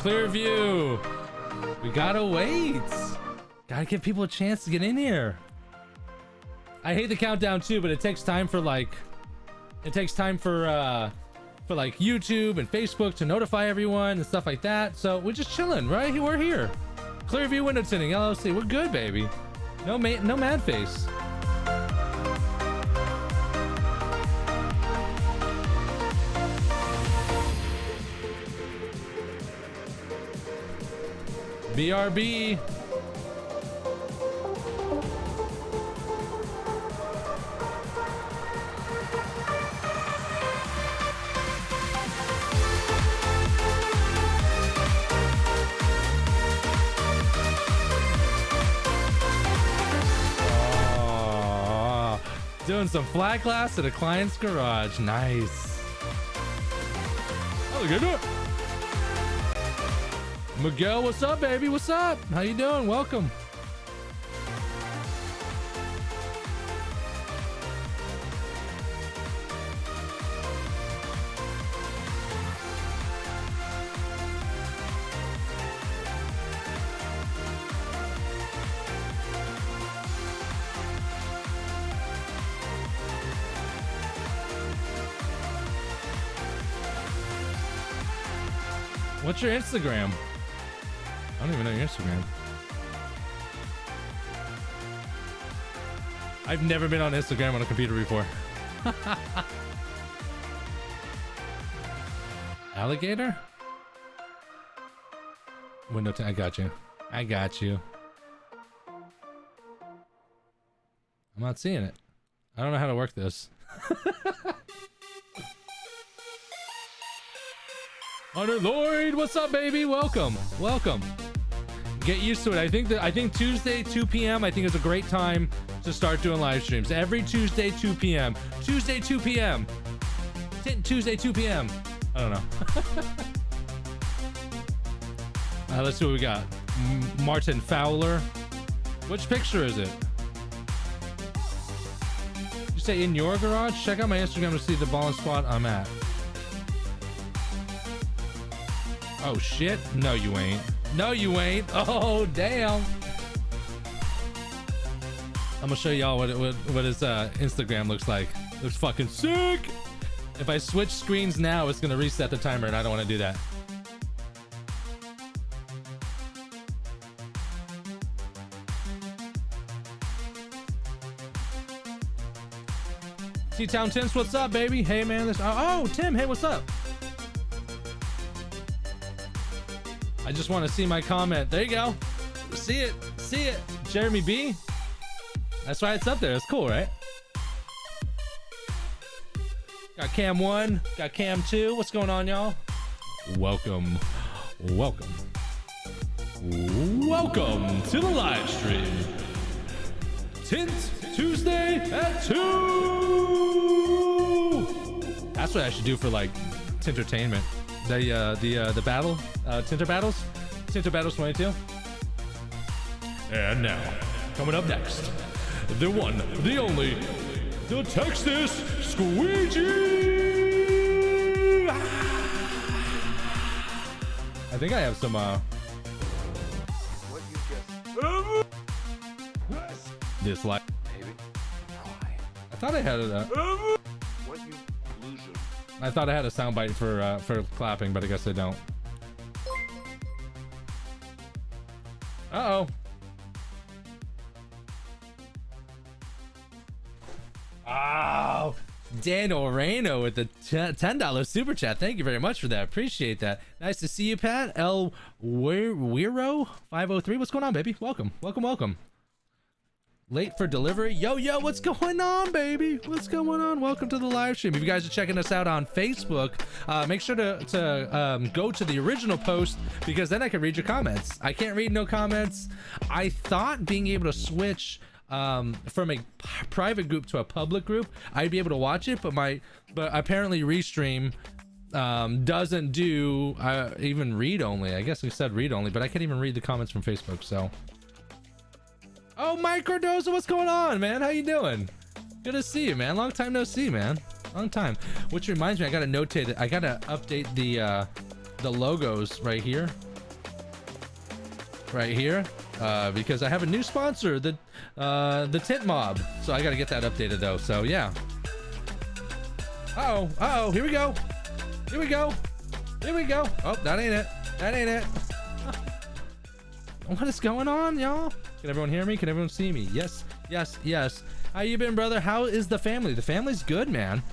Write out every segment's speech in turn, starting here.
Clear view. We gotta wait. Gotta give people a chance to get in here. I hate the countdown too, but it takes time for like YouTube and Facebook to notify everyone and stuff like that. So we're just chilling, right? We're here. Clearview Window Tinting LLC. We're good, baby. No mad face. BRB. Doing some flat glass at a client's garage. Nice. Oh, look at it. Miguel, what's up, baby? What's up? How you doing? Welcome. What's your Instagram? I don't even know your Instagram. I've never been on Instagram on a computer before. Alligator? Window I got you. I got you. I'm not seeing it. I don't know how to work this. Hunter Lloyd, what's up, baby? Welcome, welcome. Get used to it. I think Tuesday 2 p.m. I think is a great time to start doing live streams. Every Tuesday 2 p.m. Tuesday 2 p.m. Tuesday 2 p.m. I don't know. Let's see what we got. Martin Fowler. Which picture is it? You say in your garage? Check out my Instagram to see the balling spot I'm at. Oh shit, no you ain't. No you ain't. Oh damn. I'm gonna show y'all what his Instagram looks like. Looks fucking sick. If I switch screens now, it's gonna reset the timer and I don't wanna do that. T-Town Tints, what's up, baby? Hey man, oh Tim, hey, what's up? I just want to see my comment. There you go. See it. See it. Jeremy B. That's why it's up there. It's cool, right? Got cam 1. Got cam 2. What's going on, y'all? Welcome. Welcome. Welcome to the live stream. Tint Tuesday at 2. That's what I should do for like Tintertainment. The battle, Tinter Battles 22. And now, coming up next, the one, the only, the Texas Squeegee. I think I have some this light. I thought I had it. I thought I had a soundbite for clapping, but I guess I don't. Uh-oh. Oh, Daniel Reno with the $10 super chat. Thank you very much for that. Appreciate that. Nice to see you, Pat. El Wiro 503. What's going on, baby? Welcome, welcome, welcome. Late for delivery. Yo, what's going on, baby? What's going on? Welcome to the live stream. If you guys are checking us out on Facebook, make sure to go to the original post, because then I can read your comments. I can't read no comments. I thought being able to switch from a private group to a public group, I'd be able to watch it, but apparently Restream doesn't do even read only. I guess we said read only, but I can't even read the comments from Facebook. So oh, Mike Cardoza, what's going on, man? How you doing? Good to see you, man. Long time no see, man. Long time. Which reminds me, I gotta notate it. I gotta update the logos right here. right here, because I have a new sponsor, the Tint Mob. So I gotta get that updated though. So yeah. Uh-oh, here we go. Here we go. Here we go. Oh, that ain't it. That ain't it. What is going on, y'all? Can everyone hear me? Can everyone see me? Yes, yes, yes. How you been, brother? How is the family? The family's good, man.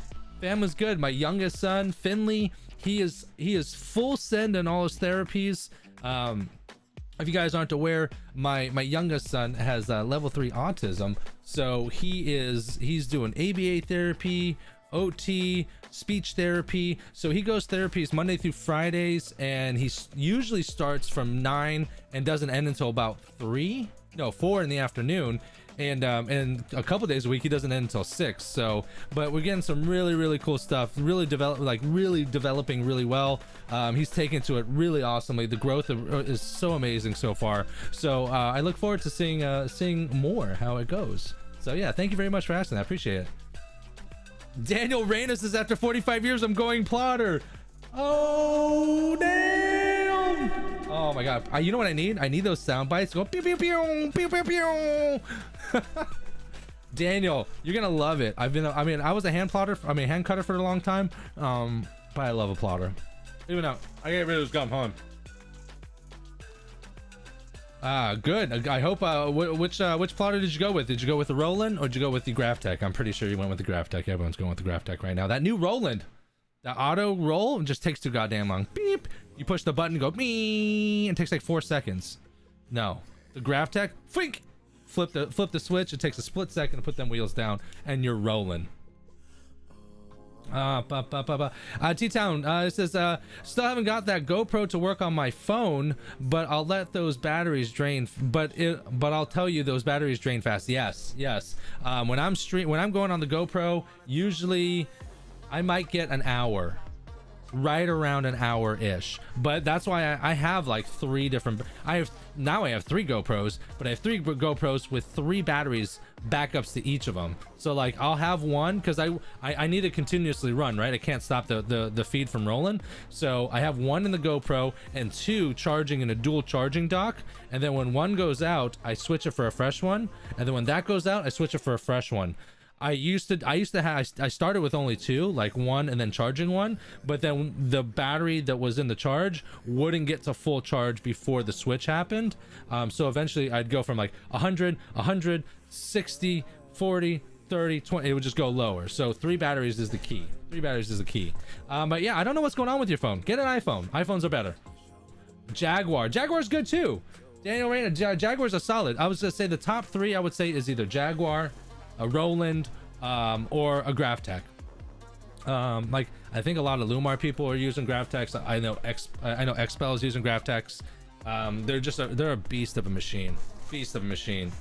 Family's good. My youngest son, Finley, he is full send in all his therapies. If you guys aren't aware, my youngest son has level 3 autism, so he's doing ABA therapy, OT, speech therapy. So he goes therapies Monday through Fridays, and he usually starts from 9 and doesn't end until about 4 in the afternoon. And a couple days a week he doesn't end until 6. So, but we're getting some really cool stuff, really developing really well. He's taken to it really awesomely. The growth is so amazing so far. So I look forward to seeing more how it goes. So yeah, thank you very much for asking. I appreciate it. Daniel Reynos is after 45 years. I'm going plotter. Oh damn! Oh my god! You know what I need? I need those sound bites. Go pew pew pew pew pew pew. Daniel, you're gonna love it. I was a hand cutter for a long time. But I love a plotter. Even though I get rid of this gum, hold on. Good. I hope. Which plotter did you go with? Did you go with the Roland or did you go with the Graphtec? I'm pretty sure you went with the Graphtec. Everyone's going with the Graphtec right now. That new Roland, the auto roll, just takes too goddamn long. Beep. You push the button, go me, and it takes like 4 seconds. No, the Graphtec, fink. Flip the switch. It takes a split second to put them wheels down, and you're rolling. T-Town, it says, still haven't got that GoPro to work on my phone, but I'll let those batteries drain. But I'll tell you, those batteries drain fast. Yes. When I'm going on the GoPro, usually I might get an hour. Right around an hour-ish, but that's why I have like 3 different. I have 3 GoPros, but I have 3 GoPros with 3 batteries backups to each of them. So like I'll have one because I need to continuously run, right? I can't stop the feed from rolling. So I have 1 in the GoPro and 2 charging in a dual charging dock. And then when one goes out, I switch it for a fresh one. And then when that goes out, I switch it for a fresh one. I started with only 2, like 1 and then charging 1, but then the battery that was in the charge wouldn't get to full charge before the switch happened. So eventually I'd go from like 100, 60, 40, 30, 20, it would just go lower. So 3 batteries is the key. But yeah, I don't know what's going on with your phone. Get an iPhone. iPhones are better. Jaguar's good too. Daniel Reyna, Jaguars are solid. I was gonna say the top 3 I would say is either Jaguar, a Roland, or a Graphtec. Like I think a lot of Lumar people are using Graphtecs. I know Xpel is using Graphtecs. They're a beast of a machine. Roland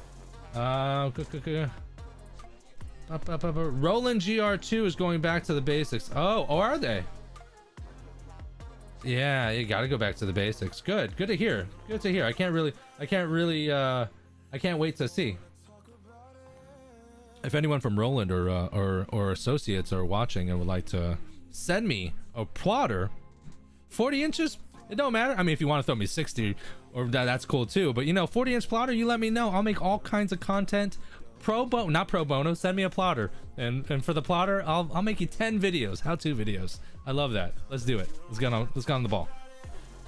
GR2 is going back to the basics. Oh, are they? Yeah, you gotta go back to the basics. Good to hear. I can't wait to see. If anyone from Roland or associates are watching and would like to send me a plotter, 40 inches, it don't matter. I mean, if you want to throw me 60 or that's cool too, but 40-inch plotter, you let me know. I'll make all kinds of content. Not pro bono, send me a plotter. And for the plotter, I'll make you 10 videos, how-to videos. I love that. Let's do it. Let's get on the ball.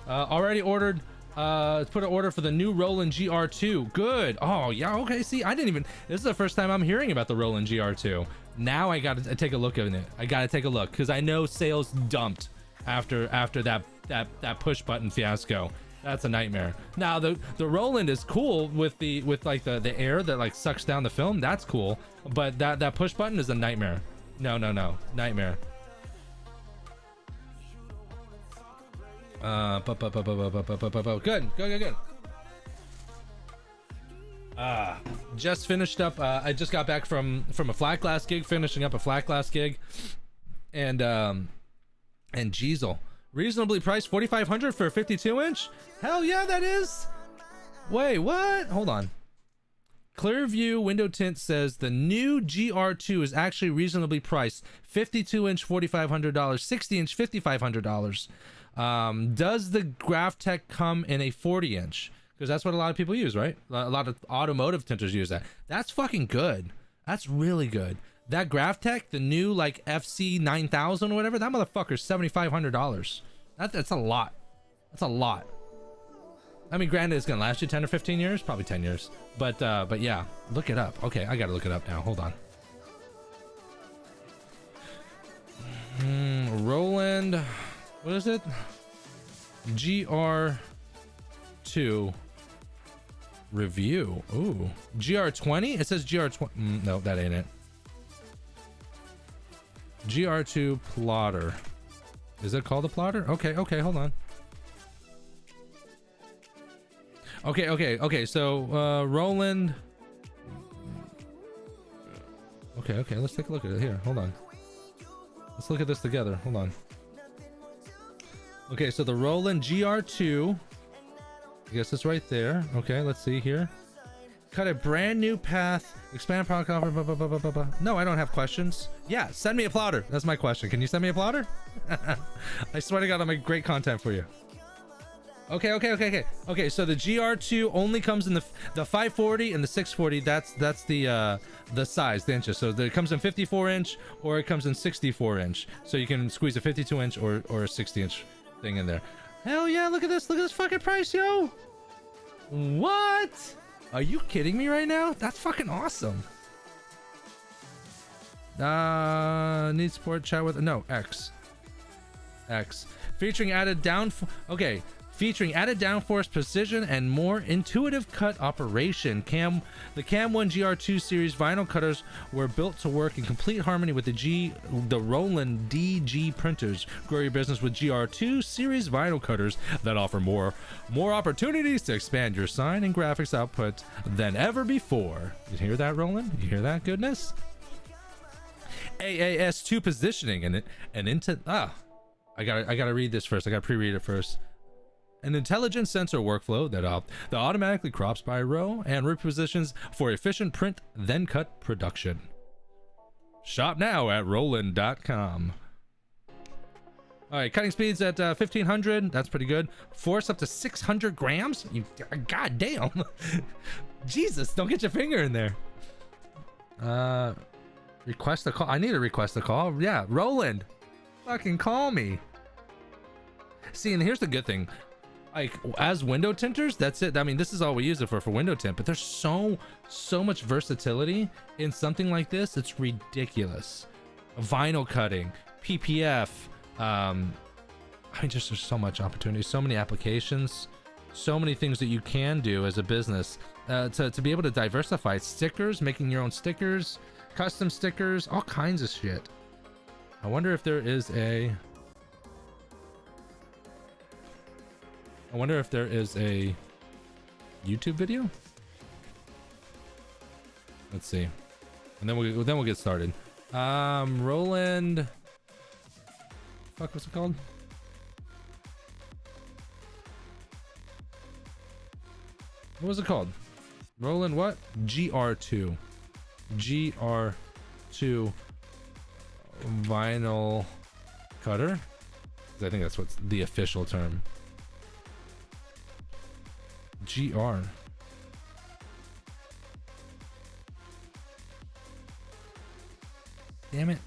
Already ordered. Put an order for the new Roland GR2. Good. Oh yeah, okay. See, this is the first time I'm hearing about the Roland GR2. Now I gotta take a look at it. I gotta take a look because I know sales dumped after that push button fiasco. That's a nightmare. Now the Roland is cool with the air that like sucks down the film. That's cool, but that push button is a nightmare. No, nightmare. Good. Just finished up. I just got back from a flat glass gig, finishing up a flat glass gig, and Jeezel, reasonably priced, $4,500 for a 52-inch. Hell yeah, that is. Wait, what? Hold on. Clearview Window Tint says the new GR2 is actually reasonably priced. 52-inch, $4,500. 60-inch, $5,500. Does the Graphtec come in a 40-inch? because that's what a lot of people use, right? A lot of automotive tinters use that. That's fucking good. That's really good. That Graphtec, the new like FC 9000 or whatever, that motherfucker's $7,500. That's a lot. That's a lot. I mean, granted, it's gonna last you 10 or 15 years, probably 10 years. But yeah, look it up. Okay, I gotta look it up now. Hold on. Roland, what is it? GR2 review. Ooh, GR20. It says GR20. No, that ain't it. GR2 plotter. Is it called a plotter? Okay, hold on. Okay, so Roland. Okay, let's take a look at it here. Hold on. Let's look at this together. Hold on. Okay, so the Roland GR2. I guess it's right there. Okay, let's see here. Cut a brand new path. Expand product offer. Blah, blah, blah, blah, blah, blah. No, I don't have questions. Yeah, send me a plotter. That's my question. Can you send me a plotter? I swear to God, I'll make great content for you. Okay. So the GR2 only comes in the 540 and the 640. That's the size, the inches. So it comes in 54 inch or it comes in 64 inch. So you can squeeze a 52 inch or a 60 inch thing in there. Hell yeah! Look at this fucking price, yo. What? Are you kidding me right now? That's fucking awesome. Need support, chat with, no, X. Featuring added featuring added downforce precision and more intuitive cut operation. The Cam 1 GR2 series vinyl cutters were built to work in complete harmony with the Roland DG printers. Grow your business with GR2 series vinyl cutters that offer more opportunities to expand your sign and graphics output than ever before. You hear that, Roland? You hear that goodness? AAS2 positioning and into I gotta read this first. I gotta pre-read it first. An intelligent sensor workflow that automatically crops by row and repositions for efficient print then cut production. Shop now at Roland.com. All right, cutting speeds at 1500. That's pretty good. Force up to 600 grams. You goddamn. Jesus, don't get your finger in there. Request a call. I need to request a call. Yeah, Roland, fucking call me. See, and here's the good thing. Like, as window tinters, that's it. I mean, this is all we use it for window tint, but there's so much versatility in something like this. It's ridiculous. Vinyl cutting, PPF. I mean, just there's so much opportunity, so many applications, so many things that you can do as a business to be able to diversify. Stickers, making your own stickers, custom stickers, all kinds of shit. I wonder if there is a YouTube video. Let's see, and then we'll get started. Roland, fuck, what's it called? What was it called? Roland what? GR2 vinyl cutter. I think that's what's the official term. GR. Damn it.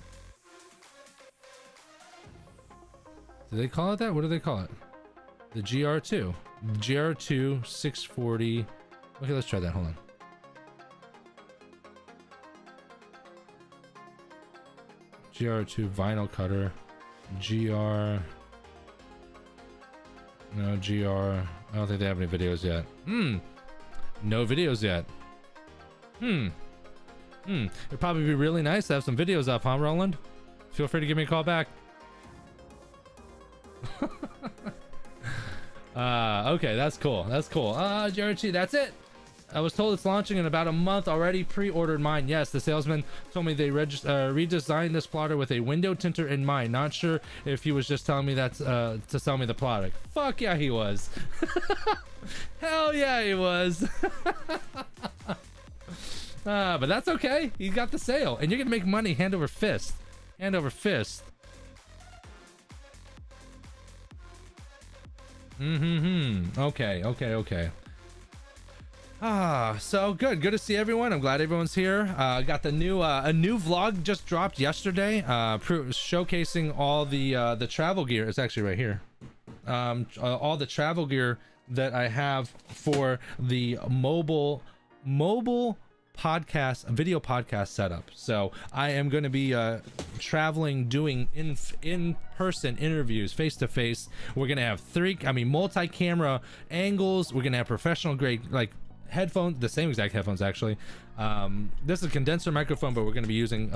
Do they call it that? What do they call it? The GR2. GR2 640. Okay, let's try that. Hold on. GR2 vinyl cutter. GR. No, GR. I don't think they have any videos yet. No videos yet. It'd probably be really nice to have some videos up, huh, Roland? Feel free to give me a call back. Okay, that's cool. That's cool. GR2, that's it. I was told it's launching in about a month. Already pre-ordered mine. Yes, the salesman told me they redesigned this plotter with a window tinter in mind. Not sure if he was just telling me that to sell me the product. Fuck yeah, he was. Hell yeah, he was. But that's okay. You got the sale, and you're gonna make money hand over fist. Hand over fist. Okay. So good to see everyone. I'm glad everyone's here. Got the new a new vlog just dropped yesterday, showcasing all the travel gear. It's actually right here. All the travel gear that I have for the mobile podcast, video podcast setup. So I am going to be traveling, doing in-person interviews, face-to-face. We're going to have multi-camera angles. We're going to have professional grade, like, headphones, the same exact headphones actually. This is a condenser microphone, but we're going to be using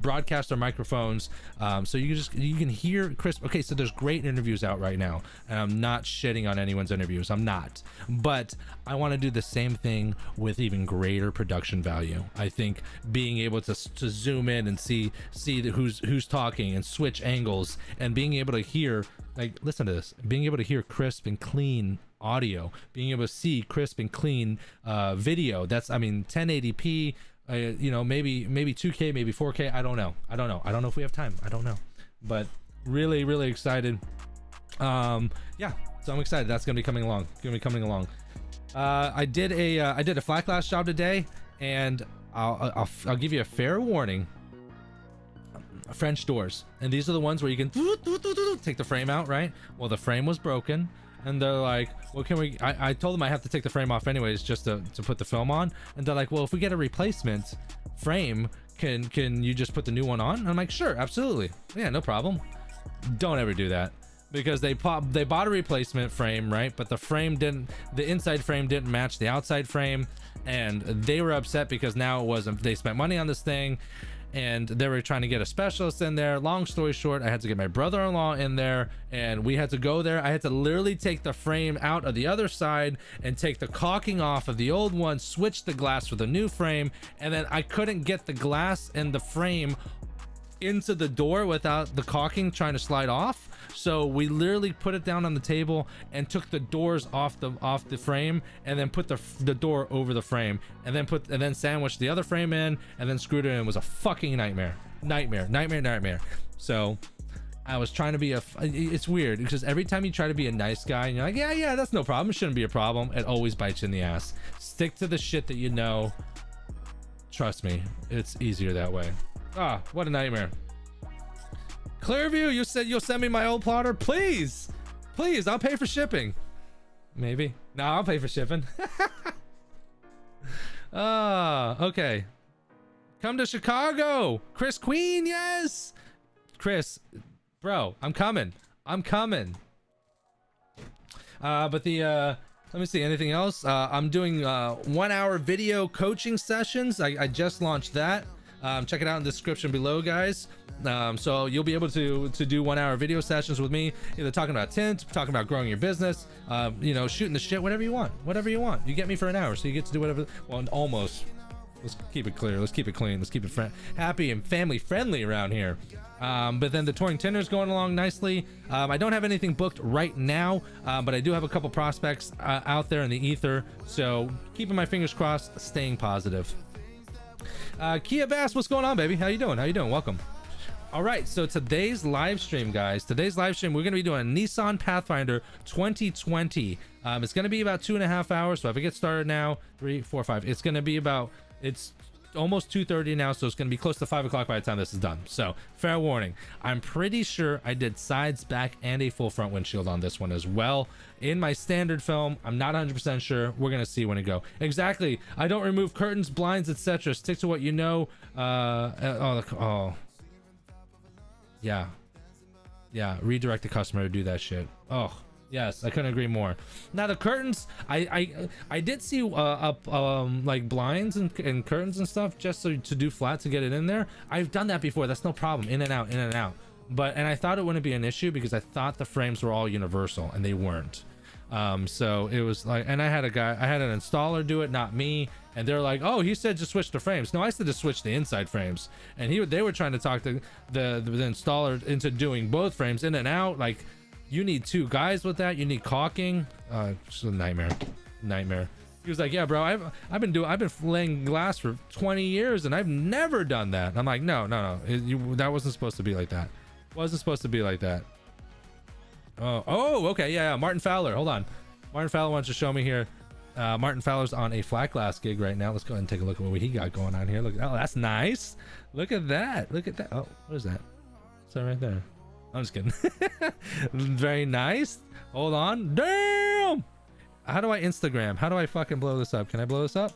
broadcaster microphones, so you can hear crisp. Okay, so there's great interviews out right now, and I'm not shitting on anyone's interviews, I'm not, but I want to do the same thing with even greater production value. I think being able to zoom in and see who's talking and switch angles, and being able to hear, like, listen to this, being able to hear crisp and clean audio, being able to see crisp and clean video. That's, I mean, 1080p, you know, maybe 2K, maybe 4K. I don't know if we have time. I don't know, but really excited. Yeah, so I'm excited. That's gonna be coming along. I did a flat glass job today, and I'll give you a fair warning. French doors, and these are the ones where you can take the frame out, right? Well, the frame was broken, and they're like, well, can we, I told them I have to take the frame off anyways, just to put the film on, and they're like, well, if we get a replacement frame, can you just put the new one on? And I'm like, sure, absolutely, yeah, no problem. Don't ever do that, because they bought a replacement frame, right? But the inside frame didn't match the outside frame, and they were upset because now it wasn't, they spent money on this thing, and they were trying to get a specialist in there. Long story short, I had to get my brother-in-law in there, and we had to go there. I had to literally take the frame out of the other side and take the caulking off of the old one, switch the glass for the new frame, and then I couldn't get the glass and the frame into the door without the caulking trying to slide off. So we literally put it down on the table and took the doors off the frame, and then put the door over the frame, and then sandwiched the other frame in, and then screwed it in. It was a fucking nightmare. So I was trying to be it's weird because every time you try to be a nice guy and you're like, yeah, that's no problem, it shouldn't be a problem, it always bites you in the ass. Stick to the shit that you know. Trust me, it's easier that way. What a nightmare. Clearview, you said you'll send me my old plotter. Please, I'll pay for shipping. Maybe. No, I'll pay for shipping. Okay. Come to Chicago. Chris Queen, yes. Chris, bro, I'm coming. But let me see, anything else? I'm doing 1 hour video coaching sessions. I just launched that. Check it out in the description below, guys. So you'll be able to do 1 hour video sessions with me, either talking about tint, talking about growing your business, you know, shooting the shit, whatever you want. You get me for an hour, so you get to do whatever. Well, almost. Let's keep it clear, let's keep it clean, let's keep it happy and family friendly around here. But then the touring tinters going along nicely. I don't have anything booked right now, but I do have a couple prospects out there in the ether, so keeping my fingers crossed, staying positive. Kia Bass, what's going on, baby? How you doing? Welcome. All right, so today's live stream, guys, we're going to be doing a Nissan Pathfinder 2020. It's going to be about 2.5 hours, so if I get started now, 3, 4, 5, it's going to be about, it's almost 2:30 now, so it's going to be close to 5 o'clock by the time this is done. So fair warning, I'm pretty sure I did sides, back, and a full front windshield on this one as well in my standard film. I'm not 100% sure. We're going to see when it go. Exactly, I don't remove curtains, blinds, etc. Stick to what you know. Yeah, redirect the customer to do that shit. Oh yes, I couldn't agree more. Now the curtains, I did see like blinds and curtains and stuff just to do flat to get it in there. I've done that before, that's no problem, in and out. But I thought it wouldn't be an issue because I thought the frames were all universal, and they weren't. So it was like, and I had an installer do it, not me, and they're like, oh, he said just switch the frames. No, I said to switch the inside frames, and they were trying to talk the installer into doing both frames in and out. Like, you need 2 guys with that, you need caulking. It's a nightmare. He was like, yeah, bro, I've been laying glass for 20 years and I've never done that. I'm like, no, that wasn't supposed to be like that. Oh, okay, yeah, Martin Fowler, hold on. Martin Fowler wants to show me here. Martin Fowler's on a flat glass gig right now. Let's go ahead and take a look at what he got going on here. Look, oh, that's nice. Look at that. Look at that. Oh, what is that? What's that right there? I'm just kidding. Very nice. Hold on. Damn. How do I Instagram? How do I fucking blow this up? Can I blow this up?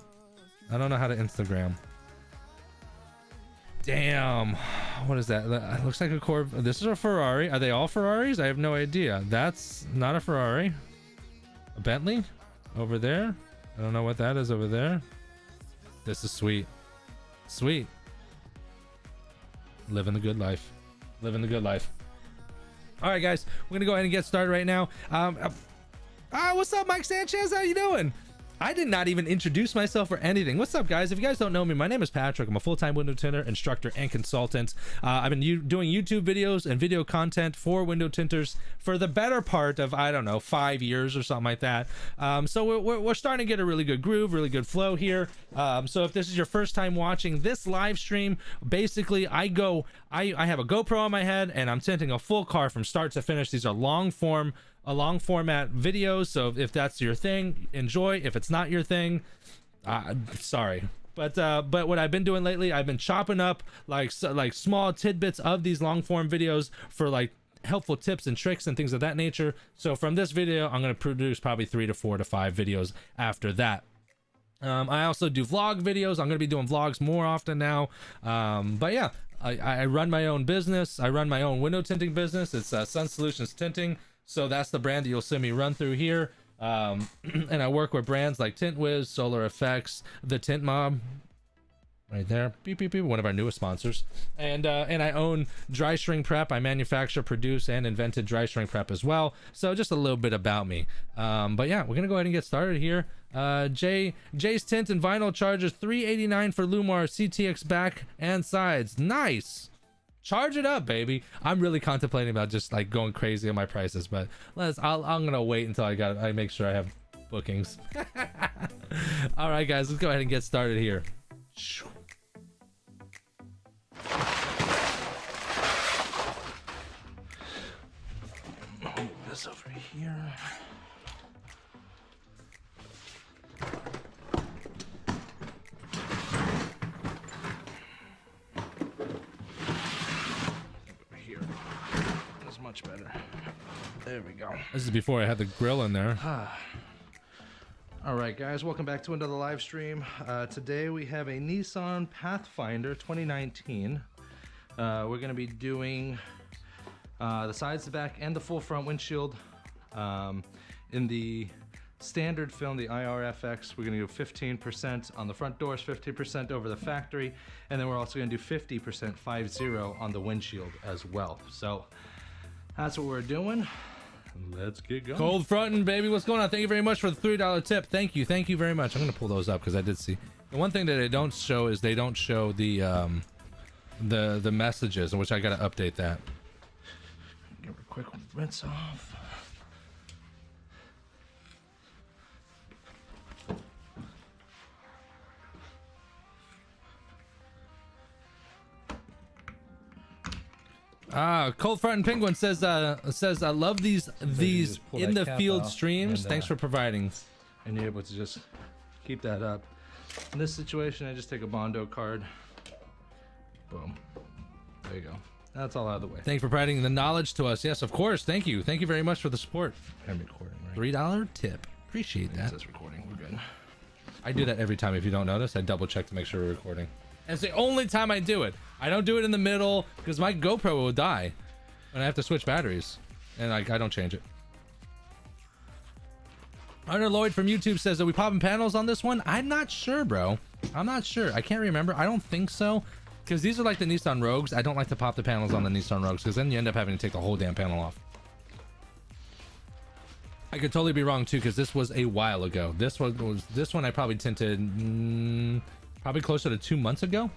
I don't know how to Instagram. Damn. What is that? It looks like a Corvette. This is a Ferrari. Are they all Ferraris? I have no idea. That's not a Ferrari. A Bentley over there. I don't know what that is over there. This is sweet. Sweet. Living the good life. Living the good life. All right, guys. We're going to go ahead and get started right now. What's up, Mike Sanchez? How you doing? I did not even introduce myself or anything. What's up, guys? If you guys don't know me, my name is Patrick. I'm a full-time window tinter, instructor, and consultant. I've been doing YouTube videos and video content for window tinters for the better part of, I don't know, 5 years or something like that. So we're starting to get a really good groove, really good flow here. So if this is your first time watching this live stream, basically I have a GoPro on my head and I'm tinting a full car from start to finish. These are long format videos, so if that's your thing, enjoy. If it's not your thing, sorry. But what I've been doing lately, I've been chopping up like small tidbits of these long form videos for like helpful tips and tricks and things of that nature. So from this video, I'm going to produce probably 3 to 4 to 5 videos after that. I also do vlog videos. I'm going to be doing vlogs more often now. But yeah, I run my own business. I run my own window tinting business. It's Sun Solutions Tinting. So that's the brand that you'll see me run through here. And I work with brands like Tint Wiz, Solar Effects, the Tint Mob, right there, beep beep beep, one of our newest sponsors. And I own Dry Shrink Prep. I manufacture, produce, and invented Dry Shrink Prep as well. So just a little bit about me. But yeah, we're gonna go ahead and get started here. Jay's Tint and Vinyl charges $3.89 for Lumar CTX back and sides. Nice. Charge it up, baby. I'm really contemplating about just like going crazy on my prices, but I'm gonna wait until I make sure I have bookings. All right, guys, let's go ahead and get started here. Move this over here. Much better. There we go. This is before I had the grill in there. All right, guys, welcome back to another live stream. Today we have a Nissan Pathfinder 2019. We're going to be doing the sides, the back, and the full front windshield. In the standard film, the IRFX, we're going to do 15% on the front doors, 50% over the factory, and then we're also going to do 50% 50 on the windshield as well. So that's what we're doing. Let's get going. Cold frontin', baby. What's going on? Thank you very much for the $3 tip. Thank you very much. I'm gonna pull those up because I did see. The one thing that they don't show is they don't show the messages, which I gotta update that. Give her a quick rinse off. Cold Front and Penguin says I love these in the field streams. Thanks for providing. And you're able to just keep that up. In this situation, I just take a Bondo card. Boom. There you go. That's all out of the way. Thank you for providing the knowledge to us. Yes, of course. Thank you. Thank you very much for the support. I'm recording, right? $3 tip. Appreciate that. It says recording. We're good. I do that every time. If you don't notice, I double check to make sure we're recording. And it's the only time I do it. I don't do it in the middle because my GoPro will die and I have to switch batteries, and I don't change it. Hunter Lloyd from YouTube says, are we popping panels on this one? I'm not sure, bro. I'm not sure. I can't remember. I don't think so, because these are like the Nissan Rogues. I don't like to pop the panels on the Nissan Rogues because then you end up having to take the whole damn panel off. I could totally be wrong too, because this was a while ago. This one I probably tinted probably closer to 2 months ago.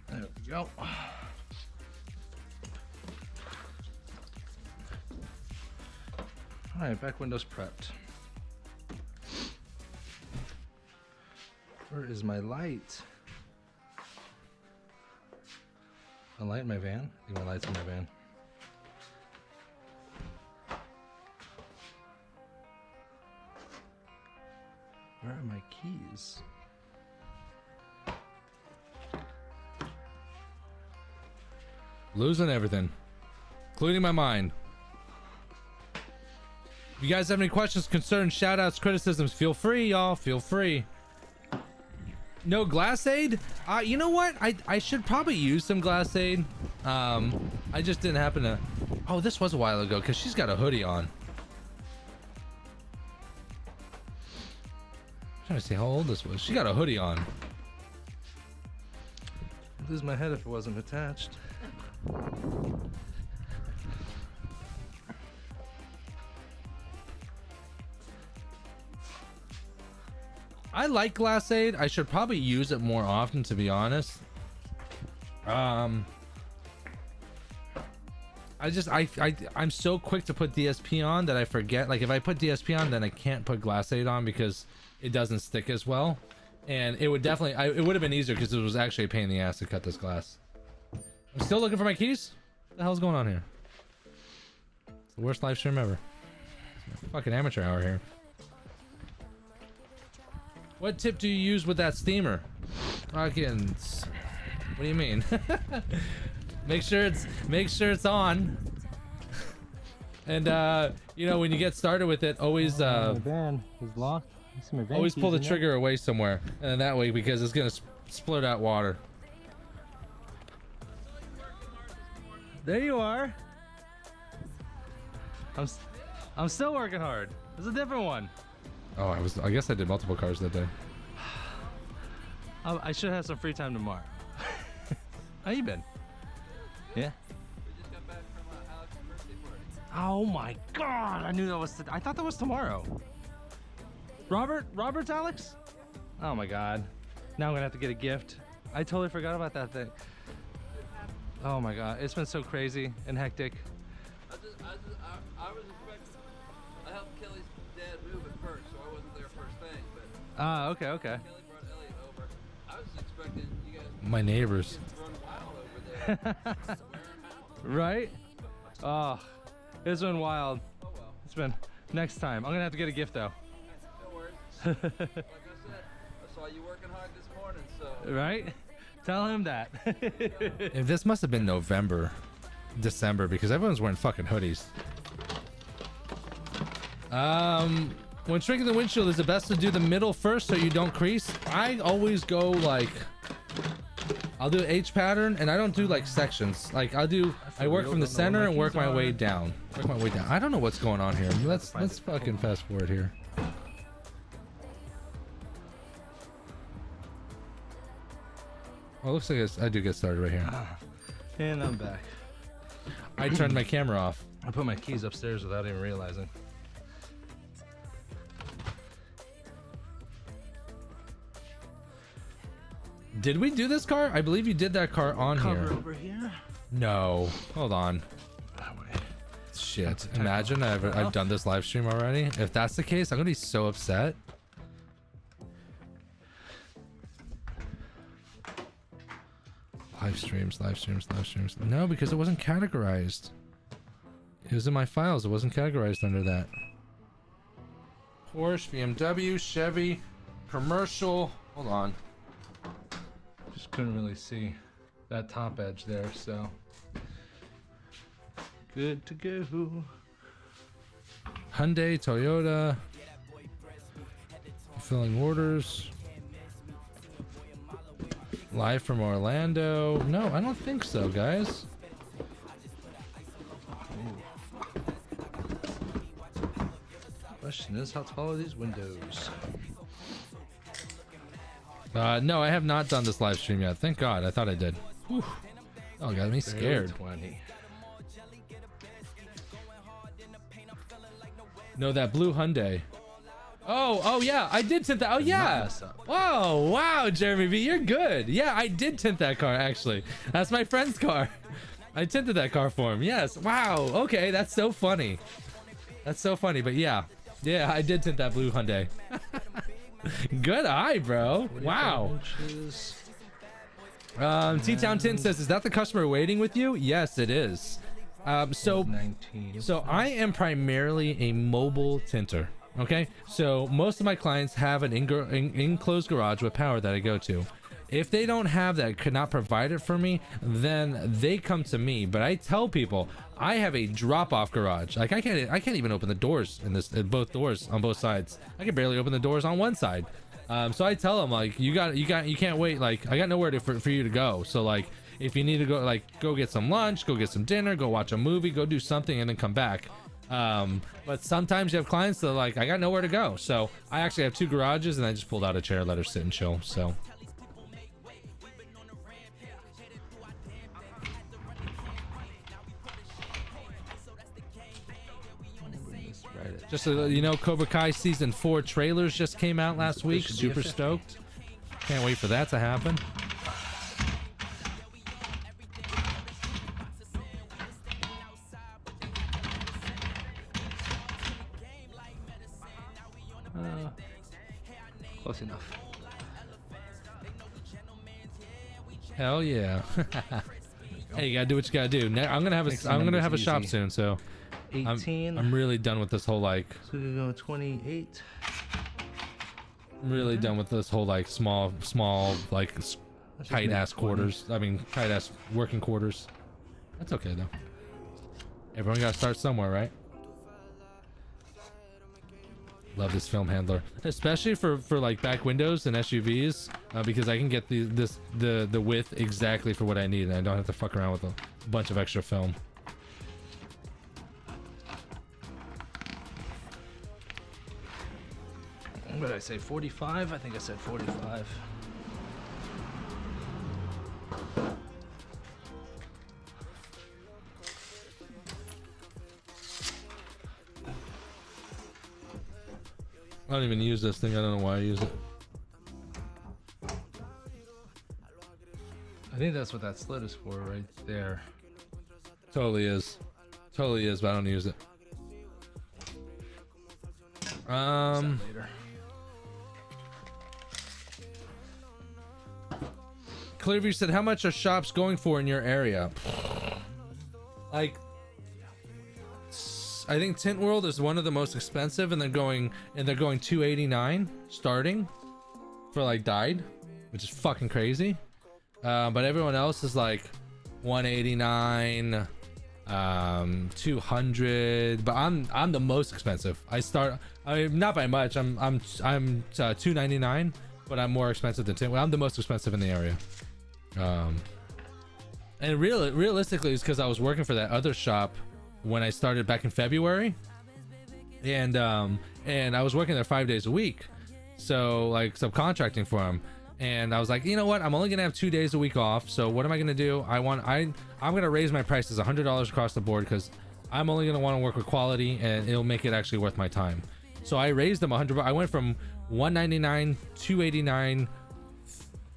There we go. All right, back windows prepped. Where is my light? A light in my van? I think my light's in my van. Where are my keys? Losing everything, including my mind. If you guys have any questions, concerns, shout outs, criticisms, feel free, y'all. Feel free. No glass aid? You know what? I should probably use some glass aid. I just didn't happen to. Oh, this was a while ago because she's got a hoodie on. I'm trying to see how old this was. She got a hoodie on. I'd lose my head if it wasn't attached. I like glass aid. I should probably use it more often, to be honest. I'm so quick to put DSP on that I forget. Like if I put DSP on, then I can't put glass aid on because it doesn't stick as well. And it would definitely, it would have been easier because it was actually a pain in the ass to cut this glass. I'm still looking for my keys. What the hell's going on here? It's the worst live stream ever. It's my fucking amateur hour here. What tip do you use with that steamer? Fucking. What do you mean? make sure it's on. And you know, when you get started with it, always my van is locked. always pull the trigger away somewhere, and that way, because it's gonna splurt out water. There you are. I'm still working hard. There's a different one. Oh, I guess I did multiple cars that day. I should have some free time tomorrow. How you been? Yeah. We just got back from Alex's birthday party. Oh my God! I knew that was. I thought that was tomorrow. Robert's Alex? Oh my God! Now I'm gonna have to get a gift. I totally forgot about that thing. Oh my God! It's been so crazy and hectic. I was expecting. I helped Kelly's dad move at first, so I wasn't there first thing. But Ah, okay. Kelly brought Elliot over. I was expecting you guys My neighbors. to run wild over there. Right? Oh, it's been wild. Oh well. It's been. Next time, I'm gonna have to get a gift though. No worries. Like I said, I saw you working hard this morning, so. Right? Tell him that. If this must have been November, December, because everyone's wearing fucking hoodies. When shrinking the windshield, is it best to do the middle first so you don't crease? I always go like, I'll do H pattern, and I don't do like sections. Like I work from the center and work my way down. I don't know what's going on here. Let's fucking fast forward here. Oh, it looks like I do get started right here. And I'm back. I turned my camera off. I put my keys upstairs without even realizing. Did we do this car? I believe you did that car on Cover here. over here. No. Hold on. That way. Shit. Imagine I've done this live stream already. If that's the case, I'm gonna be so upset. Live streams. No, because it wasn't categorized. It was in my files. It wasn't categorized under that. Porsche, BMW, Chevy, commercial. Hold on. Just couldn't really see that top edge there, so. Good to go. Hyundai, Toyota. Fulfilling orders. Live from Orlando. No, I don't think so, guys. Question is, how tall are these windows? No, I have not done this live stream yet. Thank God. I thought I did. Whew. Oh, got me scared. 20. No, that blue Hyundai. Oh yeah, I did tint that. Oh yeah. Whoa, wow, Jeremy B, you're good. Yeah, I did tint that car actually. That's my friend's car. I tinted that car for him. Yes. Wow. Okay, that's so funny. That's so funny. But yeah, I did tint that blue Hyundai. Good eye, bro. Wow. T-Town Tin says, is that the customer waiting with you? Yes, it is. So 19. So I am primarily a mobile tinter. Okay, so most of my clients have an enclosed garage with power that I go to. If they don't have that, could not provide it for me, then they come to me. But I tell people I have a drop-off garage. Like I can't even open the doors in both doors on both sides. I can barely open the doors on one side. So I tell them like you can't wait. Like I got nowhere for you to go. So like if you need to go, like go get some lunch, go get some dinner, go watch a movie, go do something, and then come back. But sometimes you have clients that are like, I got nowhere to go. So I actually have 2 garages, and I just pulled out a chair, let her sit and chill. So just so you know, Cobra Kai season 4 trailers just came out last week. Super stoked. Can't wait for that to happen. Close enough. Hell yeah. Hey, you gotta do what you gotta do. I'm gonna have a shop soon, so 18. I'm really done with this whole like. So we're gonna go 28. I'm really done with this whole like small like tight ass quarters. I mean tight ass working quarters. That's okay though. Everyone gotta start somewhere, right? Love this film handler, especially for like back windows and SUVs, because I can get the width exactly for what I need, and I don't have to fuck around with a bunch of extra film. What did I say? 45? I think I said 45. I don't even use this thing. I don't know why I use it. I think that's what that slit is for right there. Totally is, but I don't use it. Later. Clearview said, how much are shops going for in your area? Like, I think Tint World is one of the most expensive, and they're going $289 starting for like dyed, which is fucking crazy. But everyone else is like $189, $200. But I'm the most expensive. Not by much. I'm $299, but I'm more expensive than Tint. Well, I'm the most expensive in the area. And realistically, it's because I was working for that other shop when I started back in February, and I was working there 5 days a week, so like subcontracting for them. And I was like, you know what, I'm only gonna have 2 days a week off, so what am I gonna do? I'm gonna raise my prices $100 across the board, because I'm only gonna want to work with quality, and it'll make it actually worth my time. So I raised them $100. I went from $199, $289,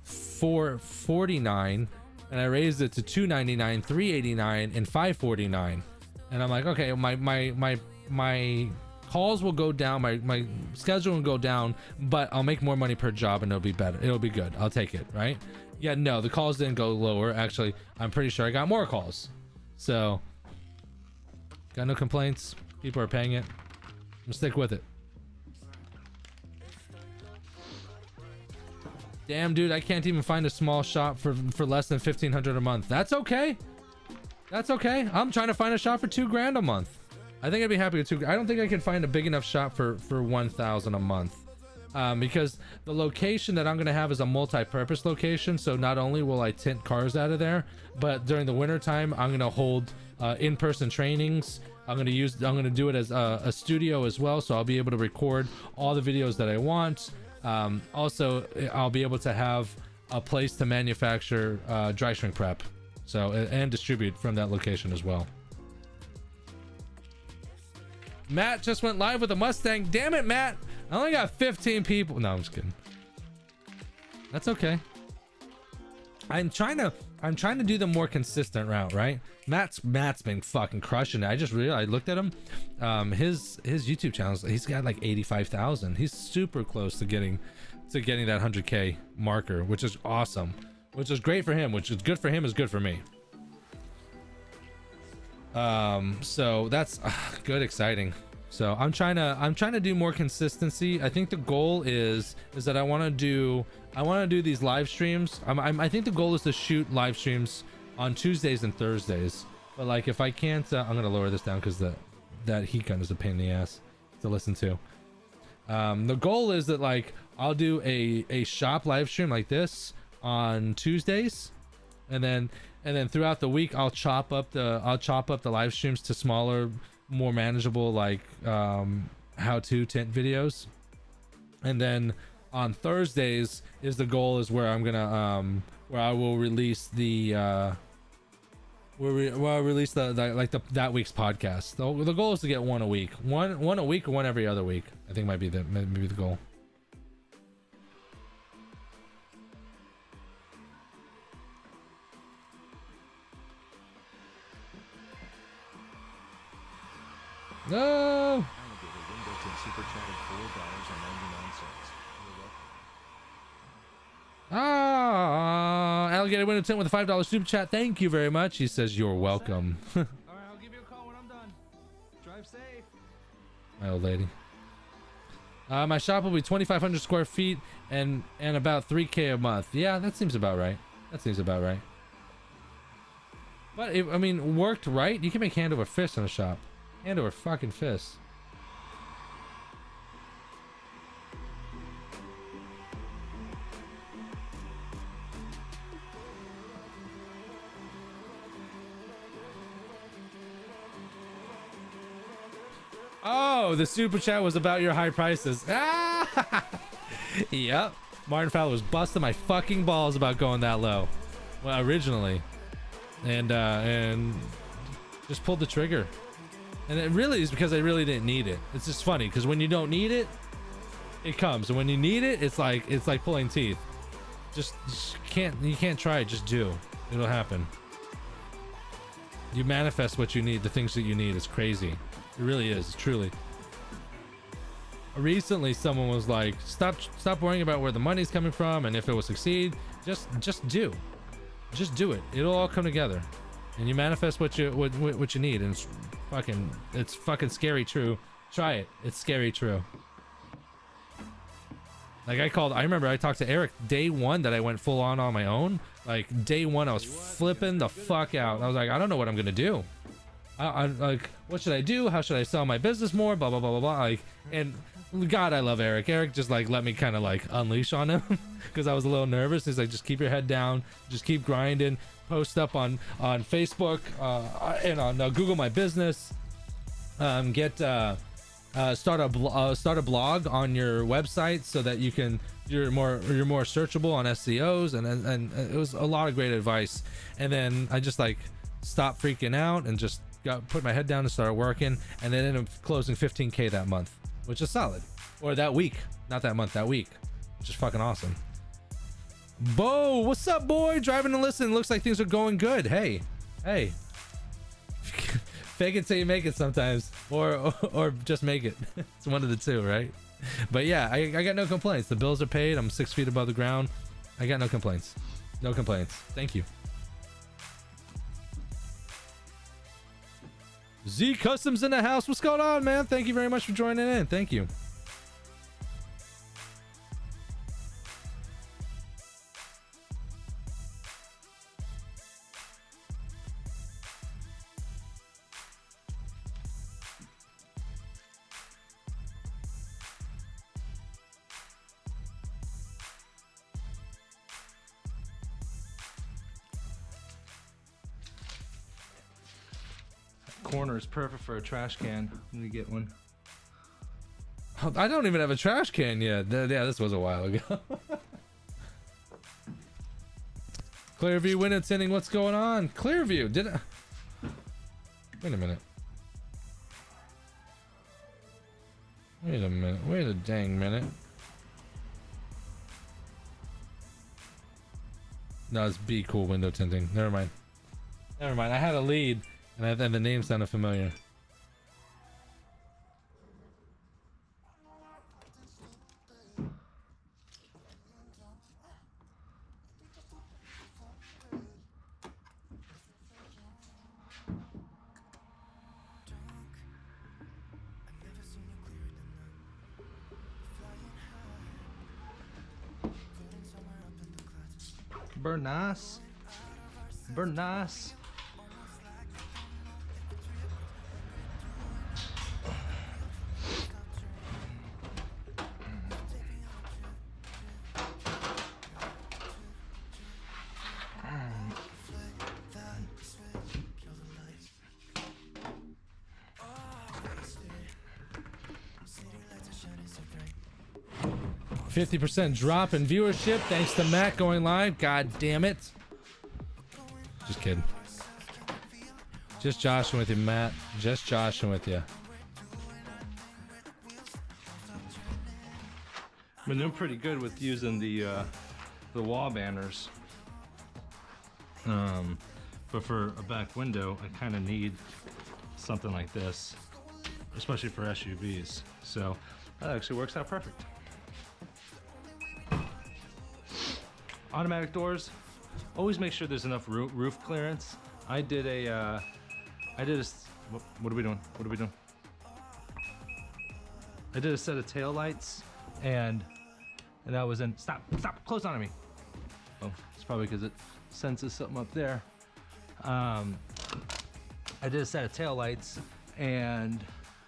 $449, and I raised it to $299, $389, and $549. And I'm like, okay, my calls will go down, my schedule will go down, but I'll make more money per job, and it'll be better. It'll be good. I'll take it, right? Yeah, no, the calls didn't go lower. Actually, I'm pretty sure I got more calls. So, got no complaints. People are paying it. I'm gonna stick with it. Damn, dude, I can't even find a small shop for less than $1,500 a month. That's okay. That's okay. I'm trying to find a shop for $2,000 a month. I think I'd be happy with I don't think I can find a big enough shop for $1,000 a month, because the location that I'm gonna have is a multi-purpose location. So not only will I tint cars out of there, but during the winter time, I'm gonna hold in-person trainings. I'm gonna do it as a studio as well, so I'll be able to record all the videos that I want. Also, I'll be able to have a place to manufacture dry shrink prep, so and distribute from that location as well. Matt just went live with a Mustang. Damn it, Matt! I only got 15 people. No, I'm just kidding. That's okay. I'm trying to do the more consistent route, right? Matt's been fucking crushing it. I just realized, I looked at him. His YouTube channel, he's got like 85,000. He's super close to getting to getting that 100K marker, which is awesome, which is great for him, which is good for him is good for me. So that's good, exciting. So I'm trying to do more consistency. I think the goal is that I want to do these live streams. I think the goal is to shoot live streams on Tuesdays and Thursdays. But like if I can't, I'm gonna lower this down because that heat gun is a pain in the ass to listen to. The goal is that like I'll do a shop live stream like this on Tuesdays, and then throughout the week I'll chop up the live streams to smaller, more manageable like how-to tint videos. And then on Thursdays is the goal is where I'm gonna where I will release the that week's podcast. The goal is to get one a week, one a week or one every other week. I think might be the goal. No. Alligator window tint with a $5 super chat. Thank you very much. He says you're welcome. All right, I'll give you a call when I'm done. Drive safe. My old lady. My shop will be 2,500 square feet and about 3K a month. Yeah, that seems about right. But I mean, worked right, you can make hand over fist in a shop. Hand over fucking fist. Oh, the super chat was about your high prices. Ah! Yep. Martin Fowler was busting my fucking balls about going that low. Well, originally. And just pulled the trigger. And it really is because I really didn't need it. It's just funny because when you don't need it, it comes. And when you need it, it's like pulling teeth. You can't try it, just do. It'll happen. You manifest what you need, the things that you need. It's crazy. It really is, truly. Recently someone was like, stop worrying about where the money's coming from and if it will succeed. Just do it. It'll all come together. And you manifest what you need, and it's fucking scary true. Try it. It's scary true. Like I remember I talked to Eric day one that I went full on my own. Like day one I was flipping the fuck out. I was like, I don't know what I'm gonna do. I like, what should I do? How should I sell my business more? Blah blah blah blah blah. Like, and God, I love Eric. Eric just like let me kind of like unleash on him because I was a little nervous. He's like, just keep your head down, just keep grinding. Post up on Facebook and on Google My Business. Start a blog on your website so that you're more searchable on SEOs, and it was a lot of great advice. And then I just like stopped freaking out and just put my head down and started working, and then ended up closing 15K that month, which is solid. Or that week, not that month, that week, which is fucking awesome. Bo, what's up, boy? Driving to listen. Looks like things are going good. Hey. Fake it till you make it sometimes, or just make it. It's one of the two, right? But yeah, I got no complaints. The bills are paid. I'm 6 feet above the ground. I got no complaints. No complaints. Thank you. Z Customs in the house. What's going on, man? Thank you very much for joining in. Thank you. Corner is perfect for a trash can. I'm gonna get one. I don't even have a trash can yet. Yeah, this was a while ago. Clearview window tinting. What's going on? Clearview. Wait a minute. Wait a dang minute. No, it's Be Cool window tinting. Never mind. I had a lead. And the name sounded familiar. Burn nice. Burn nice. %50 drop in viewership thanks to Matt going live. God damn it. Just kidding. Just joshing with you, Matt. Just joshing with you. Been doing pretty good with using the wall banners. But for a back window, I kind of need something like this, especially for SUVs. So that actually works out perfect. Automatic doors, always make sure there's enough roof clearance. I did a, what are we doing? What are we doing? I did a set of tail lights, and that was in, stop, close on me. Oh, it's probably because it senses something up there. I did a set of tail lights, and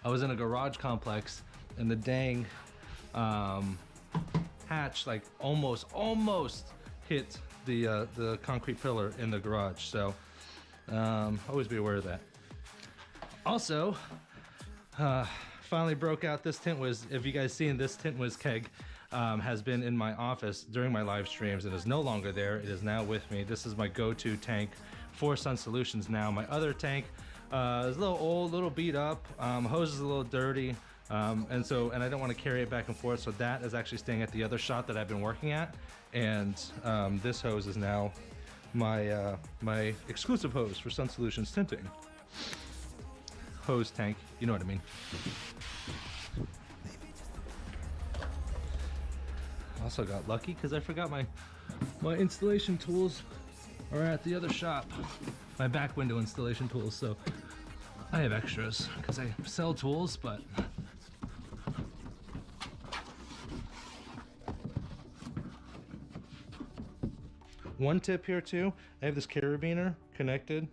I was in a garage complex, and the dang hatch like almost hit the concrete pillar in the garage. So always be aware of that. Also, finally broke out this Tint Wiz. If you guys seen this Tint Wiz keg, has been in my office during my live streams. It is no longer there. It is now with me. This is my go-to tank for Sun Solutions now. My other tank is a little old, a little beat up. Hose is a little dirty. And I don't want to carry it back and forth. So that is actually staying at the other shop that I've been working at. And this hose is now my my exclusive hose for Sun Solutions tinting. Hose tank, you know what I mean. Also got lucky because I forgot my installation tools are at the other shop. My back window installation tools, so I have extras because I sell tools, but one tip here too, I have this carabiner connected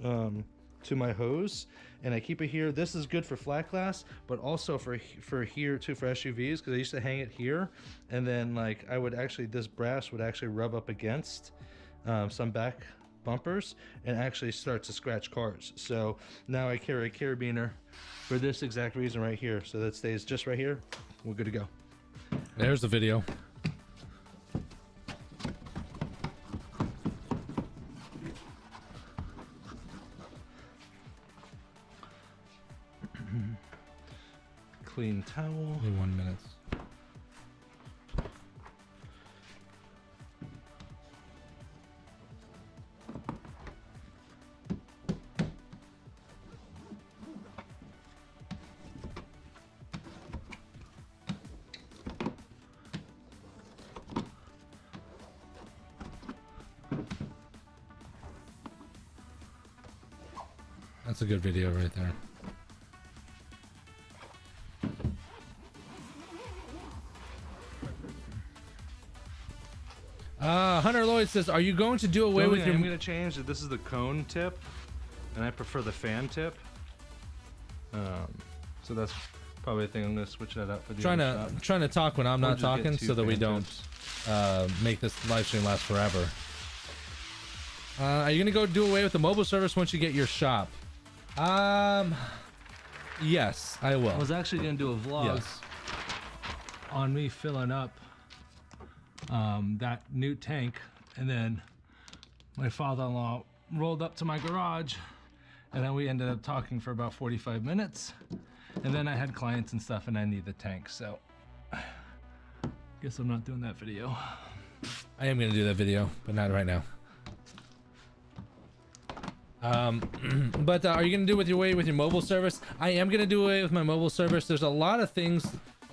to my hose, and I keep it here. This is good for flat glass, but also for here too, for SUVs, because I used to hang it here, and then like I would actually, this brass would actually rub up against some back bumpers and actually start to scratch cars. So now I carry a carabiner for this exact reason right here, so that stays just right here. We're good to go. There's the video. Clean towel. Only 1 minute. That's a good video right there. Hunter Lloyd says, "Are you going to do away with your?" I'm going to change it. This is the cone tip, and I prefer the fan tip. So that's probably a thing. I'm going to switch that up for the trying to talk when I'm not just get talking, two so that we fan don't tips. make this live stream last forever. Are you gonna go do away with the mobile service once you get your shop? Yes, I will. I was actually going to do a vlog Yes. on me filling up that new tank, and then my father-in-law rolled up to my garage, and then we ended up talking for about 45 minutes, and then I had clients and stuff, and I need the tank, so guess I'm not doing that video. I am gonna do that video, but not right now. But are you gonna do away with your mobile service? I am gonna do away with my mobile service. There's a lot of things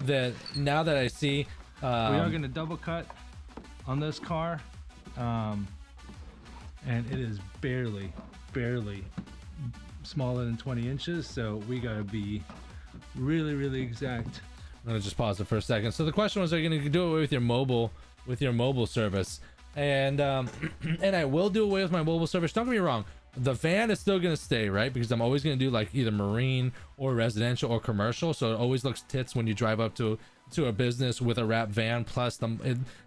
that now that I see. We are gonna double cut on this car, and it is barely smaller than 20 inches, so we gotta be really exact. I'm gonna just pause it for a second. So the question was, are you gonna do away with your mobile service? and and I will do away with my mobile service. Don't get me wrong, the van is still gonna stay, right? Because I'm always gonna do like either marine or residential or commercial, so it always looks tits when you drive up to a business with a wrap van. Plus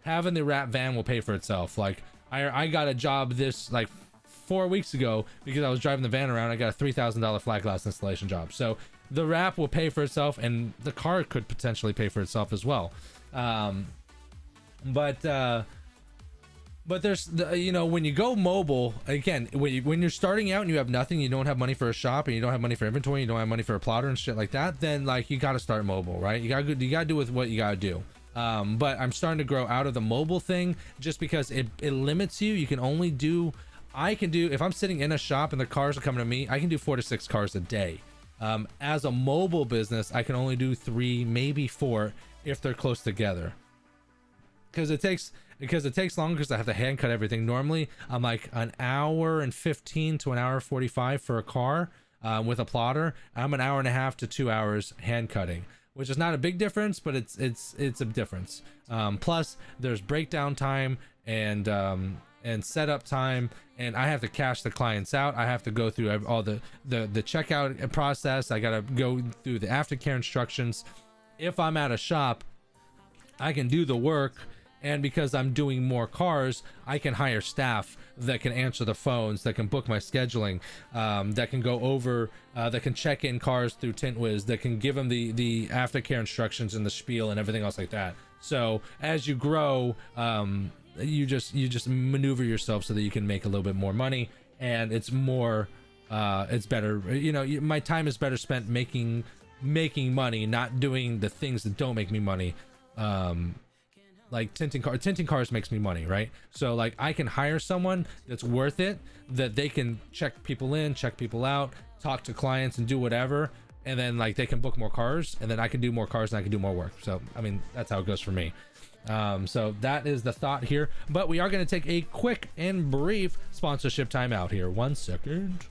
having the wrap van will pay for itself. Like I got a job this like 4 weeks ago because I was driving the van around. I got a $3,000 flat glass installation job, so the wrap will pay for itself, and the car could potentially pay for itself as well. But there's you know, when you go mobile, again, when you're starting out and you have nothing, you don't have money for a shop, and you don't have money for inventory, you don't have money for a plotter and shit like that, then like you got to start mobile, right? You gotta do with what you gotta do. But I'm starting to grow out of the mobile thing just because it limits you. You can only do, I can do, if I'm sitting in a shop and the cars are coming to me, I can do 4 to 6 cars a day. As a mobile business, I can only do 3, maybe 4 if they're close together, because it takes longer, because I have to hand cut everything. Normally I'm like an hour and 15 to an hour 45 for a car. With a plotter, I'm an hour and a half to 2 hours hand cutting, which is not a big difference, but it's a difference. Plus there's breakdown time and setup time, and I have to cash the clients out. I have to go through all the checkout process. I gotta go through the aftercare instructions. If I'm at a shop, I can do the work, and because I'm doing more cars, I can hire staff that can answer the phones, that can book my scheduling, that can go over, that can check in cars through Tint Wiz, that can give them the aftercare instructions and the spiel and everything else like that. So as you grow, you just maneuver yourself so that you can make a little bit more money, and it's more, it's better. You know, my time is better spent making money, not doing the things that don't make me money. Like tinting cars makes me money, right? So like I can hire someone that's worth it, that they can check people in, check people out, talk to clients and do whatever, and then like they can book more cars, and then I can do more cars and I can do more work. So I mean, that's how it goes for me. So that is the thought here, but we are going to take a quick and brief sponsorship timeout here. 1 second.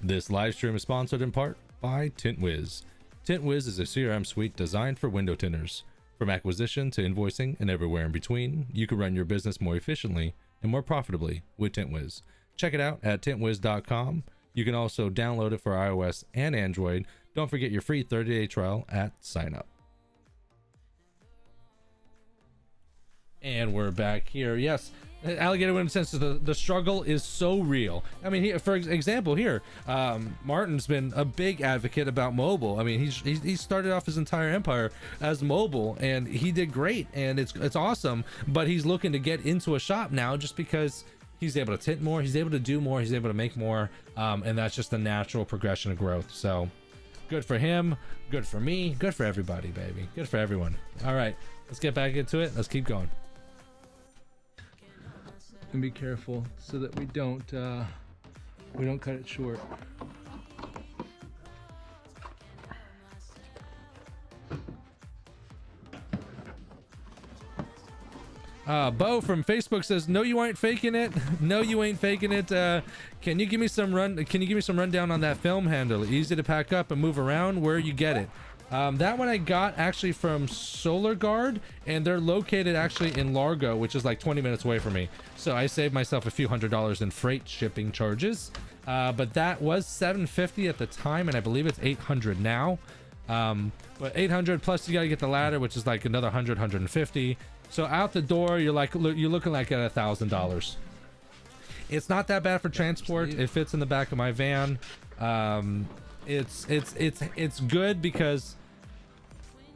This live stream is sponsored in part by Tint Wiz. Tint Wiz is a CRM suite designed for window tinters. From acquisition to invoicing and everywhere in between, you can run your business more efficiently and more profitably with Tint Wiz. Check it out at tintwiz.com. You can also download it for iOS and Android. Don't forget your free 30-day trial at sign up. And we're back here. Yes, Alligator Women says the struggle is so real. I mean, for example, here, Martin's been a big advocate about mobile. I mean, he started off his entire empire as mobile, and he did great, and it's awesome. But he's looking to get into a shop now, just because he's able to tint more, he's able to do more, he's able to make more, and that's just the natural progression of growth. So, good for him, good for me, good for everybody, baby, good for everyone. All right, let's get back into it. Let's keep going. And be careful so that we don't cut it short. Bo from Facebook says, "No, you aren't faking it. No, you ain't faking it. Can you give me some rundown on that film handle? Easy to pack up and move around. Where you get it?" That one I got actually from Solar Guard, and they're located actually in Largo, which is like 20 minutes away from me. So I saved myself a few $100s in freight shipping charges. But that was $750 at the time, and I believe it's $800 now. But $800 plus you gotta get the ladder, which is like another $100, $150. So out the door, you're looking like at $1,000. It's not that bad for transport. It fits in the back of my van. It's good because,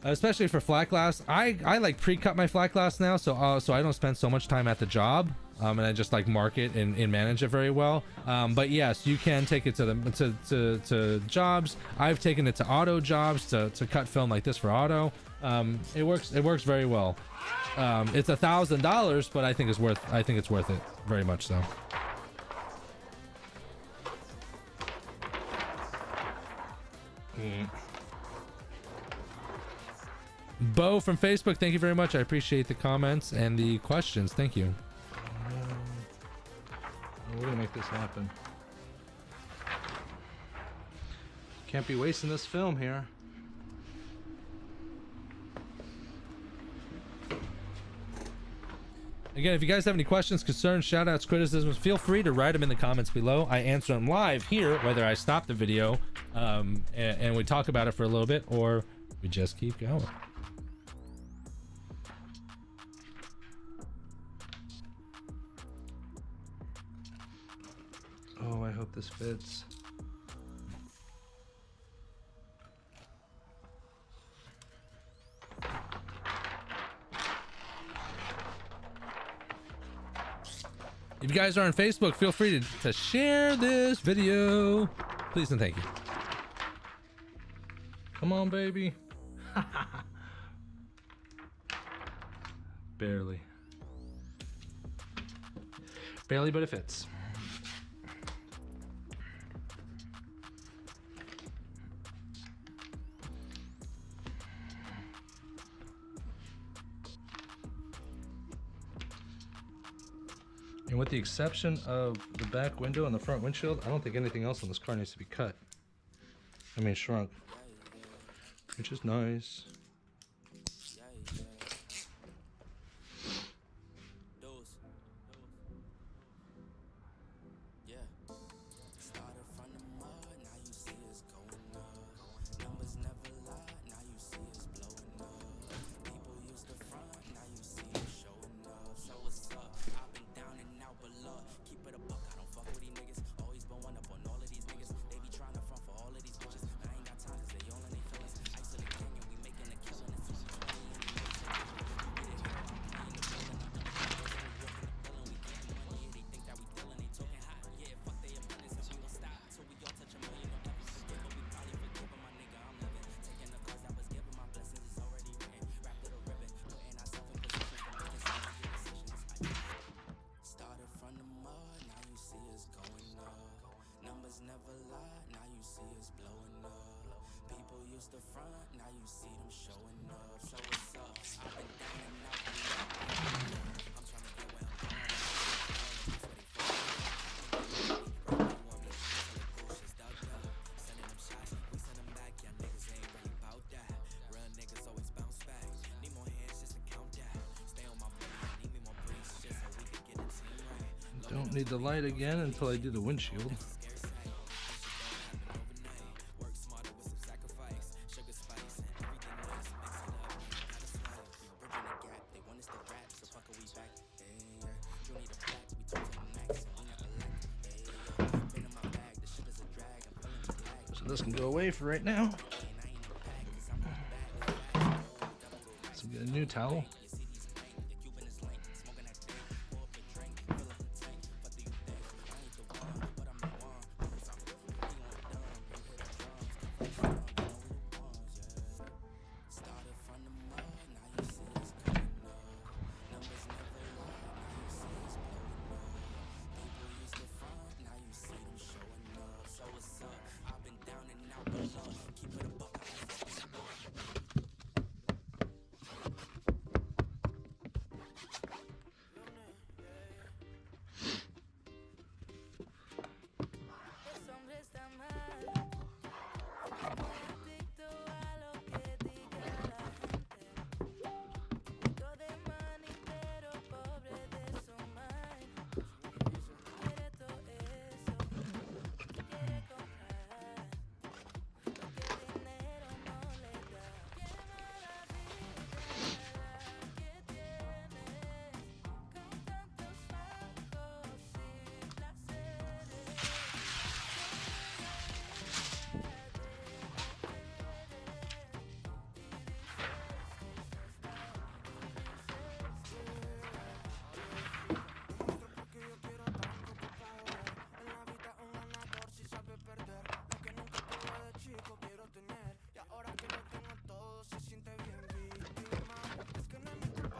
especially for flat glass, I like pre-cut my flat glass now, so I don't spend so much time at the job, and I just like mark it and manage it very well. But yes, you can take it to jobs. I've taken it to auto jobs to cut film like this for auto. It works very well. It's $1,000, but I think it's worth it very much so. Bo from Facebook, thank you very much. I appreciate the comments and the questions. Thank you. We're gonna make this happen. Can't be wasting this film here. Again, if you guys have any questions, concerns, shout outs, criticisms, feel free to write them in the comments below. I answer them live here, whether I stop the video and we talk about it for a little bit, or we just keep going. Oh, I hope this fits. If you guys are on Facebook, feel free to share this video. Please and thank you. Come on, baby. Barely. Barely, but it fits. And with the exception of the back window and the front windshield, I don't think anything else on this car needs to be cut. I mean shrunk. Which is nice. Don't need the light again until I do the windshield. So this can go away for right now. So get a new towel.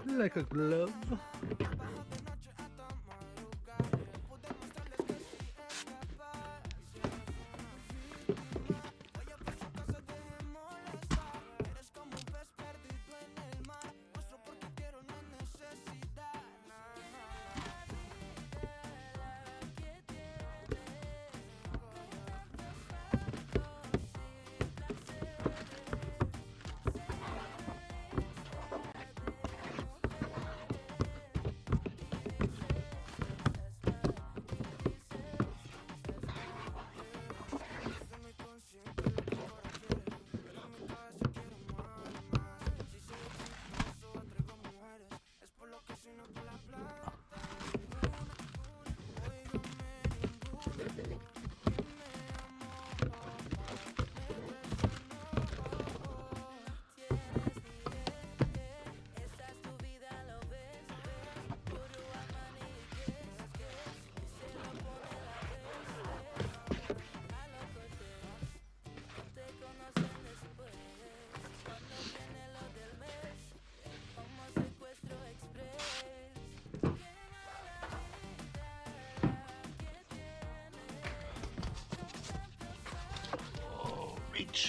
Like a glove.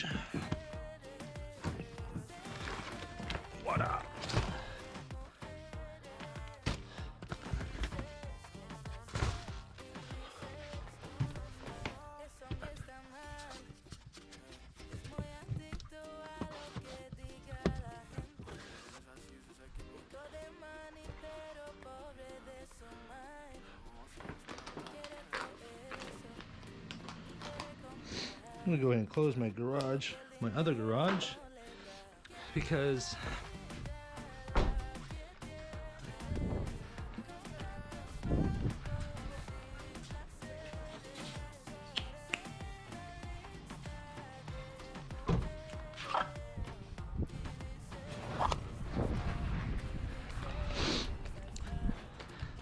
garage. What up? I'm gonna go ahead and close my garage, my other garage, because I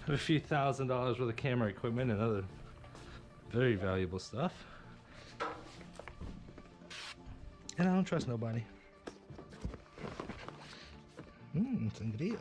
have a few $1,000s worth of camera equipment and other very valuable stuff. And I don't trust nobody. Sangria.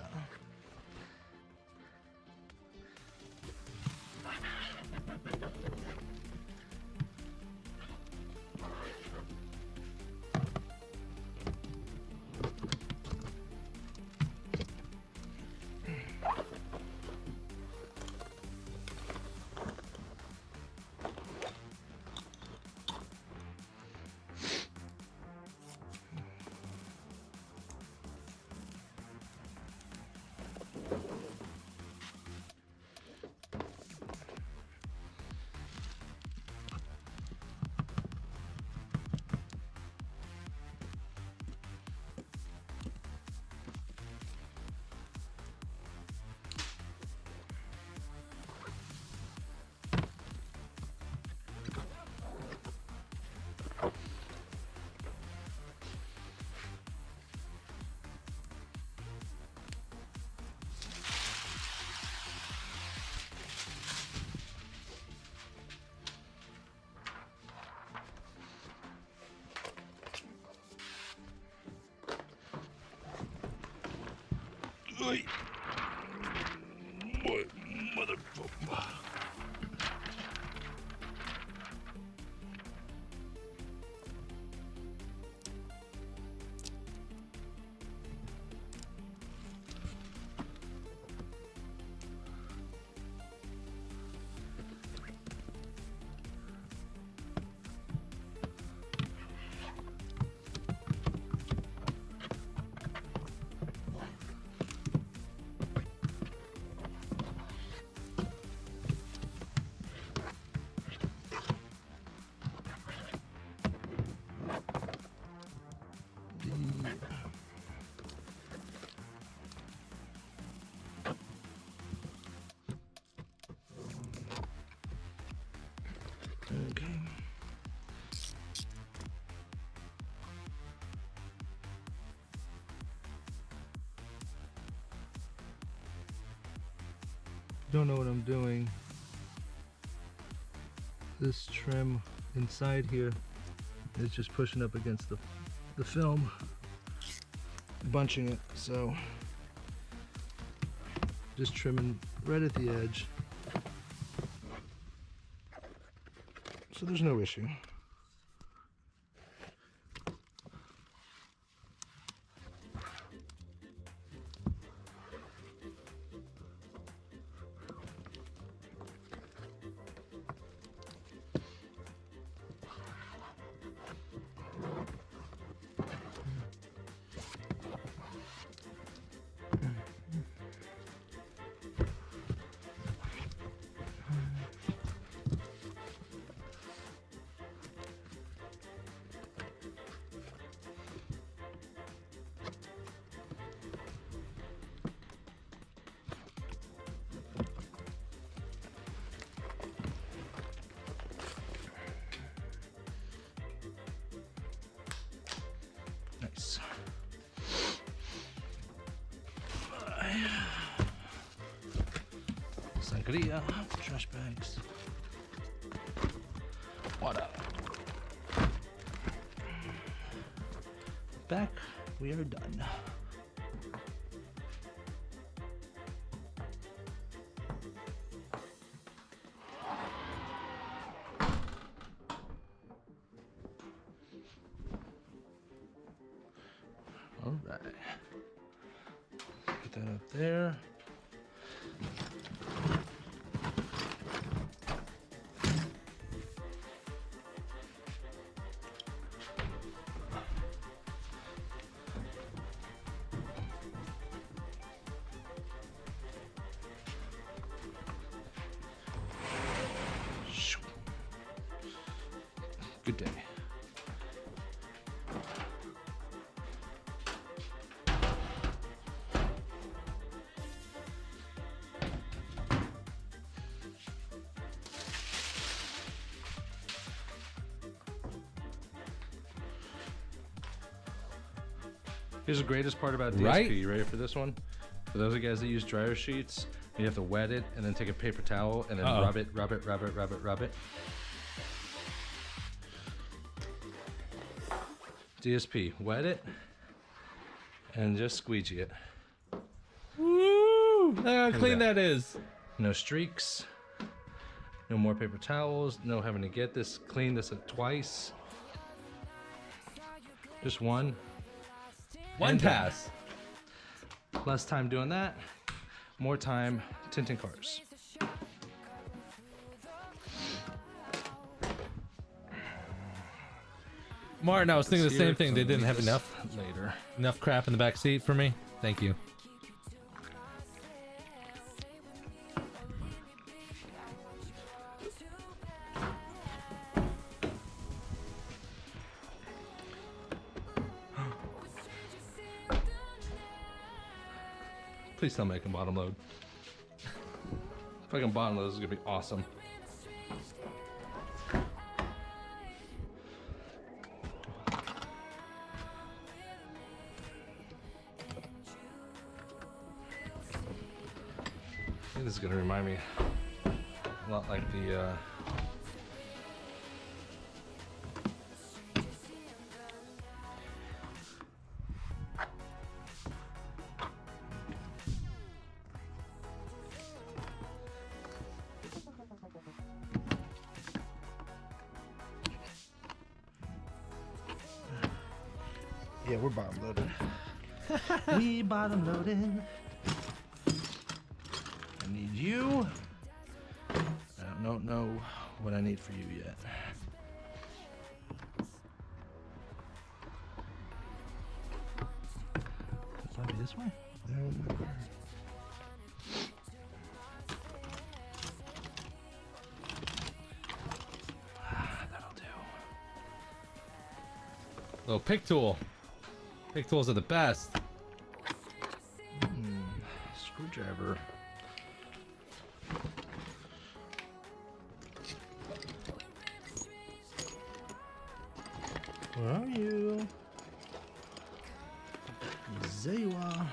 Oi. Motherfucker. Okay. Don't know what I'm doing. This trim inside here is just pushing up against the film, bunching it, so just trimming right at the edge. So there's no issue. Nice. Sangria, trash bags. What up? Back, we are done. All right. Put that up there. Good day. Here's the greatest part about DSP. Right? You ready for this one? For those of you guys that use dryer sheets, you have to wet it and then take a paper towel and then rub it. DSP, wet it and just squeegee it. Woo! Look how clean that is. No streaks, no more paper towels, no having to get this, clean this twice. Just one. One And done. pass. Less time doing that, more time tinting cars. Martin, I was thinking the Here, same thing. They so didn't leave have this enough later. crap in the back seat for me. Thank you. Please tell me I can bottom load. If I can bottom load, this is gonna be awesome. I think this is gonna remind me a lot like the Yeah, we're bottom loaded. we bottom loading. I need you. I don't know what I need for you yet. Might be this way. That'll do. Little pick tool. Pick tools are the best. Screwdriver. Where are you? There you are.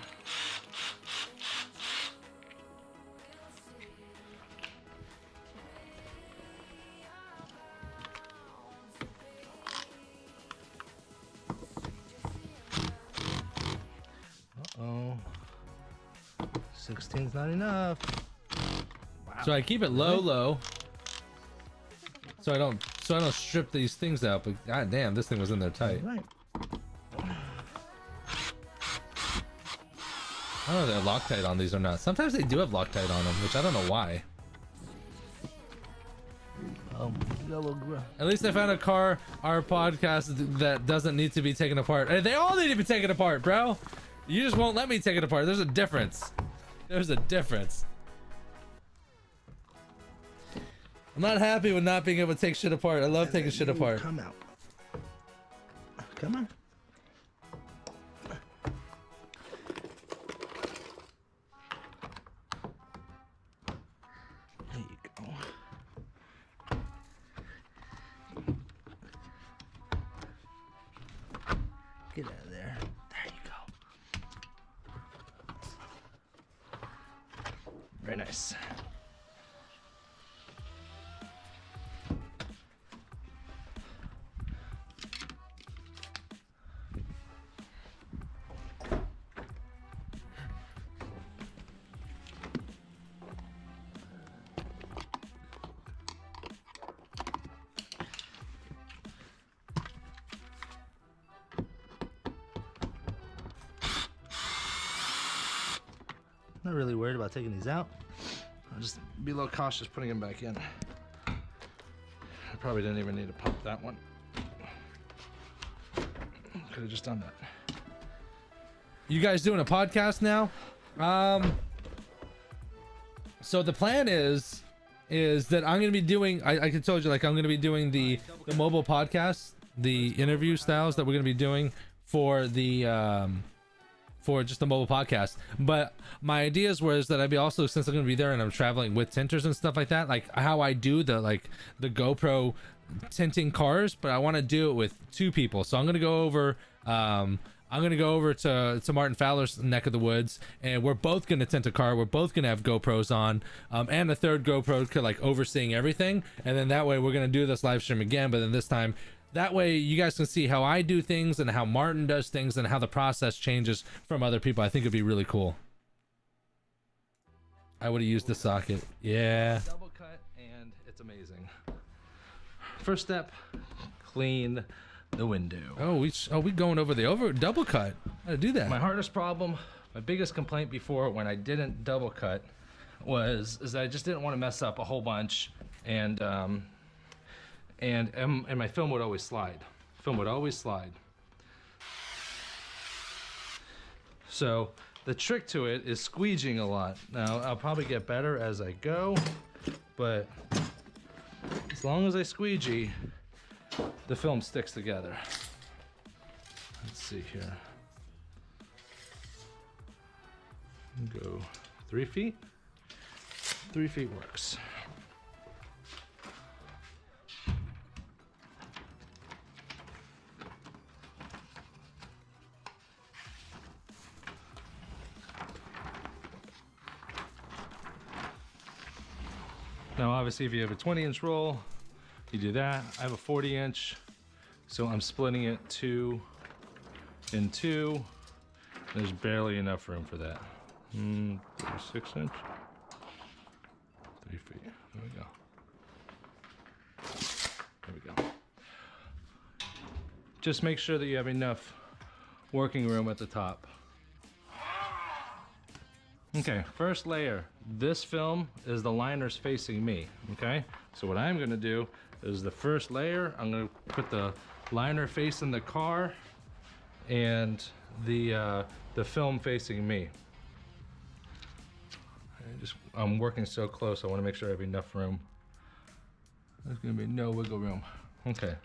Uh-oh. 16's not enough. So I keep it low, so I don't strip these things out. But god damn, this thing was in there tight. Right. I don't know if they have Loctite on these or not. Sometimes they do have Loctite on them, which I don't know why. At least I found a car, our podcast, that doesn't need to be taken apart. They all need to be taken apart, bro. You just won't let me take it apart. There's a difference. There's a difference. I'm not happy with not being able to take shit apart. I love taking shit apart. Come out. Come on. There you go. Get out of there. There you go. Very nice. Not really worried about taking these out. I'll just be a little cautious putting them back in. I probably didn't even need to pump that one. Could have just done that. You guys doing a podcast now? So the plan is that I'm gonna be doing. I told you, like, I'm gonna be doing the mobile podcast, the interview styles that we're gonna be doing for the for just the mobile podcast. But my ideas was that I'd be also, since I'm gonna be there and I'm traveling with tinters and stuff like that, like how I do the GoPro tinting cars, but I want to do it with two people. So I'm gonna go over. I'm gonna go over to Martin Fowler's neck of the woods, and we're both gonna tint a car. We're both gonna have GoPros on, and a third GoPro could, like, overseeing everything. And then that way we're gonna do this live stream again, but then this time, that way you guys can see how I do things and how Martin does things and how the process changes from other people. I think it'd be really cool. I would have used the socket. Yeah. Double cut, and it's amazing. First step, clean the window. Oh, we going over the double cut. How to do that? My hardest problem, my biggest complaint before when I didn't double cut is that I just didn't want to mess up a whole bunch, and my film would always slide. Film would always slide. So the trick to it is squeegeeing a lot. Now I'll probably get better as I go, but as long as I squeegee, the film sticks together. Let's see here. Go 3 feet. 3 feet works. Now obviously if you have a 20-inch roll, you do that. I have a 40-inch, so I'm splitting it 2 and 2. There's barely enough room for that. 36-inch, 3 feet. There we go. There we go. Just make sure that you have enough working room at the top. Okay, first layer. This film is the liners facing me, okay? So what I'm gonna do is the first layer, I'm gonna put the liner facing the car and the film facing me. I'm working so close, I wanna make sure I have enough room. There's gonna be no wiggle room. Okay.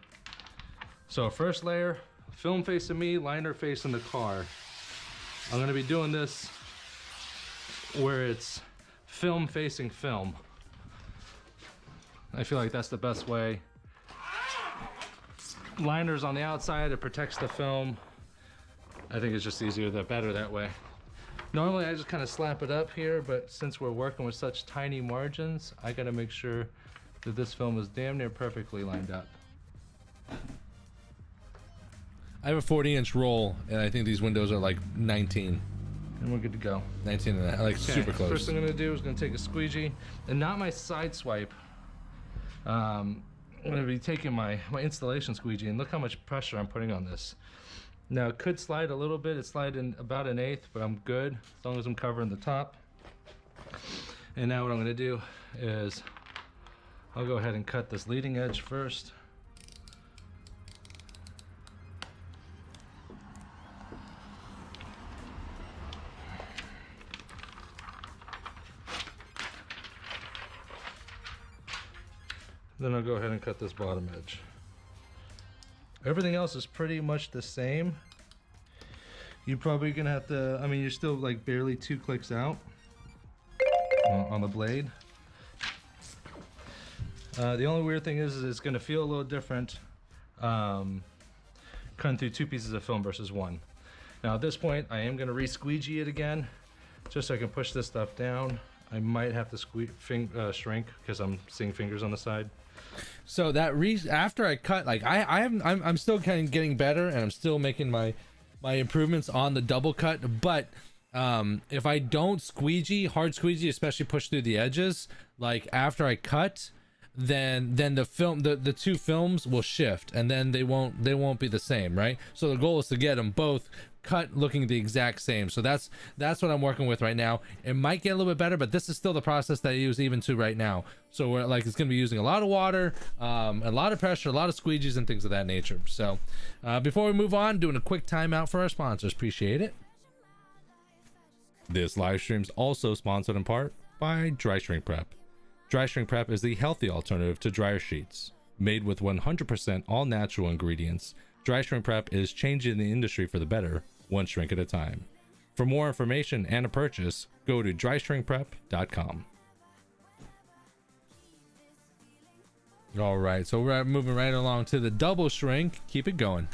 So first layer, film facing me, liner facing the car. I'm gonna be doing this where it's film facing film. I feel like that's the best way. Liners on the outside, it protects the film. I think it's just easier, better that way. Normally I just kind of slap it up here, but since we're working with such tiny margins, I gotta make sure that this film is damn near perfectly lined up. I have a 40-inch roll, and I think these windows are like 19. And we're good to go. 19 and a half, like super close. First thing I'm gonna do is gonna take a squeegee, and not my side swipe. I'm gonna be taking my installation squeegee, and look how much pressure I'm putting on this. Now it could slide a little bit, it's sliding about 1/8, but I'm good as long as I'm covering the top. And now what I'm gonna do is I'll go ahead and cut this leading edge first. Then I'll go ahead and cut this bottom edge. Everything else is pretty much the same. You're probably gonna have to, I mean, you're still like barely 2 clicks out on the blade. The only weird thing is it's gonna feel a little different cutting through 2 pieces of film versus 1. Now at this point, I am gonna re-squeegee it again, just so I can push this stuff down. I might have to shrink because I'm seeing fingers on the side. So that after I cut, like I'm still kind of getting better, and I'm still making my improvements on the double cut. But if I don't hard squeegee, especially push through the edges, like after I cut, then the film, the two films will shift, and then they won't be the same, right? So the goal is to get them both cut looking the exact same. So that's what I'm working with right now. It might get a little bit better, but this is still the process that I use even to right now. So we're like, it's going to be using a lot of water, a lot of pressure, a lot of squeegees and things of that nature. So before we move on, doing a quick timeout for our sponsors. Appreciate it. This live stream is also sponsored in part by Dry Shrink Prep. Dry Shrink Prep is the healthy alternative to dryer sheets. Made with 100% all natural ingredients, Dry Shrink Prep is changing the industry for the better, one shrink at a time. For more information and a purchase, go to dryshrinkprep.com. All right, so we're moving right along to the double shrink. Keep it going.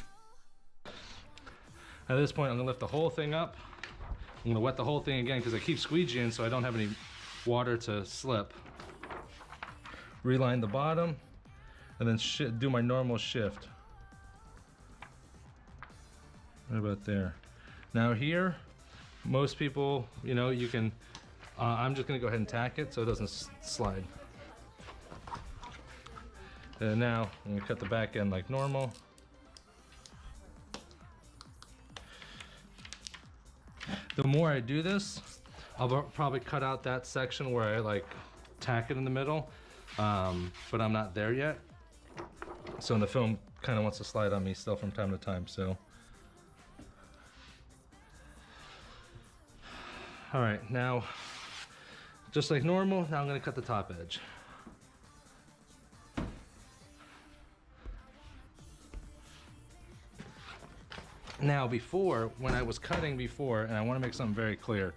At this point, I'm gonna lift the whole thing up. I'm gonna wet the whole thing again because I keep squeegeeing so I don't have any water to slip. Reline the bottom, and then do my normal shift. Right about there. Now here, most people, you know, you can, I'm just gonna go ahead and tack it so it doesn't slide. And now I'm gonna cut the back end like normal. The more I do this, I'll probably cut out that section where I like tack it in the middle, but I'm not there yet. So the film kind of wants to slide on me still from time to time, so. All right, now, just like normal, now I'm gonna cut the top edge. Now before, when I was cutting before, and I want to make something very clear,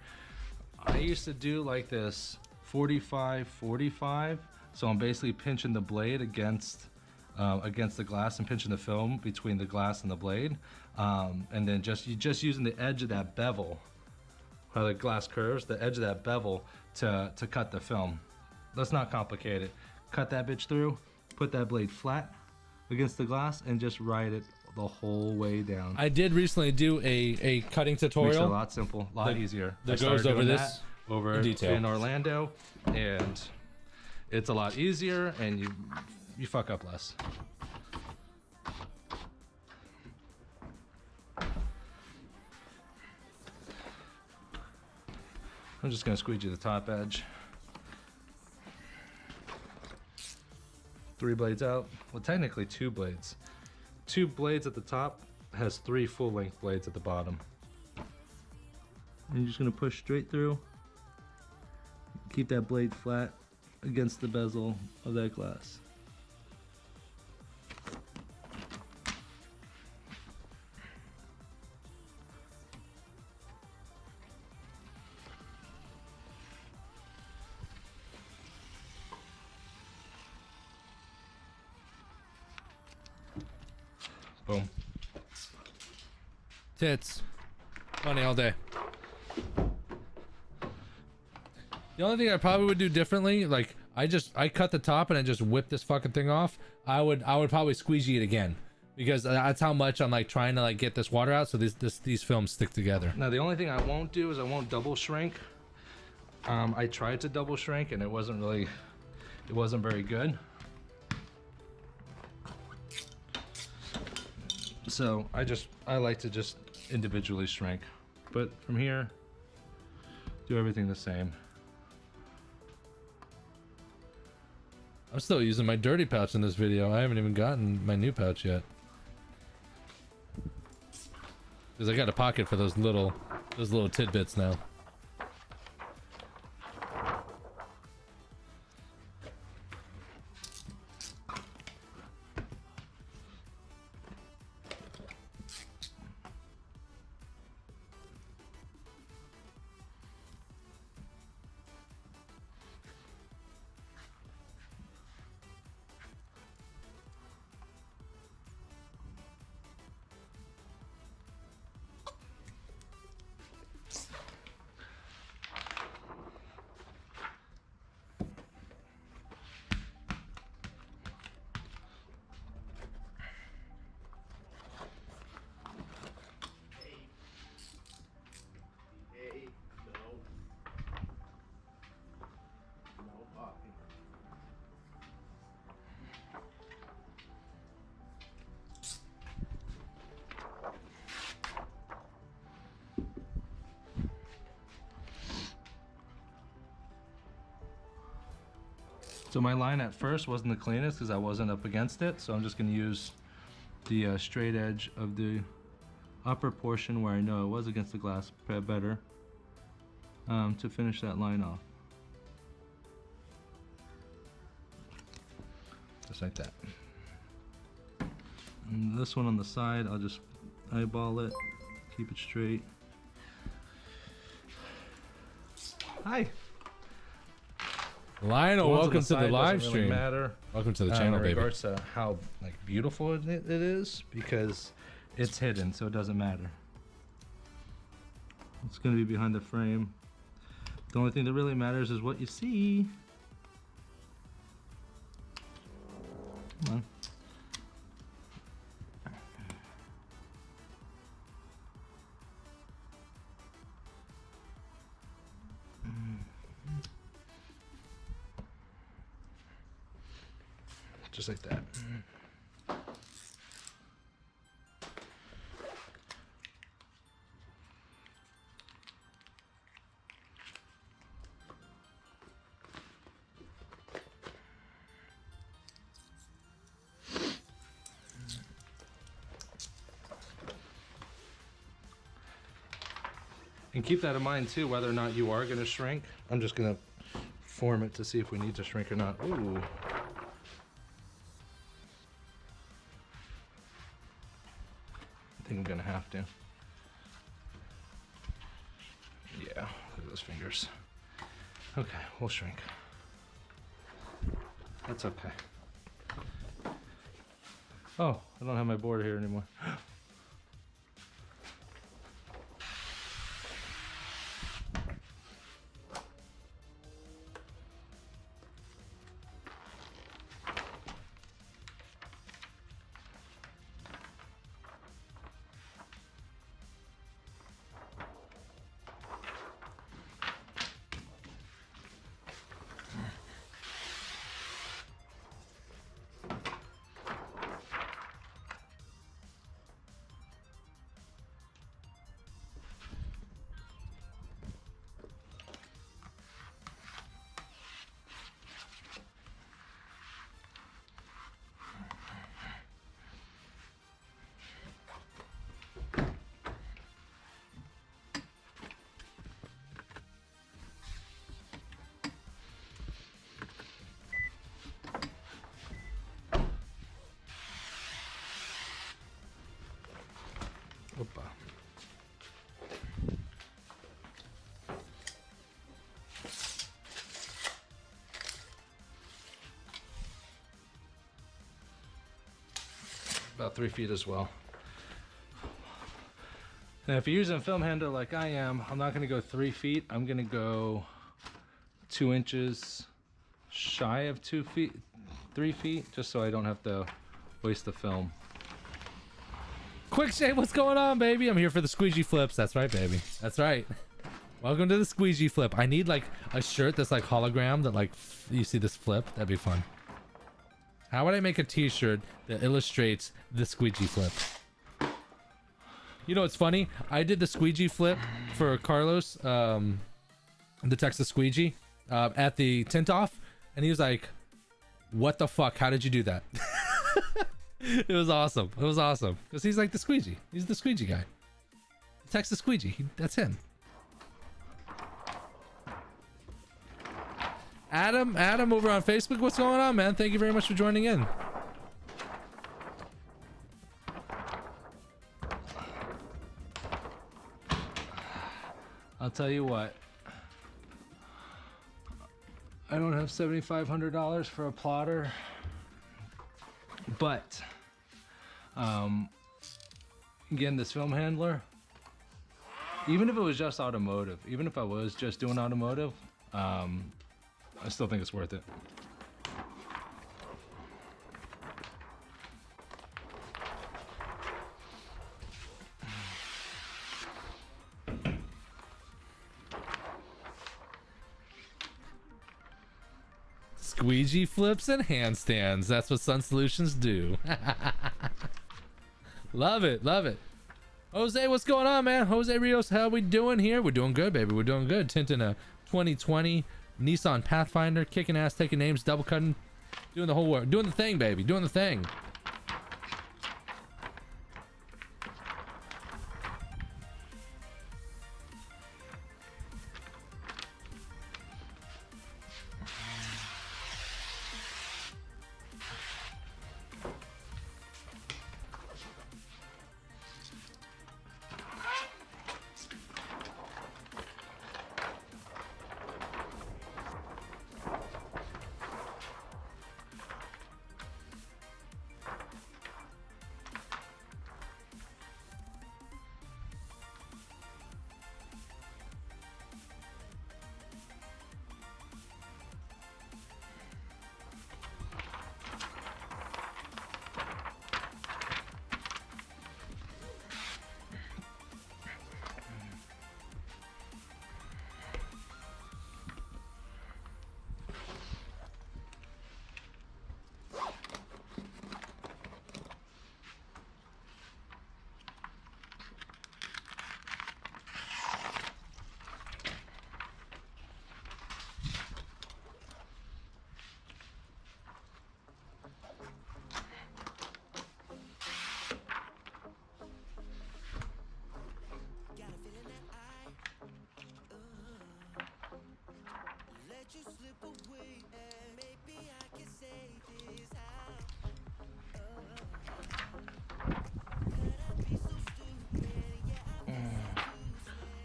I used to do like this 45-45, so I'm basically pinching the blade against the glass and pinching the film between the glass and the blade, and then just using the edge of that bevel, how the glass curves, the edge of that bevel to cut the film. Let's not complicate it. Cut that bitch through, put that blade flat against the glass, and just ride it the whole way down. I did recently do a cutting tutorial. Makes it a lot simple, a lot easier. That goes over this over in detail in Orlando, and it's a lot easier, and you fuck up less. I'm just gonna squeegee the top edge. 3 blades out. Well, technically 2 blades. 2 blades at the top has 3 full-length blades at the bottom. And you're just gonna push straight through. Keep that blade flat against the bezel of that glass. Boom. Tits. Money all day. The only thing I probably would do differently, like I cut the top and I just whip this fucking thing off. I would probably squeegee it again, because that's how much I'm like trying to like get this water out so these films stick together. Now the only thing I won't do is I won't double shrink. I tried to double shrink and it wasn't very good. So I like to just individually shrink, but from here, do everything the same. I'm still using my dirty pouch in this video. I haven't even gotten my new pouch yet, because I got a pocket for those little tidbits now. So my line at first wasn't the cleanest because I wasn't up against it. So I'm just gonna use the straight edge of the upper portion where I know it was against the glass better to finish that line off. Just like that. And this one on the side, I'll just eyeball it, keep it straight. Hi. Lionel, The ones on welcome to the side live doesn't really stream. matter. Welcome to the channel, in baby. regards to how like beautiful it is, because it's hidden, so it doesn't matter. It's gonna be behind the frame. The only thing that really matters is what you see. Come on. Just like that. And keep that in mind too, whether or not you are going to shrink. I'm just going to form it to see if we need to shrink or not. Ooh. I think I'm going to have to. Yeah, look at those fingers. Okay, we'll shrink. That's okay. Oh, I don't have my board here anymore. Opa. About 3 feet as well. Now if you're using a film handler like I am, I'm not going to go 3 feet. I'm going to go 2 inches shy of 2 feet, 3 feet, just so I don't have to waste the film. Quick Shave, what's going on, baby? I'm here for the squeegee flips. That's right, baby. That's right. Welcome to the squeegee flip. I need like a shirt that's like hologram that like you see this flip. That'd be fun. How would I make a t-shirt that illustrates the squeegee flip? You know what's funny? I did the squeegee flip for Carlos, the Texas squeegee, at the tint off, and he was like, "What the fuck? How did you do that?" It was awesome. It was awesome because he's like the squeegee. He's the squeegee guy. Texas squeegee. That's him. Adam over on Facebook. What's going on, man? Thank you very much for joining in. I'll tell you what. I don't have $7,500 for a plotter, but again, this film handler, even if it was just automotive, even if I was just doing automotive, I still think it's worth it. Squeegee flips and handstands. That's what Sun Solutions do. Love it, love it. Jose, what's going on, man? Jose Rios, how we doing here? We're doing good, baby. We're doing good. Tinting a 2020 Nissan Pathfinder, kicking ass, taking names, double cutting, doing the whole work, doing the thing, baby, doing the thing.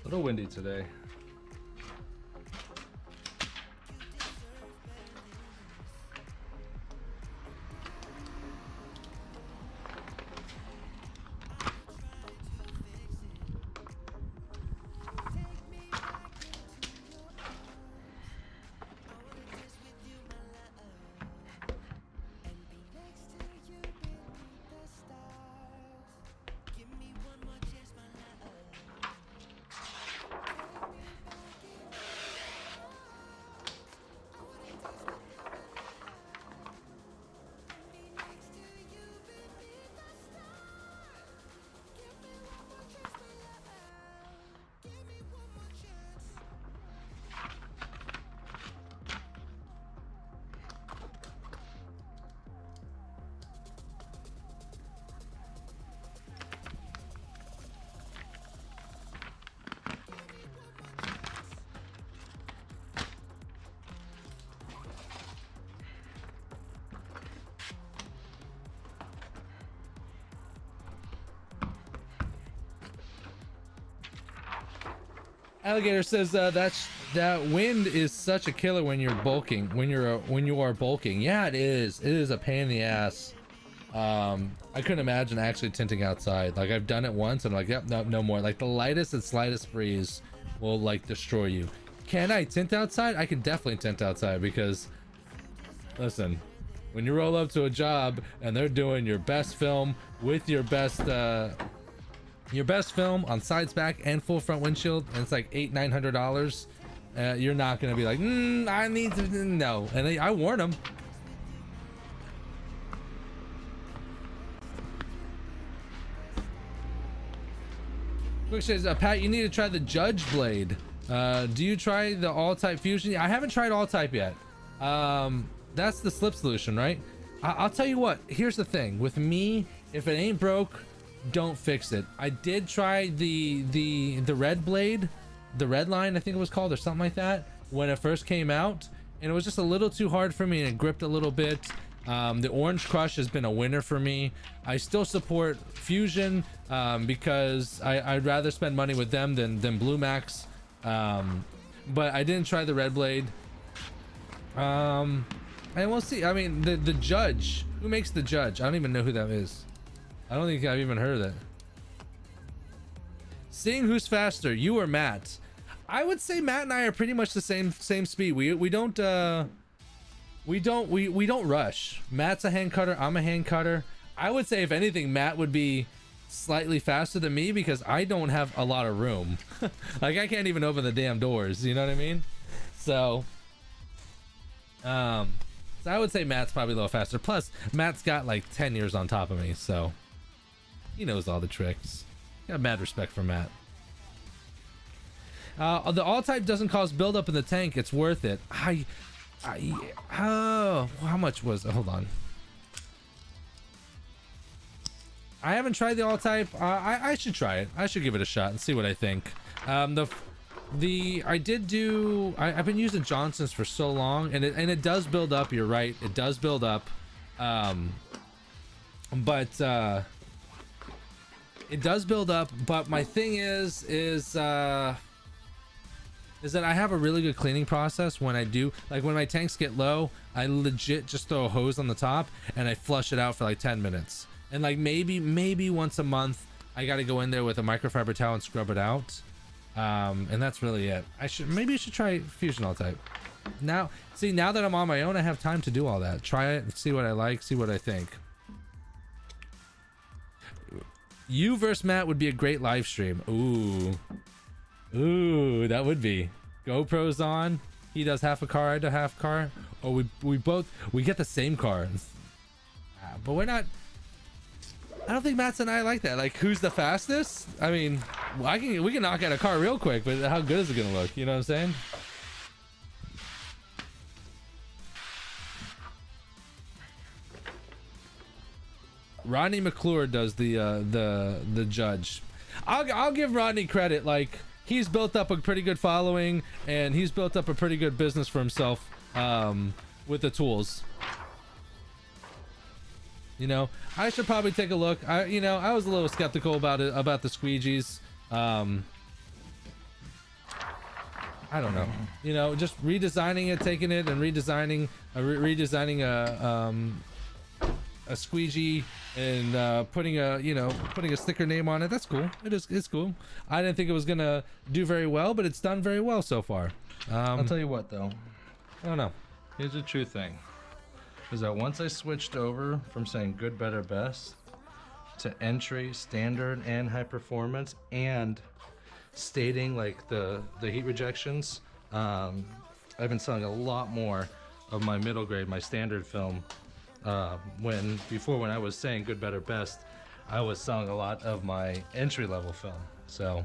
A little windy today. Alligator says that wind is such a killer when you're bulking, when you are bulking. Yeah, it is. It is a pain in the ass. I couldn't imagine actually tinting outside. Like, I've done it once and I'm like, yep, no more. Like, the lightest and slightest breeze will like destroy you. Can I tint outside? I can definitely tint outside, because listen, when you roll up to a job and they're doing your best film with your best film on sides, back, and full front windshield, and it's like $800-900, you're not gonna be like, I need to, no. And I warn them. Quick says, Pat, you need to try the Judge blade. Do you try the all type fusion? I haven't tried all type yet. That's the slip solution, right? I'll tell you what, here's the thing with me, if it ain't broke, don't fix it. I did try the red blade, the red line, I think it was called, or something like that, when it first came out, and it was just a little too hard for me, and it gripped a little bit. The orange crush has been a winner for me. I still support fusion because I'd rather spend money with them than Blue Max, but I didn't try the red blade. And we'll see. I mean, the Judge, who makes the Judge? I don't even know who that is. I don't think I've even heard of that. Seeing who's faster, you or Matt? I would say Matt and I are pretty much the same speed. We don't rush. Matt's a hand cutter, I'm a hand cutter. I would say if anything, Matt would be slightly faster than me because I don't have a lot of room. Like, I can't even open the damn doors, you know what I mean? So I would say Matt's probably a little faster. Plus, Matt's got like 10 years on top of me, so he knows all the tricks. Got mad respect for Matt. The all type doesn't cause buildup in the tank. It's worth it. Oh, how much was it? Hold on. I haven't tried the all type. I should try it. I should give it a shot and see what I think. I've been using Johnson's for so long, and it does build up. You're right, it does build up. It does build up. But my thing is that I have a really good cleaning process. When I do, like when my tanks get low, I legit just throw a hose on the top and I flush it out for like 10 minutes. And like maybe once a month, I got to go in there with a microfiber towel and scrub it out. And that's really it. Maybe I should try Fusion all type. Now that I'm on my own, I have time to do all that. Try it, see what I like, see what I think. You versus Matt would be a great live stream. Ooh, that would be. GoPro's on. He does half a car, I do half car. Or we get the same car. But we're not. I don't think Matt's and I like that. Like, who's the fastest? I mean, we can knock out a car real quick, but how good is it gonna look? You know what I'm saying? Rodney McClure does the judge. I'll give Rodney credit. Like, he's built up a pretty good following, and he's built up a pretty good business for himself with the tools. You know, I should probably take a look. I was a little skeptical about the squeegees. I don't know. You know, just redesigning it, taking it and redesigning a squeegee and putting a sticker name on it. That's cool. It's cool. I didn't think it was gonna do very well, but it's done very well so far. I'll tell you what though. I don't know. Here's the true thing. Is that once I switched over from saying good, better, best to entry, standard, and high performance, and stating like the heat rejections, I've been selling a lot more of my middle grade, my standard film. When I was saying good, better, best, I was selling a lot of my entry level film. So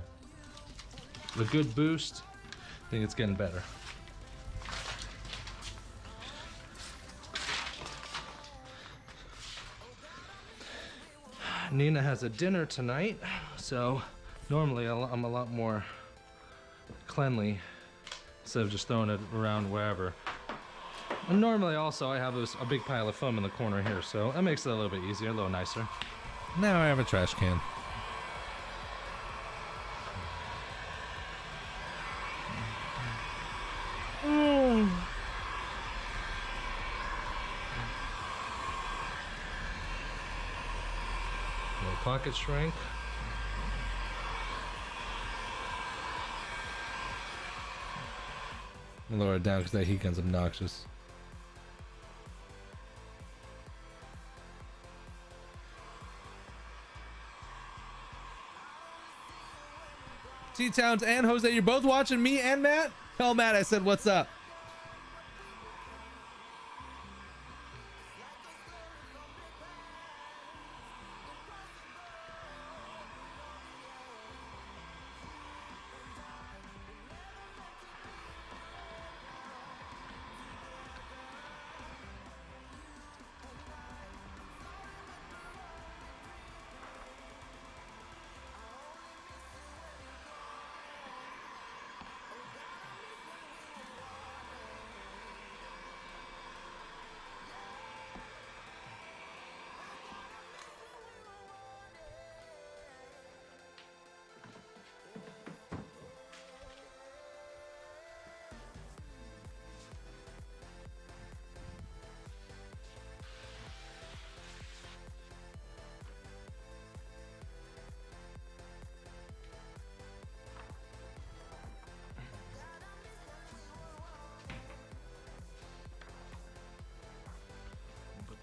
a good boost. I think it's getting better. Nina has a dinner tonight, so normally I'm a lot more cleanly instead of just throwing it around wherever. And normally also I have a big pile of foam in the corner here, so that makes it a little bit easier, a little nicer. Now I have a trash can. Pocket shrink. Lower it down because that heat gun's obnoxious. T-Towns and Jose, you're both watching me and Matt? Tell Matt I said what's up.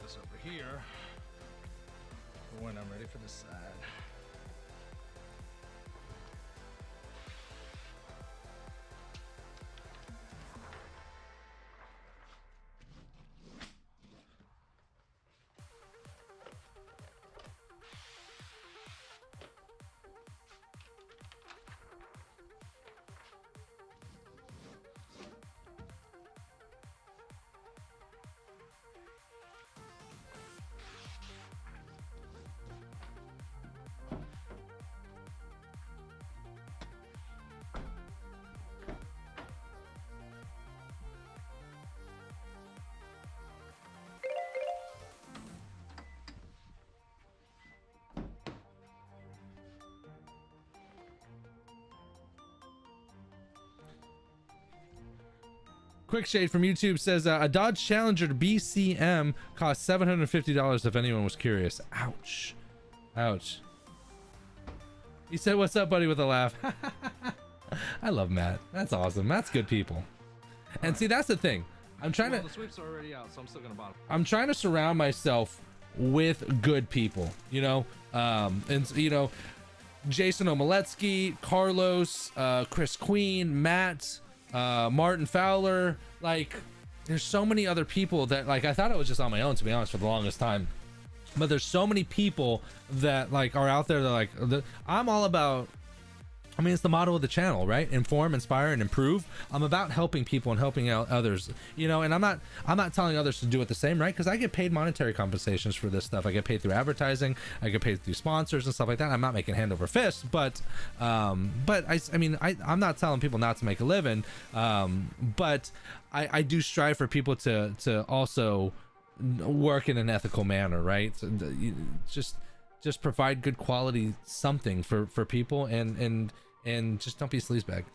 Over here for when I'm ready for this side. Quick Shade from YouTube says a Dodge Challenger BCM costs $750 if anyone was curious. Ouch. Ouch. He said, "What's up, buddy?" with a laugh. I love Matt. That's awesome. Matt's good people. And see, that's the thing. I'm trying Well, to the sweeps are already out, so I'm still gonna buy them. I'm trying to surround myself with good people, you know, and you know, Jason Omeletsky, Carlos, Chris Queen, Matt, Martin Fowler. Like, there's so many other people that, like, I thought I was just on my own, to be honest, for the longest time. But there's so many people that, like, are out there that, like, I'm all about, I mean, it's the motto of the channel, right? Inform, inspire, and improve. I'm about helping people and helping out others, you know, and I'm not telling others to do it the same, right? Because I get paid monetary compensations for this stuff. I get paid through advertising. I get paid through sponsors and stuff like that. I'm not making hand over fist, but I'm not telling people not to make a living. But I do strive for people to also work in an ethical manner, right? So just provide good quality something for people, and just don't be a sleazebag.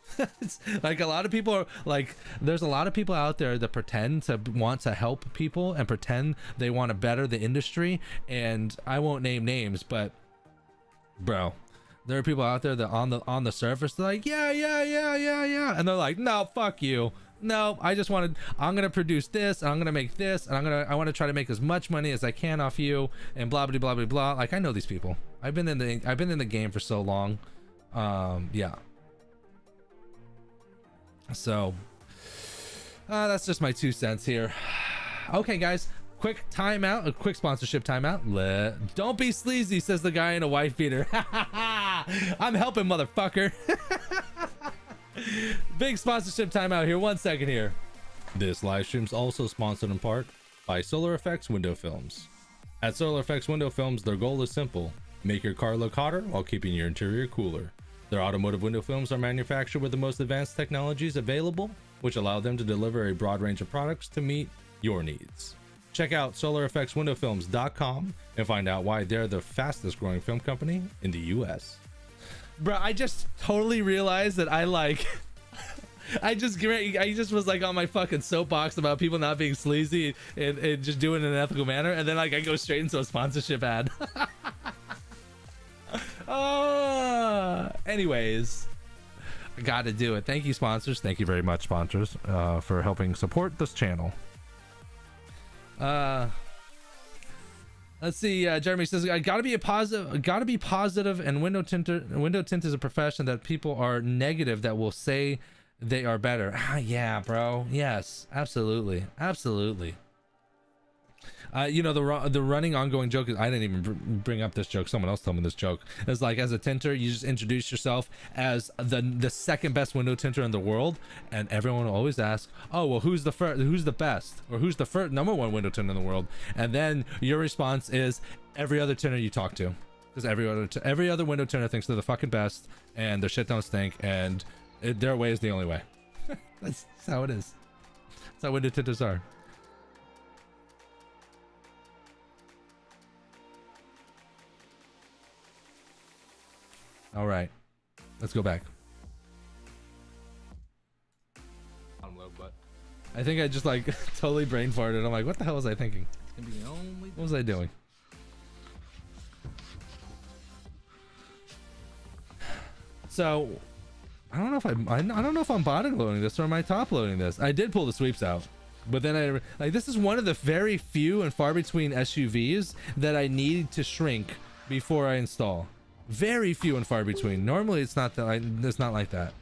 It's like, a lot of people are like, there's a lot of people out there that pretend to want to help people and pretend they want to better the industry, and I won't name names, but bro, there are people out there that on the surface, they're like, yeah, and they're like, no, fuck you. No, I'm gonna produce this, and I'm gonna make this, and I want to try to make as much money as I can off you, and blah blah blah blah blah. Like, I know these people. I've been in the game for so long. Yeah. So that's just my 2 cents here. Okay, guys, quick timeout, a quick sponsorship timeout. Don't be sleazy, says the guy in a wife beater. I'm helping, motherfucker. Big sponsorship timeout here. 1 second here. This live stream's also sponsored in part by Solar Effects Window Films. At Solar Effects Window Films, their goal is simple: make your car look hotter while keeping your interior cooler. Their automotive window films are manufactured with the most advanced technologies available, which allow them to deliver a broad range of products to meet your needs. Check out solareffectswindowfilms.com and find out why they're the fastest growing film company in the US. Bro, I just totally realized that I just was like on my fucking soapbox about people not being sleazy and just doing it in an ethical manner, and then like I go straight into a sponsorship ad. Anyways, I gotta do it. Thank you, sponsors. Thank you very much, sponsors, for helping support this channel. Let's see. Jeremy says, I gotta be positive, and window tint is a profession that people are negative that will say they are better. Yeah, bro. Yes, absolutely. You know, the running ongoing joke is, I didn't even bring up this joke, someone else told me this joke. It's like, as a tinter, you just introduce yourself as the second best window tinter in the world, and everyone will always ask, oh well, who's the best, or who's the first number 1 window tinter in the world? And then your response is every other tinter you talk to, because every other window tinter thinks they're the fucking best, and their shit don't stink, and their way is the only way. That's how it is. That's how window tinters are. All right, let's go back. Bottom low, but I think I just like totally brain farted. I'm like, what the hell was I thinking? it's gonna be the only. What was I doing? So I don't know if I'm bottom loading this or am I top loading this. I did pull the sweeps out, but then this is one of the very few and far between SUVs that I need to shrink before I install. Very few and far between. Normally it's not like that.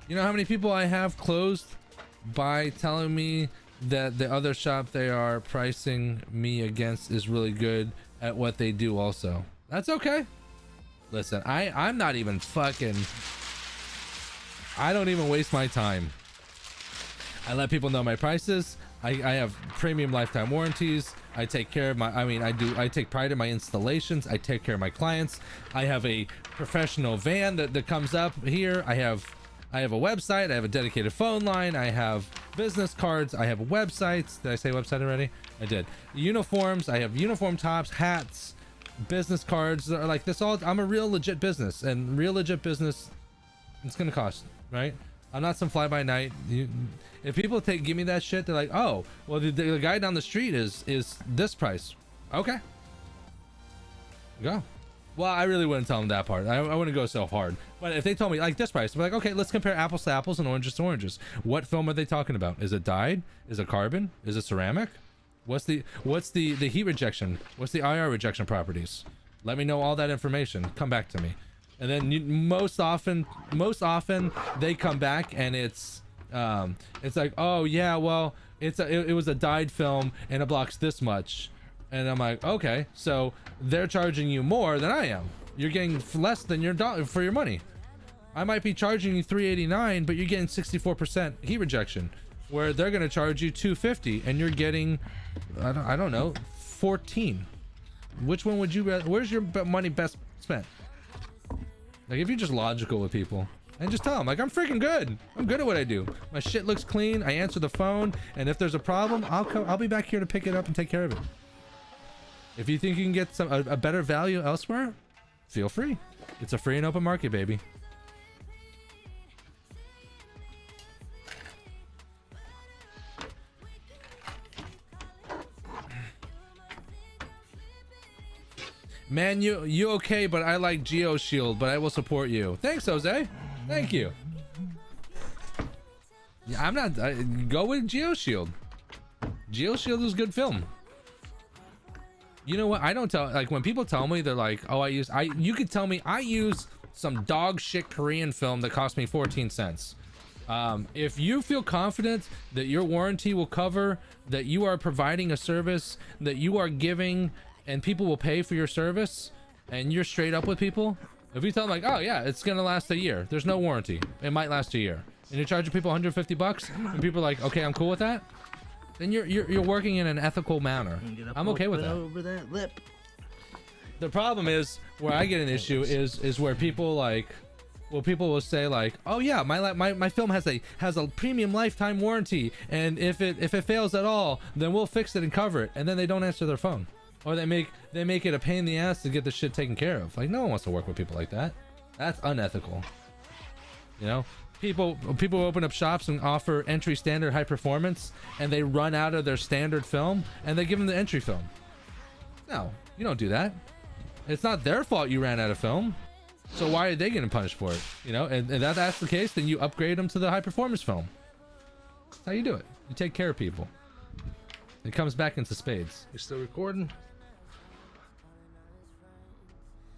You know how many people I have closed by telling me that the other shop they are pricing me against is really good at what they do also. That's okay. Listen, I'm not even fucking, I don't even waste my time. I let people know my prices. I have premium lifetime warranties. I take care of my, I take pride in my installations. I take care of my clients. I have a professional van that comes up here. I have a website. I have a dedicated phone line. I have business cards. I have websites. Did I say website already? I did. Uniforms. I have uniform tops, hats, business cards. Like this all, I'm a real legit business, and real legit business, it's going to cost, right? I'm not some fly by night. If people give me that shit, they're like, oh, well, the guy down the street is this price. Okay. Go. Well, I really wouldn't tell them that part. I wouldn't go so hard. But if they told me like this price, I'm like, okay, let's compare apples to apples and oranges to oranges. What film are they talking about? Is it dyed? Is it carbon? Is it ceramic? What's the heat rejection? What's the IR rejection properties? Let me know all that information. Come back to me. And then most often they come back and it's like, oh yeah, well, it was a dyed film and it blocks this much. And I'm like, okay, so they're charging you more than I am. You're getting less than your dollar for your money. I might be charging you $389, but you're getting 64% heat rejection, where they're gonna charge you $250 and you're getting, I don't know, 14. Which one would you? Where's your money best spent? Like, if you're just logical with people and just tell them, like, I'm freaking good. I'm good at what I do. My shit looks clean. I answer the phone, and if there's a problem, I'll be back here to pick it up and take care of it. If you think you can get a better value elsewhere, feel free. It's a free and open market, baby. Man, you okay, but I like GeoShield, but I will support you. Thanks, Jose. Thank you. Yeah, I'm not. Go with GeoShield. GeoShield is good film. You know what? I don't tell. Like, when people tell me, they're like, "Oh, you could tell me I use some dog shit Korean film that cost me 14 cents." If you feel confident that your warranty will cover, that you are providing a service, that you are giving, and people will pay for your service, and you're straight up with people, if you tell them like, oh yeah, it's gonna last a year, there's no warranty, it might last a year, and you're charging people 150 bucks, and people are like, okay, I'm cool with that, then you're working in an ethical manner. I'm okay with that. Over that lip. The problem is where I get an issue is where people like, well, people will say like, oh yeah, my film has a premium lifetime warranty, and if it fails at all, then we'll fix it and cover it, and then they don't answer their phone. Or they make it a pain in the ass to get the shit taken care of. Like, no one wants to work with people like that. That's unethical. You know, people open up shops and offer entry standard high performance, and they run out of their standard film, and they give them the entry film. No, you don't do that. It's not their fault you ran out of film. So why are they getting punished for it? You know, and if that's the case, then you upgrade them to the high performance film. That's how you do it. You take care of people. It comes back into spades. You still recording?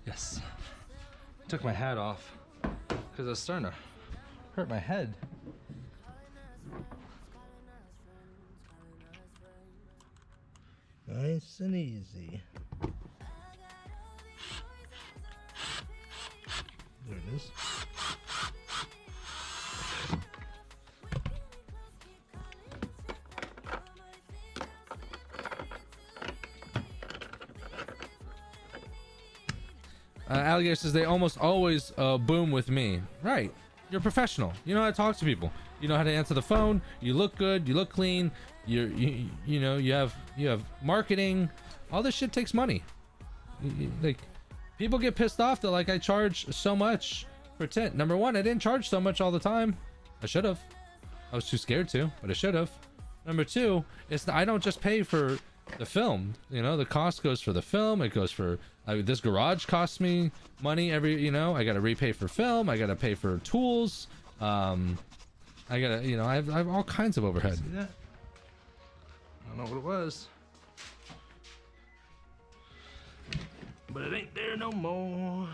Yes. I took my hat off because I was starting to hurt my head. Nice and easy. There it is. Alligator says they almost always boom with me. Right. You're a professional. You know how to talk to people. You know how to answer the phone. You look good. You look clean. You know, you have marketing. All this shit takes money. Like, people get pissed off that like I charge so much for tint. Number one, I didn't charge so much all the time. I should have. I was too scared to, but I should have. Number two, I don't just pay for the film. You know, the cost goes for the film. It goes for this garage costs me money every. You know, I got to repay for film. I got to pay for tools. I gotta. You know, I have all kinds of overhead. See that? I don't know what it was, but it ain't there no more.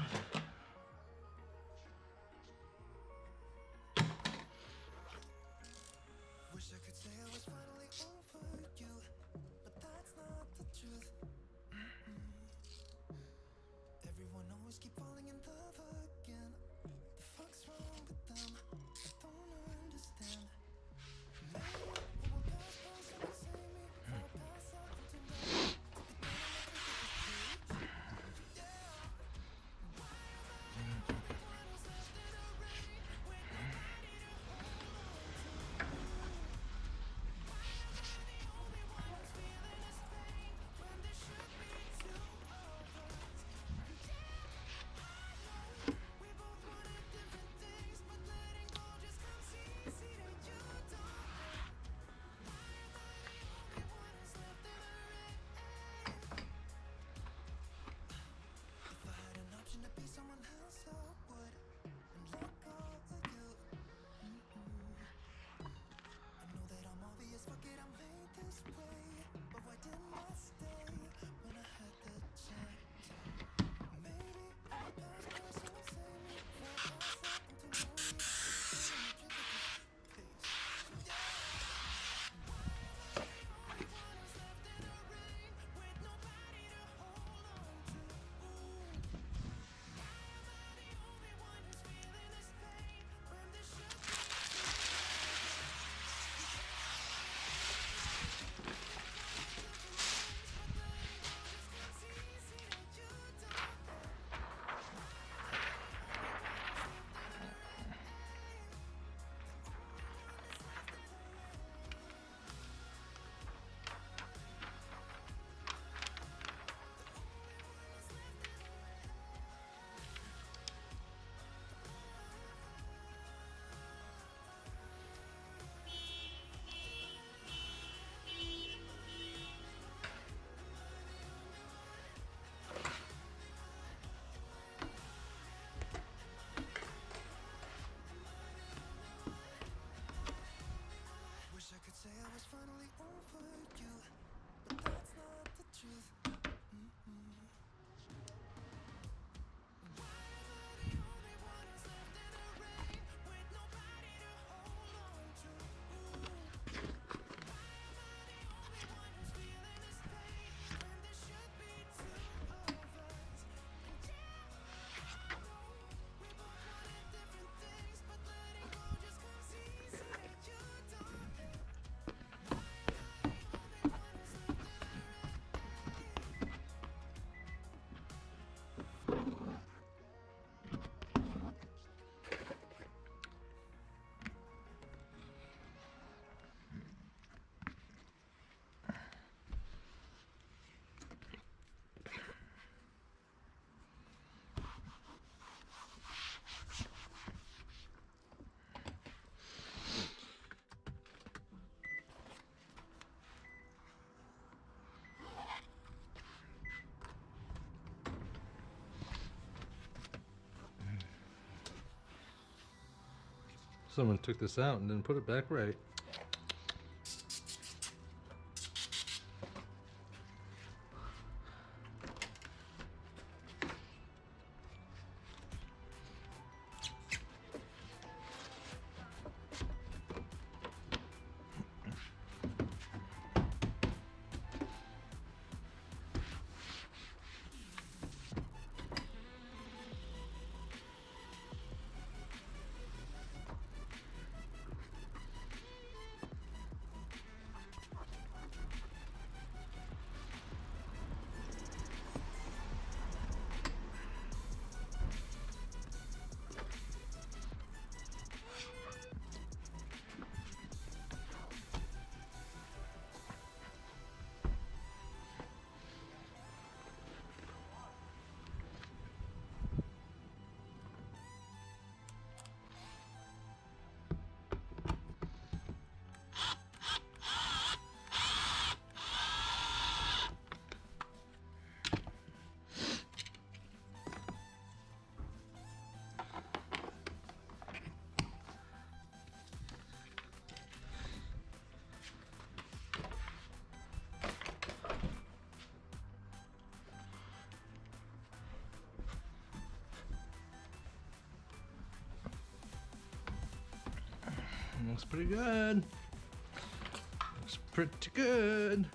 Someone took this out and didn't put it back right. Looks pretty good. Looks pretty good.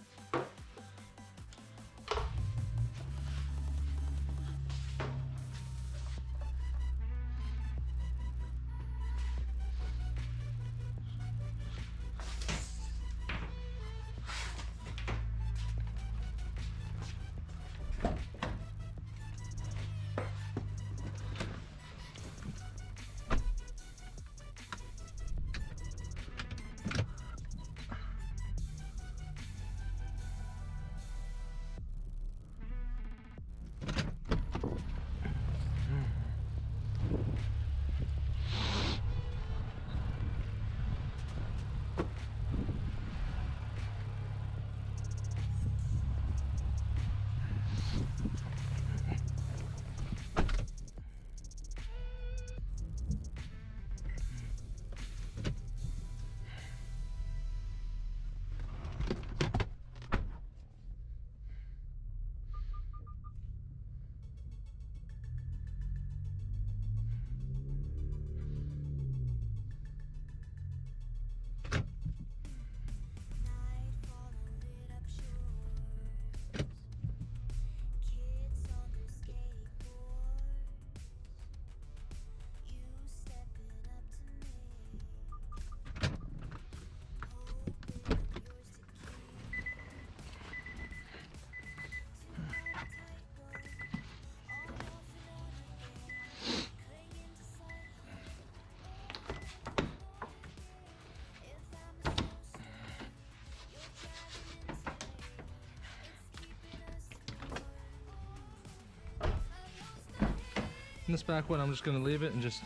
And this back one, I'm just gonna leave it and just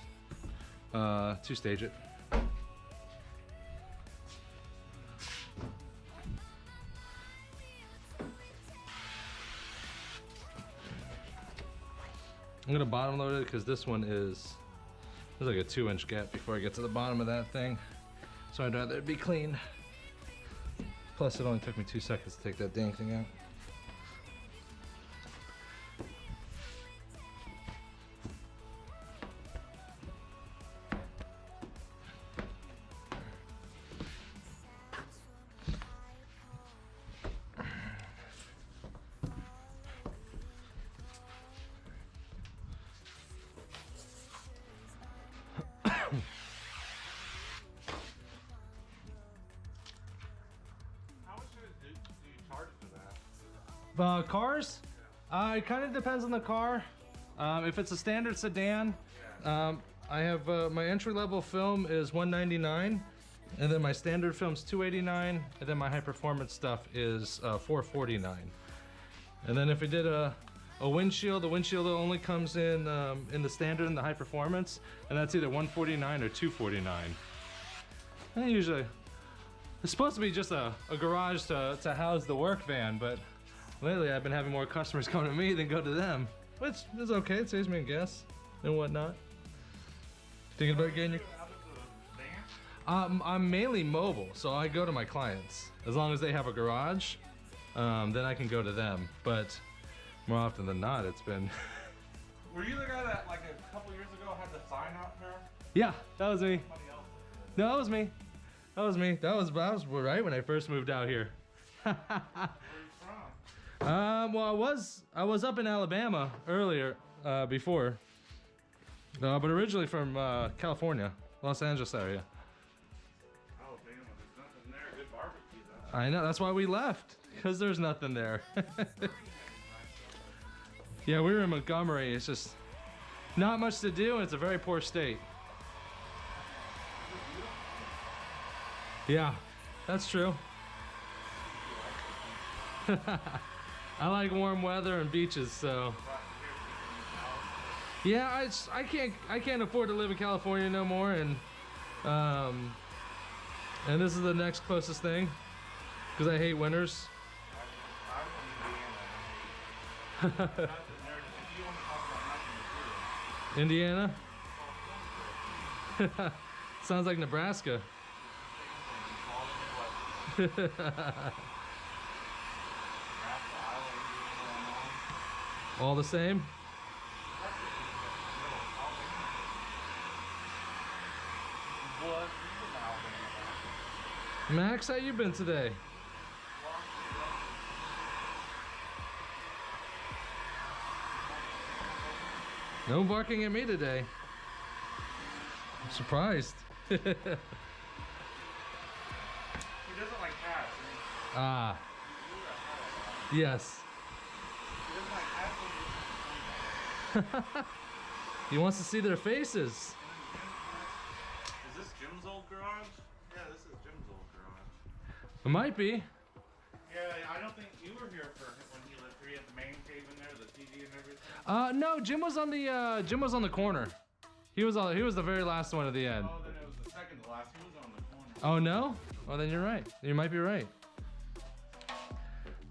two-stage it. I'm gonna bottom load it because this one is, there's like a 2-inch gap before I get to the bottom of that thing. So I'd rather it be clean. Plus it only took me 2 seconds to take that dang thing out. Cars? It kind of depends on the car. If it's a standard sedan, I have my entry level film is $199, and then my standard film's $289, and then my high performance stuff is $449. And then if we did a windshield, the windshield only comes in the standard and the high performance, and that's either $149 or $249. And usually, it's supposed to be just a garage to house the work van, but lately I've been having more customers come to me than go to them, which is okay. It saves me in gas and whatnot. Thinking about getting your... I'm mainly mobile, so I go to my clients. As long as they have a garage, then I can go to them. But more often than not, it's been... Were you the guy that like a couple years ago had the sign out there? Yeah, that was me. Somebody else. No, that was me. That was me. That was right when I first moved out here. Where are you from? Well, I was up in Alabama earlier, before, but originally from California, Los Angeles area. Alabama, there's nothing there. Good barbecue though. I know, that's why we left, because there's nothing there. Yeah, we were in Montgomery. It's just not much to do, and it's a very poor state. Yeah, that's true. I like warm weather and beaches, so. Yeah, I can't afford to live in California no more, and this is the next closest thing, because I hate winters. I'm from Indiana. Indiana? Sounds like Nebraska. All the same? Max, how you been today? No barking at me today. I'm surprised. He doesn't like cats. Ah. Yes. He doesn't like cats. He wants to see their faces. Is this Jim's old garage? Yeah, this is Jim's old garage. It might be. Yeah, I don't think you were here for when he lived here. He had the man cave in there, the TV and everything. No, Jim was on the corner. He was the very last one at the end. Oh, then it was the second to last. He was on the corner. Oh no? Well, then you're right. You might be right.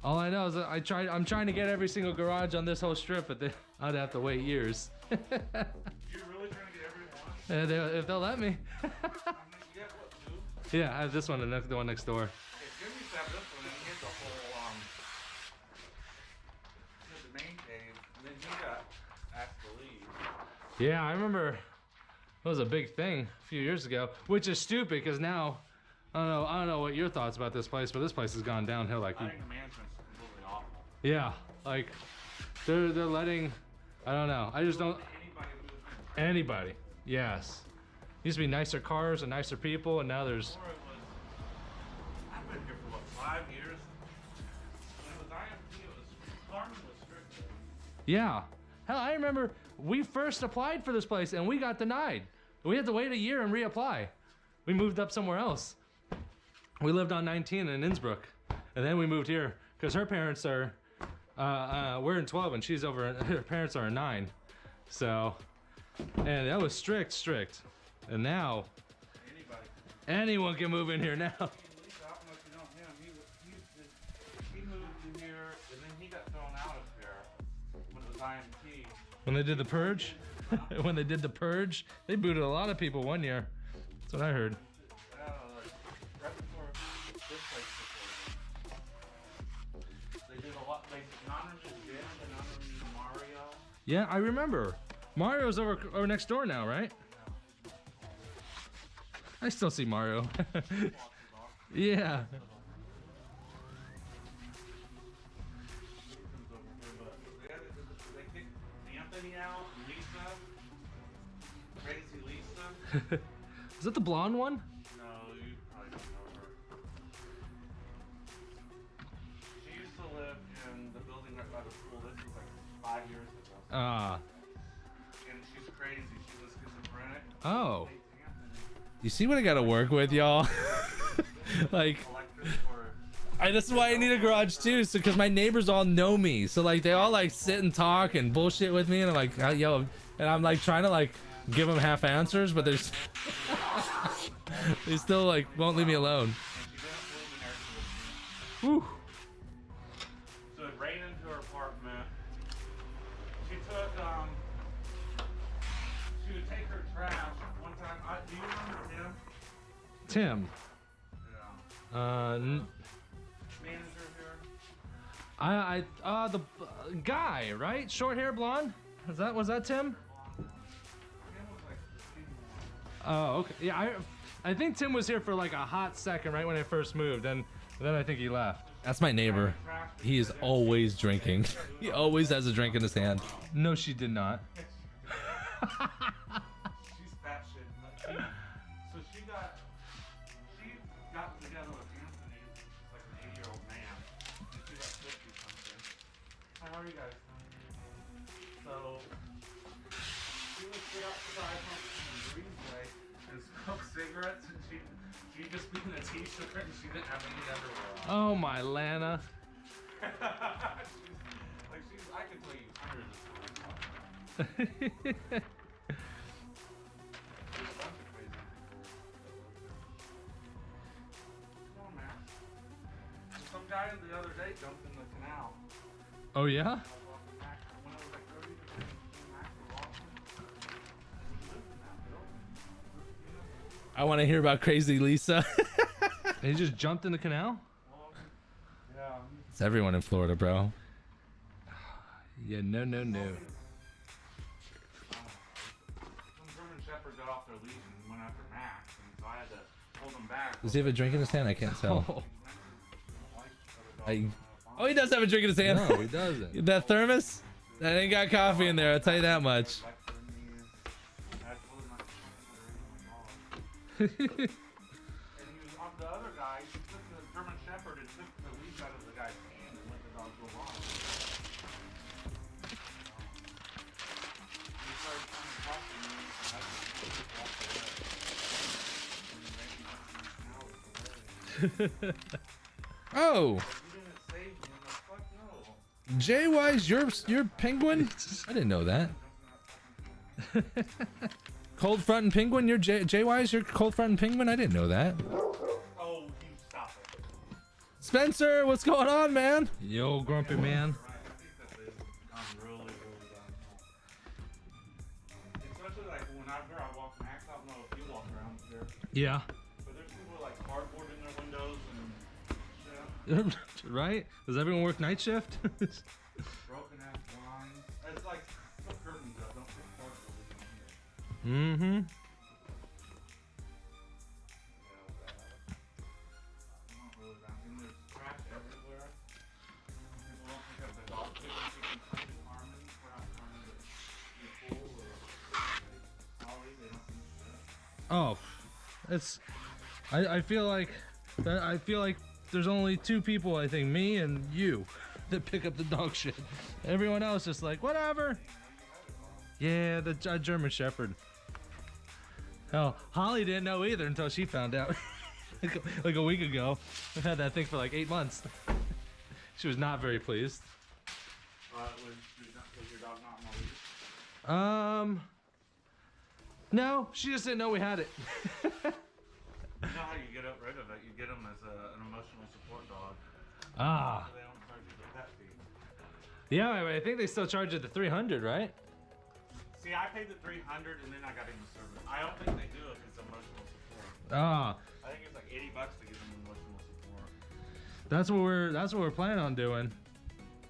All I know is that I'm trying to get every single garage on this whole strip, but I'd have to wait years. You're really trying to get every one? If they'll let me. I mean, you got what, two? Yeah, I have this one and the one next door. Hey, Jim used to have this one, and he had the whole, he had the main cave, and then he got asked to leave. Yeah, I remember it was a big thing a few years ago, which is stupid because now I don't know what your thoughts about this place, but this place has gone downhill like. I think the management's completely awful. Yeah, like they're letting, I don't know. I just don't. Anybody move in. Anybody, yes. Used to be nicer cars and nicer people, and now there's. Before it was, I've been here for what, 5 years? When it was IMT, it was, farming was strict. Yeah. Hell, I remember we first applied for this place and we got denied. We had to wait a year and reapply. We moved up somewhere else. We lived on 19 in Innsbruck, and then we moved here because her parents are, we're in 12 and she's over, her parents are in 9. So And that was strict. And now Anybody. anyone can move in here now. I don't know if you know him. He moved in here, and then he got thrown out of here when it was IMT. When they did the purge, when they did the purge, they booted a lot of people one year. That's what I heard. Right before this place before. They did a lot. They honored Jim and honored Mario. Yeah, I remember. Mario's over next door now, right? I still see Mario. Yeah. They kicked Anthony out, Lisa, crazy Lisa. Is that the blonde one? No, you probably don't know her. She used to live in the building right by the school. This was like 5 years ago. Ah. And she's crazy. She was schizophrenic. Oh. You see what I gotta work with, y'all? Like, this is why I need a garage too, so because my neighbors all know me, so like they all like sit and talk and bullshit with me, and I'm like, yo, and I'm like trying to like give them half answers, but there's they still like won't leave me alone. Whew. So it rained into her apartment. She took she would take her trash one time. Do you remember Tim? Tim. Yeah. Manager here. The guy, right? Short hair, blonde. Was that Tim? Tim was like 15. Oh, okay. Yeah, I think Tim was here for like a hot second, right when I first moved, and then I think he left. That's my neighbor. He is always drinking. He always has a drink in his hand. No, she did not. She's fat shit. So she got together with Anthony, like an 80-year-old man. And she's like 50 something. Hi, how are you guys? So she would sit outside on the breezeway and smoke cigarettes, and she'd just be in a t-shirt and she didn't have any underwear on. Oh my Lana. I could tell you hundreds of stories. There's a bunch of crazy people that live there. Come on, man. Some guy the other day jumped in the canal. Oh yeah? I was walking back when it was like 30 degrees. Max was walking. He lived in that building. I want to hear about Crazy Lisa. And he just jumped in the canal? Yeah. It's everyone in Florida, bro. Yeah, no. Some German Shepherd got off their leash and went after Max, and so I had to hold him back. Does he have a drink in his hand? I can't tell. Oh, Oh, he does have a drink in his hand. no, he doesn't. That thermos? That ain't got coffee in there, I'll tell you that much. And he was on the other guy. He took the German Shepherd and took the leash out of the guy's hand and let the dog go on. He started trying to talk to me. And I just walked away. And he made me Oh, you didn't save me. I'm like, fuck no. J-Wise, your penguin? I didn't know that. Cold front and penguin, you're J-Wise, your cold front and penguin? I didn't know that. Oh, you stop it. Spencer, what's going on, man? Yo, grumpy man. Right, I think that is really downhill. Especially like whenever I walk Max, I don't know if you walk around here, Yeah. but there's people with like cardboard in their windows and shit. Right? Does everyone work night shift? Broken ass blinds. It's like put curtains up, don't put cardboard in here. Mm-hmm. Yeah, I'm not really down. And there's trash everywhere. People don't pick up the dog food and keep them harmony. We're not trying to be cool or sorry, they don't do shit. Oh, it's. I feel like there's only two people. I think me and you that pick up the dog shit. Everyone else just like whatever. Yeah, the German Shepherd. Hell, Holly didn't know either until she found out like a week ago. I've had that thing for like 8 months. She was not very pleased. Was your dog not on the leash? No, she just didn't know we had it. You know how you get rid of it? You get them as an emotional support dog. Ah. So they don't charge you the pet fee. Yeah, I think they still charge it the 300, right? See, I paid the 300 and then I got him the service. I don't think they do if it's emotional support. Ah. I think it's like $80 to give them emotional support. That's what we're planning on doing.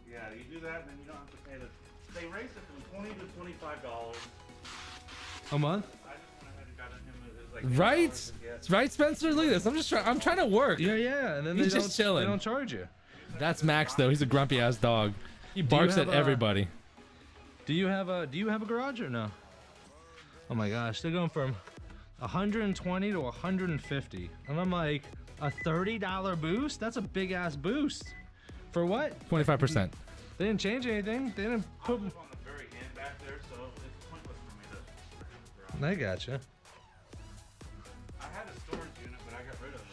Yeah, you do that and then you don't have to pay the. They raise it from $20 to $25. A month? I just went ahead and got him his like Right? $8 to get. Right, Spencer? Look at this. I'm trying to work. Yeah, and then He's they just don't, chilling. They don't charge you. That's Max though. He's a grumpy ass dog. He barks have at a- everybody. Do you have a garage or no? Oh my gosh, they're going from 120 to 150. And I'm like, a $30 boost? That's a big ass boost. For what? 25%. They didn't change anything. They didn't I put. live on the very end back there, so it's pointless for me to have a garage. I gotcha. I had a storage unit, but I got rid of it.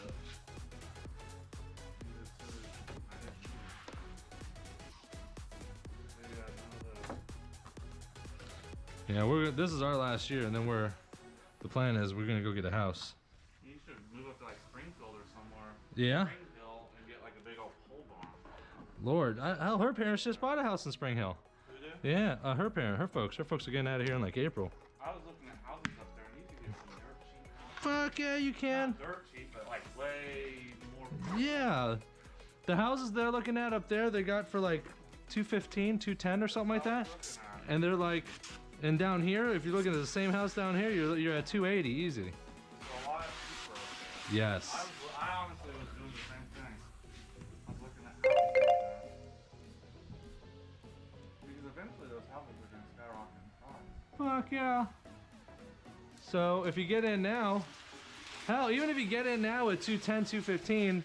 Yeah, this is our last year, and then the plan is we're gonna go get a house. You should move up to like Springfield or somewhere. Yeah? Spring Hill and get like a big old pole barn. Lord, her parents just bought a house in Spring Hill. Who do? Yeah, her folks are getting out of here in like April. I was looking at houses up there, and you could get some dirt cheap houses. Fuck yeah, you can. Not dirt cheap, but like way more. Yeah, the houses they're looking at up there, they got for like 215, 210 or something like that, and they're like, and down here, if you're looking at the same house down here, you're at 280 easy. A lot cheaper up there. Yes. I honestly was doing the same thing. I was looking at houses like that. Because eventually those houses are going to skyrocket in price. Fuck yeah. So if you get in now, hell, even if you get in now at 210, 215,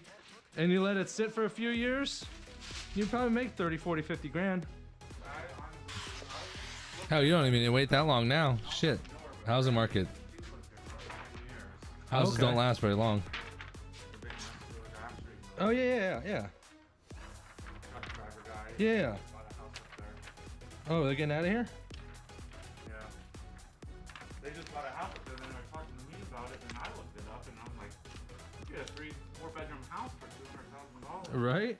and you let it sit for a few years, you probably make 30, 40, 50 grand. Hell, you don't even need to wait that long now. Shit. Housing market. Houses Okay. don't last very long. Oh yeah. Truck driver guy. Yeah. Bought a house up there. Oh, they're getting out of here? Yeah. They just bought a house up there, and they were talking to me about it, and I looked it up, and I'm like, you get a 3-4 bedroom house for $200,000. Right.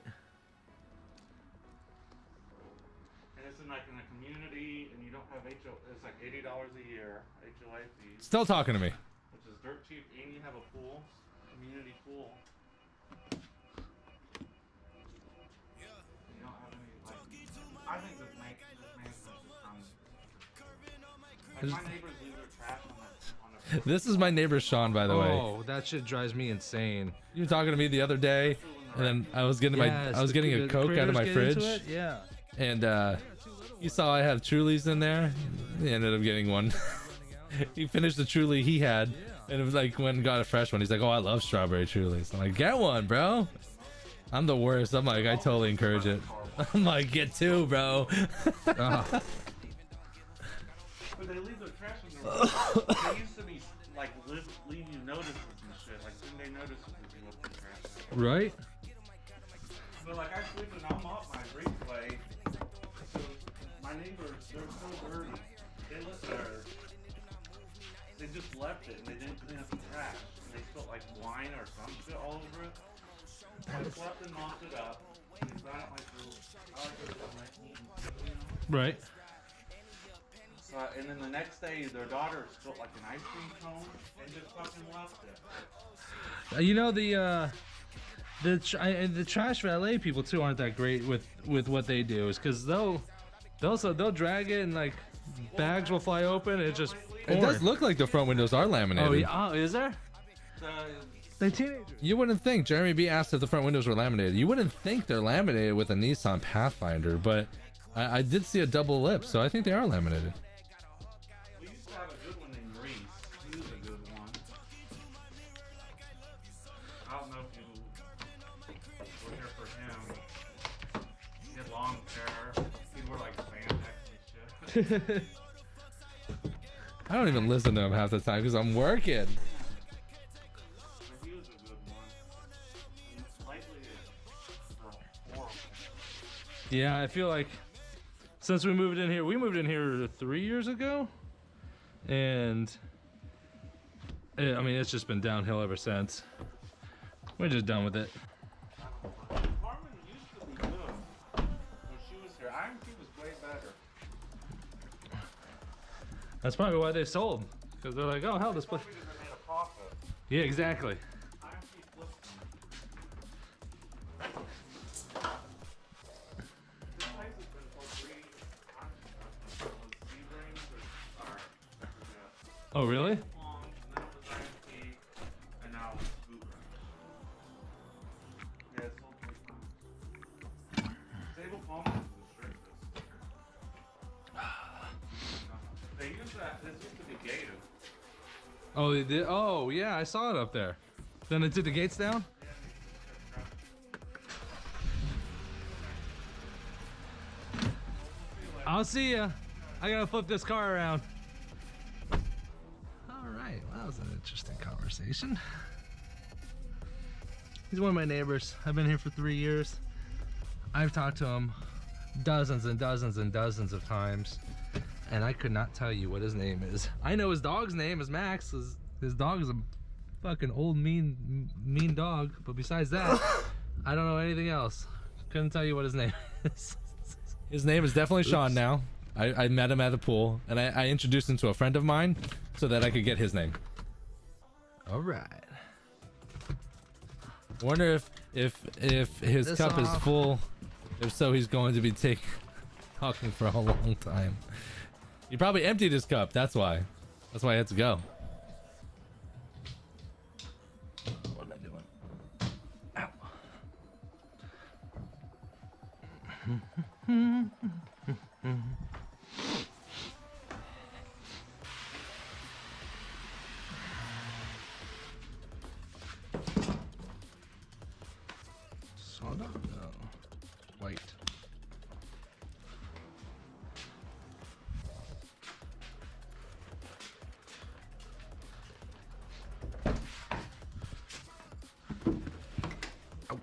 And it's in like in a community, and you don't have HO. It's like $80 a year HOA fees, Still talking to me. which is dirt cheap, and you have a pool, community pool. You don't have any like. I think this management is like my neighbors leave their trash on the. This is my neighbor Sean, by the way. Oh, that shit drives me insane. You were talking to me the other day, and then I was getting a Coke out of my fridge, Yeah. and you saw I have Trulies in there. He ended up getting one. He finished the Truly he had, and it was like went and got a fresh one. He's like, "Oh, I love strawberry Trulies." I'm like, "Get one, bro." I'm the worst. I'm like, I totally encourage it. I'm like, "Get two, bro." Ah. But they leave their trash in there. They used to be like leave you notices and shit, like 10-day notices if you left the trash out. Right? But like I sweep and I'm up my breezeway. So my neighbors, they're so dirty. They live there. They just left it and they didn't clean up the trash. And they spilled like wine or some shit all over it. So I swept and mopped it up. And they got it like I like it like neat and clean, you know? Right. So, and then the next day, their daughter spilled like an ice cream cone and just fucking left it. You know the trash valet people too aren't that great with what they do, is because they'll drag it and like bags will fly open and it just. It does look like the front windows are laminated. Oh yeah, oh, is there? They teenagers. You wouldn't think. Jeremy B asked if the front windows were laminated. You wouldn't think they're laminated with a Nissan Pathfinder, but I did see a double lip, so I think they are laminated. We used to have a good one named Reese. He was a good one. I don't know if you were here for him. He had long hair. He'd wear like spandex and shit. I don't even listen to him half the time because I'm working. But he was a good one. And lately, it's horrible. Yeah, I feel like since we moved in here 3 years ago, and I mean, it's just been downhill ever since. We're just done with it. Carmen used to be good when she was here. Iron Key was way better. That's probably why they sold. Because they're like, oh hell, this place. Probably because they made a profit. Yeah, exactly. Iron Key flipped them. This place has been for 3, I don't know, sea rings or I forget. Oh, really? Long, and then it was Iron Key, and now it's Boot Rings. Yeah, it's sold 3 times. Sable Foam is the strictest. They used that, this used to be gated. Oh, they did? Oh, yeah, I saw it up there. Then they took the gates down? I'll see ya. I gotta flip this car around. All right, well, that was an interesting conversation. He's one of my neighbors. I've been here for 3 years. I've talked to him dozens and dozens and dozens of times, and I could not tell you what his name is. I know his dog's name is Max. His dog is a fucking old mean dog, but besides that, I don't know anything else. Couldn't tell you what his name is. His name is definitely Sean now. I met him at the pool, and I introduced him to a friend of mine so that I could get his name. All right. Wonder if his This cup is off. full. If so, he's going to be talking for a long time. He probably emptied his cup. That's why. That's why I had to go. What am I doing? Soda? No. White. Ow.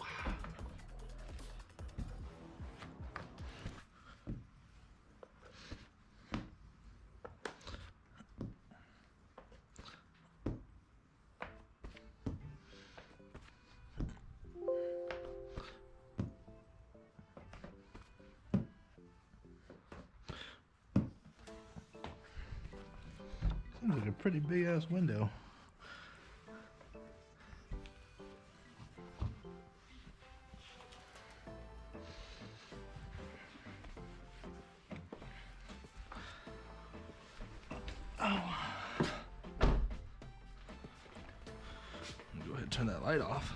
Seems like a pretty big ass window. Go ahead and turn that light off.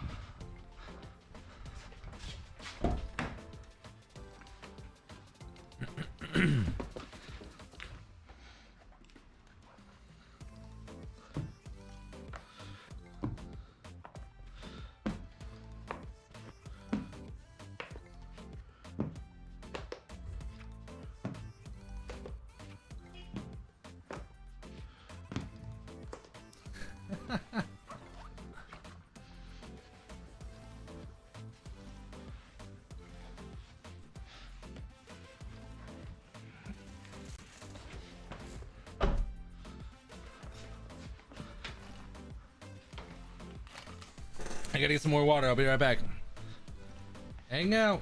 I gotta get some more water. I'll be right back. Hang out.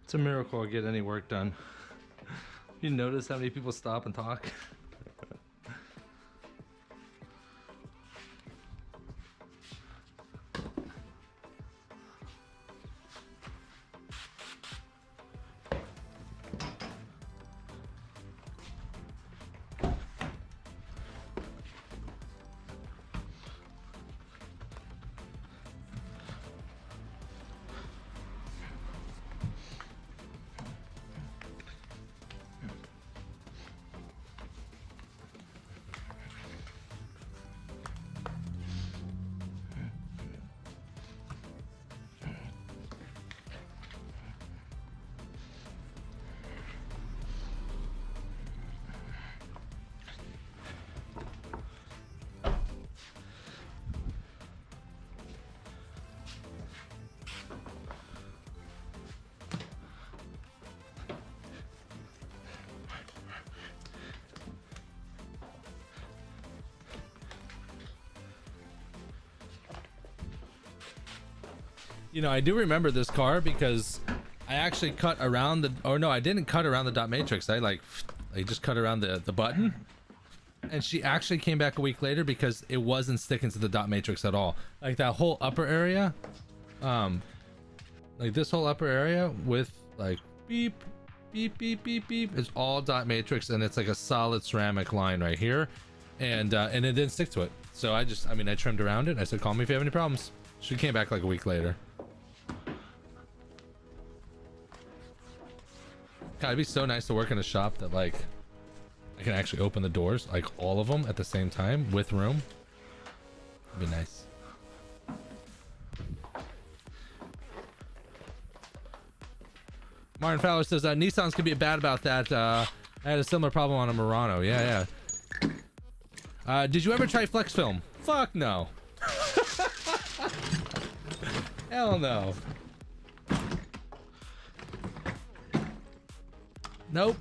It's a miracle I get any work done. You notice how many people stop and talk? You know, I do remember this car because I actually cut around the, or no, I didn't cut around the dot matrix. I just cut around the button, and she actually came back a week later because it wasn't sticking to the dot matrix at all. Like that whole upper area, like this whole upper area with like beep, beep, beep, beep, beep is all dot matrix, and it's like a solid ceramic line right here, and it didn't stick to it. So I trimmed around it. And I said, call me if you have any problems. She came back like a week later. God, it'd be so nice to work in a shop that like I can actually open the doors, like all of them at the same time with room. It'd be nice. Martin Fowler says Nissans could be bad about that. I had a similar problem on a Murano. Yeah. Did you ever try flex film? Fuck no. Hell no. Nope.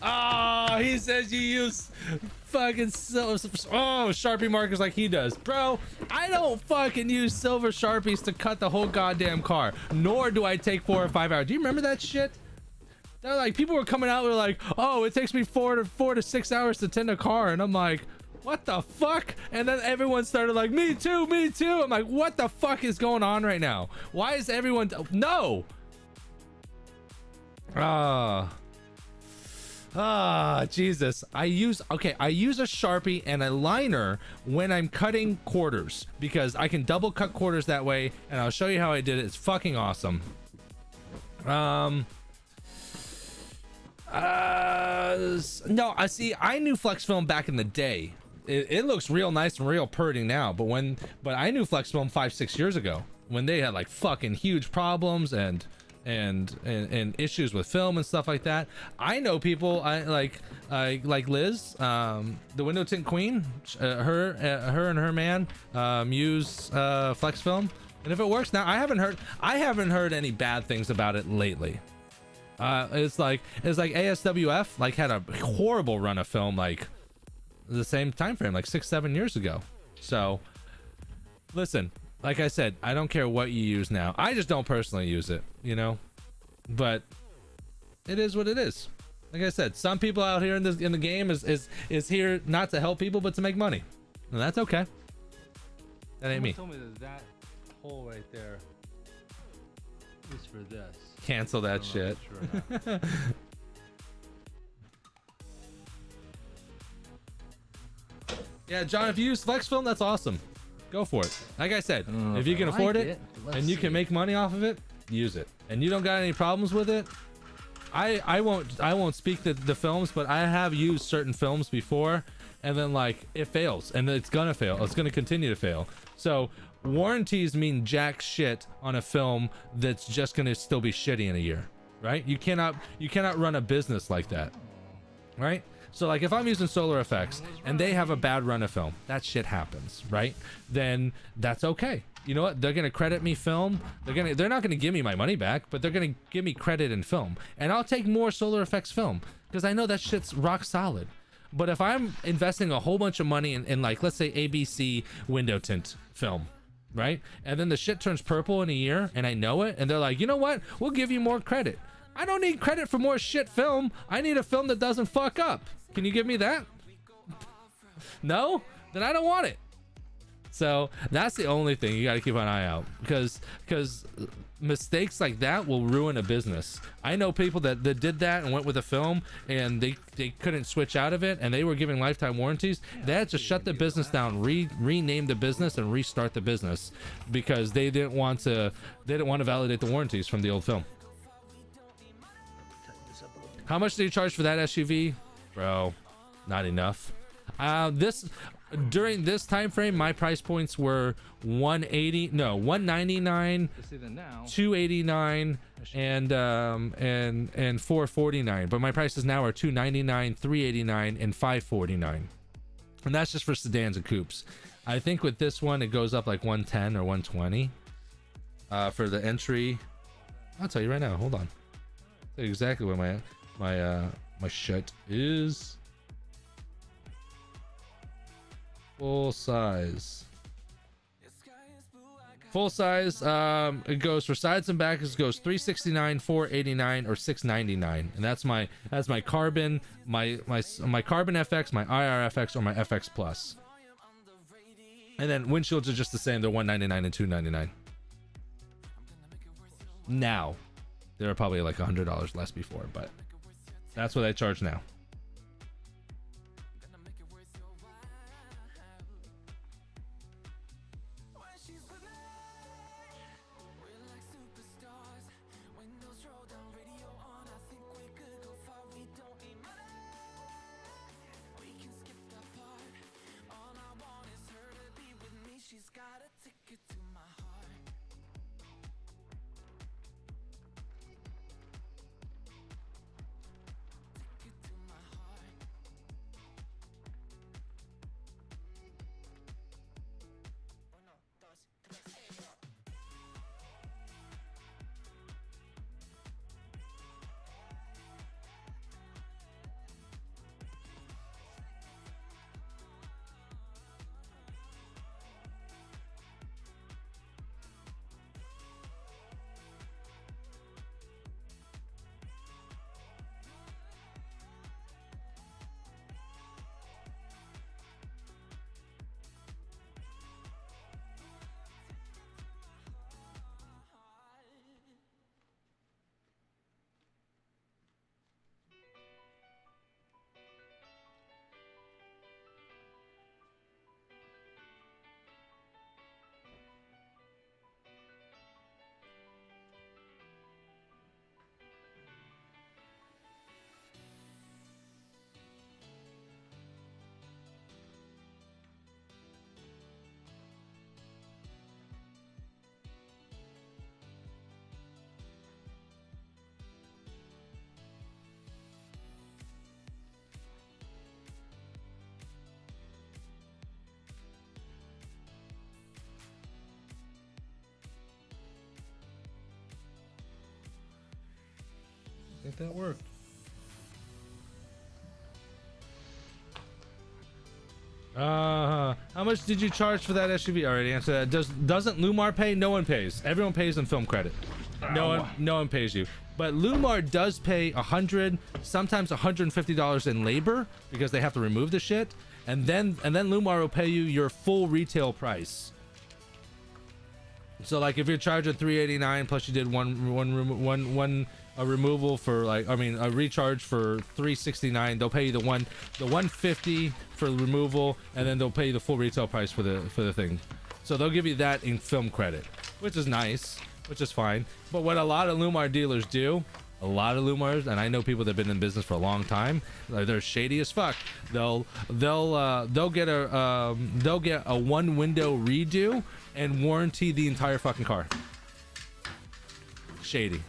Oh, he says you use fucking Sharpie markers like he does. Bro, I don't fucking use silver Sharpies to cut the whole goddamn car, nor do I take 4 or 5 hours. Do you remember that shit? They're like, people were coming out, they're like, oh, it takes me 4 to 6 hours to tint a car, and I'm like, what the fuck? And then everyone started like, me too. I'm like, what the fuck is going on right now? Why is everyone no? Jesus. I use a Sharpie and a liner when I'm cutting quarters because I can double cut quarters that way, and I'll show you how I did it. It's fucking awesome. No, I knew flex film back in the day. It looks real nice and real purty now, but I knew flex film 5-6 years ago when they had like fucking huge problems and issues with film and stuff like that. I know people like Liz, the window tint queen, her and her man use flex film, and if it works now, I haven't heard any bad things about it lately. It's like ASWF like had a horrible run of film like the same time frame, like 6-7 years ago. So listen, like I said, I don't care what you use now. I just don't personally use it, you know, but it is what it is. Like I said, some people out here in the game is here not to help people, but to make money, and that's okay. That ain't me. Told me that hole right there is for this. Cancel that shit. Yeah, John, if you use flex film, that's awesome. Go for it. Like I said, if you can afford it and you can make money off of it, use it. And you don't got any problems with it, I won't speak to the films, but I have used certain films before, and then like it fails, and it's gonna fail. It's gonna continue to fail. So warranties mean jack shit on a film that's just gonna still be shitty in a year, right? You cannot run a business like that, right? So like if I'm using Solar Effects and they have a bad run of film, that shit happens, right? Then that's okay. You know what? They're gonna credit me film. They're not gonna give me my money back, but they're gonna give me credit in film, and I'll take more Solar Effects film because I know that shit's rock solid. But if I'm investing a whole bunch of money in like, let's say ABC window tint film, right? And then the shit turns purple in a year and I know it, and they're like, you know what? We'll give you more credit. I don't need credit for more shit film. I need a film that doesn't fuck up. Can you give me that? No? Then I don't want it. So that's the only thing you got to keep an eye out, because mistakes like that will ruin a business. I know people that did that and went with a film and they couldn't switch out of it, and they were giving lifetime warranties. They had to shut the business down, rename the business and restart the business because they didn't want to validate the warranties from the old film. How much do you charge for that SUV? Bro, not enough. during this time frame, my price points were 199, To see the now. 289, and 449. But my prices now are 299, 389, and 549. And that's just for sedans and coupes. I think with this one, it goes up like 110 or 120 for the entry. I'll tell you right now. Hold on. I'll tell you exactly what my shit is. Full size. Full size. It goes for sides and backs. It goes 369, 489, or 699, and that's my carbon, my carbon FX, my IR FX, or my FX Plus. And then windshields are just the same. They're 199 and 299. Now, they were probably like $100 less before, but that's what I charge now. I think that worked. How much did you charge for that SUV? Already answered that. Doesn't Lumar pay? No one pays. Everyone pays in film credit. No one pays you. But Lumar does pay $100, sometimes $150 in labor because they have to remove the shit, and then Lumar will pay you your full retail price. So like if you're charging $389 plus you did a removal for like, I mean a recharge for $369, they'll pay you the $150 for the removal, and then they'll pay you the full retail price for the thing. So they'll give you that in film credit, which is nice, which is fine. But what a lot of Lumar dealers do, a lot of Lumars, and I know people that have been in business for a long time, they're shady as fuck. They'll get a one window redo and warranty the entire fucking car. Shady.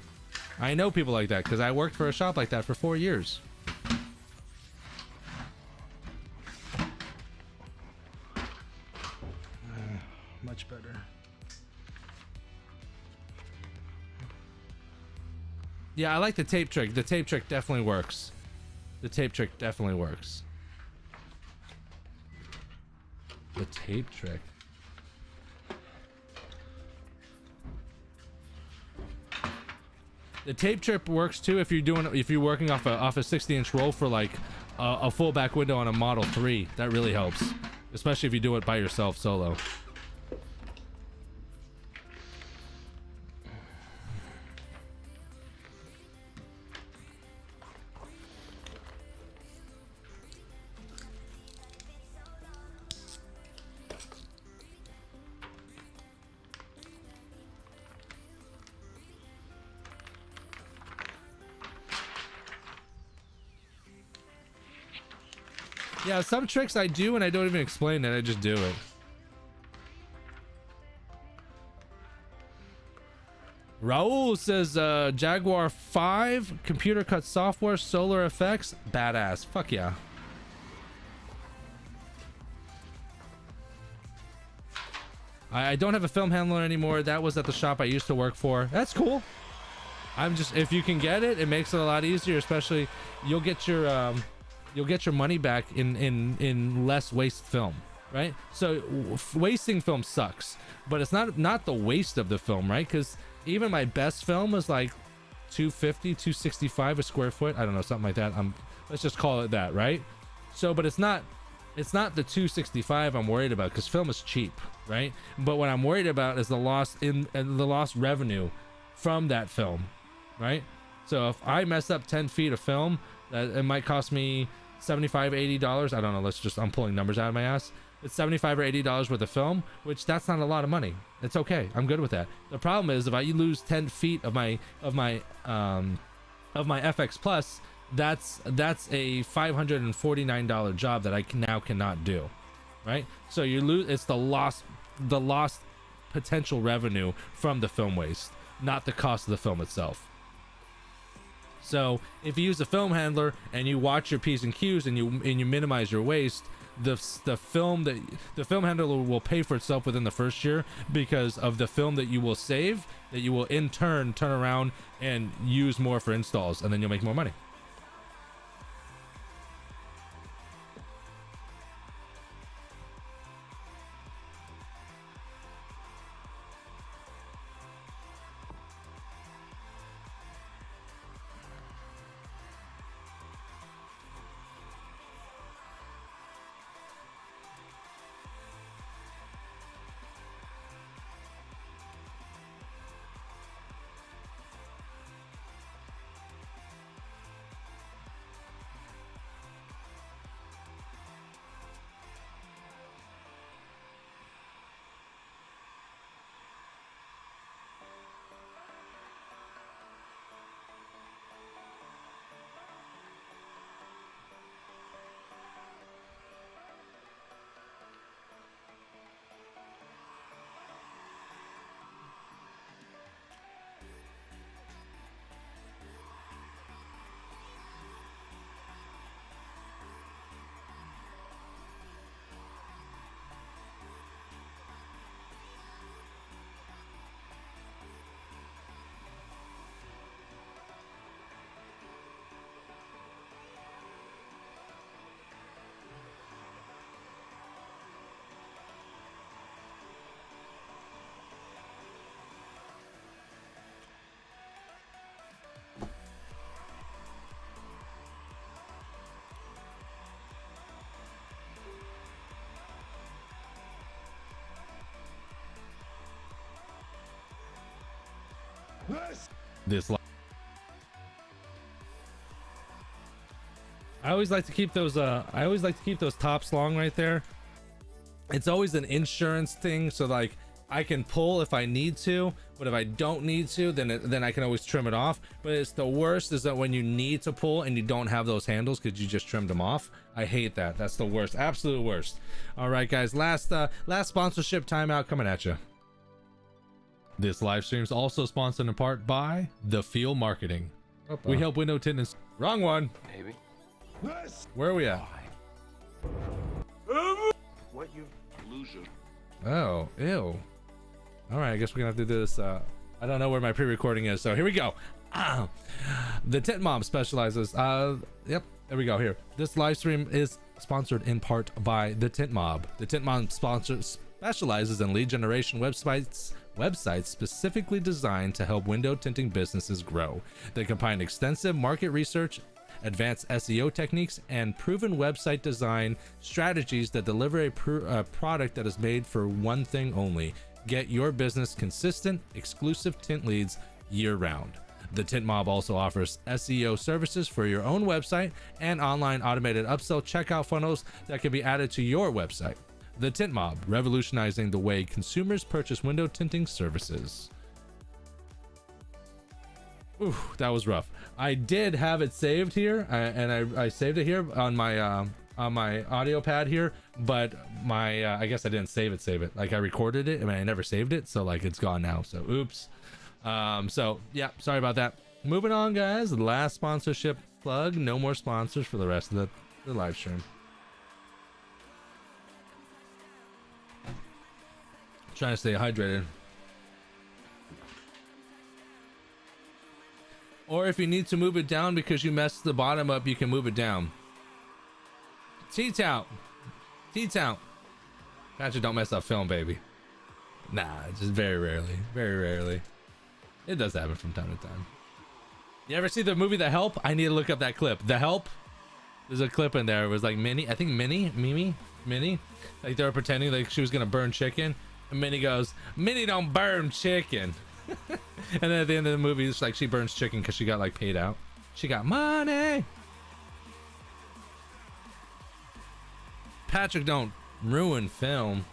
I know people like that because I worked for a shop like that for 4 years. Much better. Yeah, I like the tape trick. The tape trick definitely works. The tape trick definitely works. The tape trick. The tape trick works too if you're working off a 60-inch roll for like a full back window on a Model 3. That really helps, especially if you do it by yourself solo. Yeah, some tricks I do and I don't even explain it. I just do it. Raul says Jaguar 5, computer cut software, solar effects, badass. Fuck yeah. I don't have a film handler anymore. That was at the shop I used to work for. That's cool. I'm just, if you can get it, it makes it a lot easier. Especially, you'll get your money back in less waste film, right? So wasting film sucks, but it's not the waste of the film, right? Because even my best film was like 250, 265 a square foot. I don't know, something like that. Let's just call it that, right? So, but it's not the 265 I'm worried about, because film is cheap, right? But what I'm worried about is the lost revenue from that film, right? So if I mess up 10 feet of film, it might cost me $75, $80. I don't know. I'm pulling numbers out of my ass. It's $75 or $80 worth of film, which that's not a lot of money. It's okay. I'm good with that. The problem is if I lose 10 feet of my FX Plus, that's a $549 job that I now cannot do, right? So you lose. It's the lost potential revenue from the film waste, not the cost of the film itself. So if you use a film handler and you watch your P's and Q's and you minimize your waste, the film handler will pay for itself within the first year, because of the film that you will save, that you will in turn turn around and use more for installs, and then you'll make more money. I always like to keep those tops long right there. It's always an insurance thing, so like I can pull if I need to, but if I don't need to, then I can always trim it off. But it's the worst is that when you need to pull and you don't have those handles because you just trimmed them off. I hate that. That's the worst, absolute worst. All right, guys, last sponsorship timeout coming at you. This live stream is also sponsored in part by The Feel Marketing. We help window tint. Wrong one. Maybe. Where are we at? What, you loser? Oh, ew. All right, I guess we're gonna have to do this. I don't know where my pre-recording is, so here we go. The Tint Mob specializes. Yep, there we go. Here, this live stream is sponsored in part by the Tint Mob. The Tint Mob specializes in lead generation websites specifically designed to help window tinting businesses grow. They combine extensive market research, advanced SEO techniques, and proven website design strategies that deliver a product that is made for one thing only: get your business consistent, exclusive tint leads year-round. The Tint Mob also offers SEO services for your own website and online automated upsell checkout funnels that can be added to your website. The Tint Mob, revolutionizing the way consumers purchase window tinting services. Ooh, that was rough. I did have it saved here, and I saved it here on my on my audio pad here, but my I guess I didn't save it. Like I recorded it and I never saved it, so like it's gone now. So oops. So yeah, sorry about that. Moving on, guys. Last sponsorship plug. No more sponsors for the rest of the live stream. Trying to stay hydrated. Or if you need to move it down because you messed the bottom up, you can move it down. T-Tout. T-Tout. Patrick, don't mess up film, baby. Nah, just very rarely. Very rarely. It does happen from time to time. You ever see the movie The Help? I need to look up that clip. The Help? There's a clip in there. It was like Minnie. Like they were pretending like she was going to burn chicken. And Minnie goes, Minnie don't burn chicken. And then at the end of the movie, it's like she burns chicken because she got like paid out. She got money. Patrick, don't ruin film.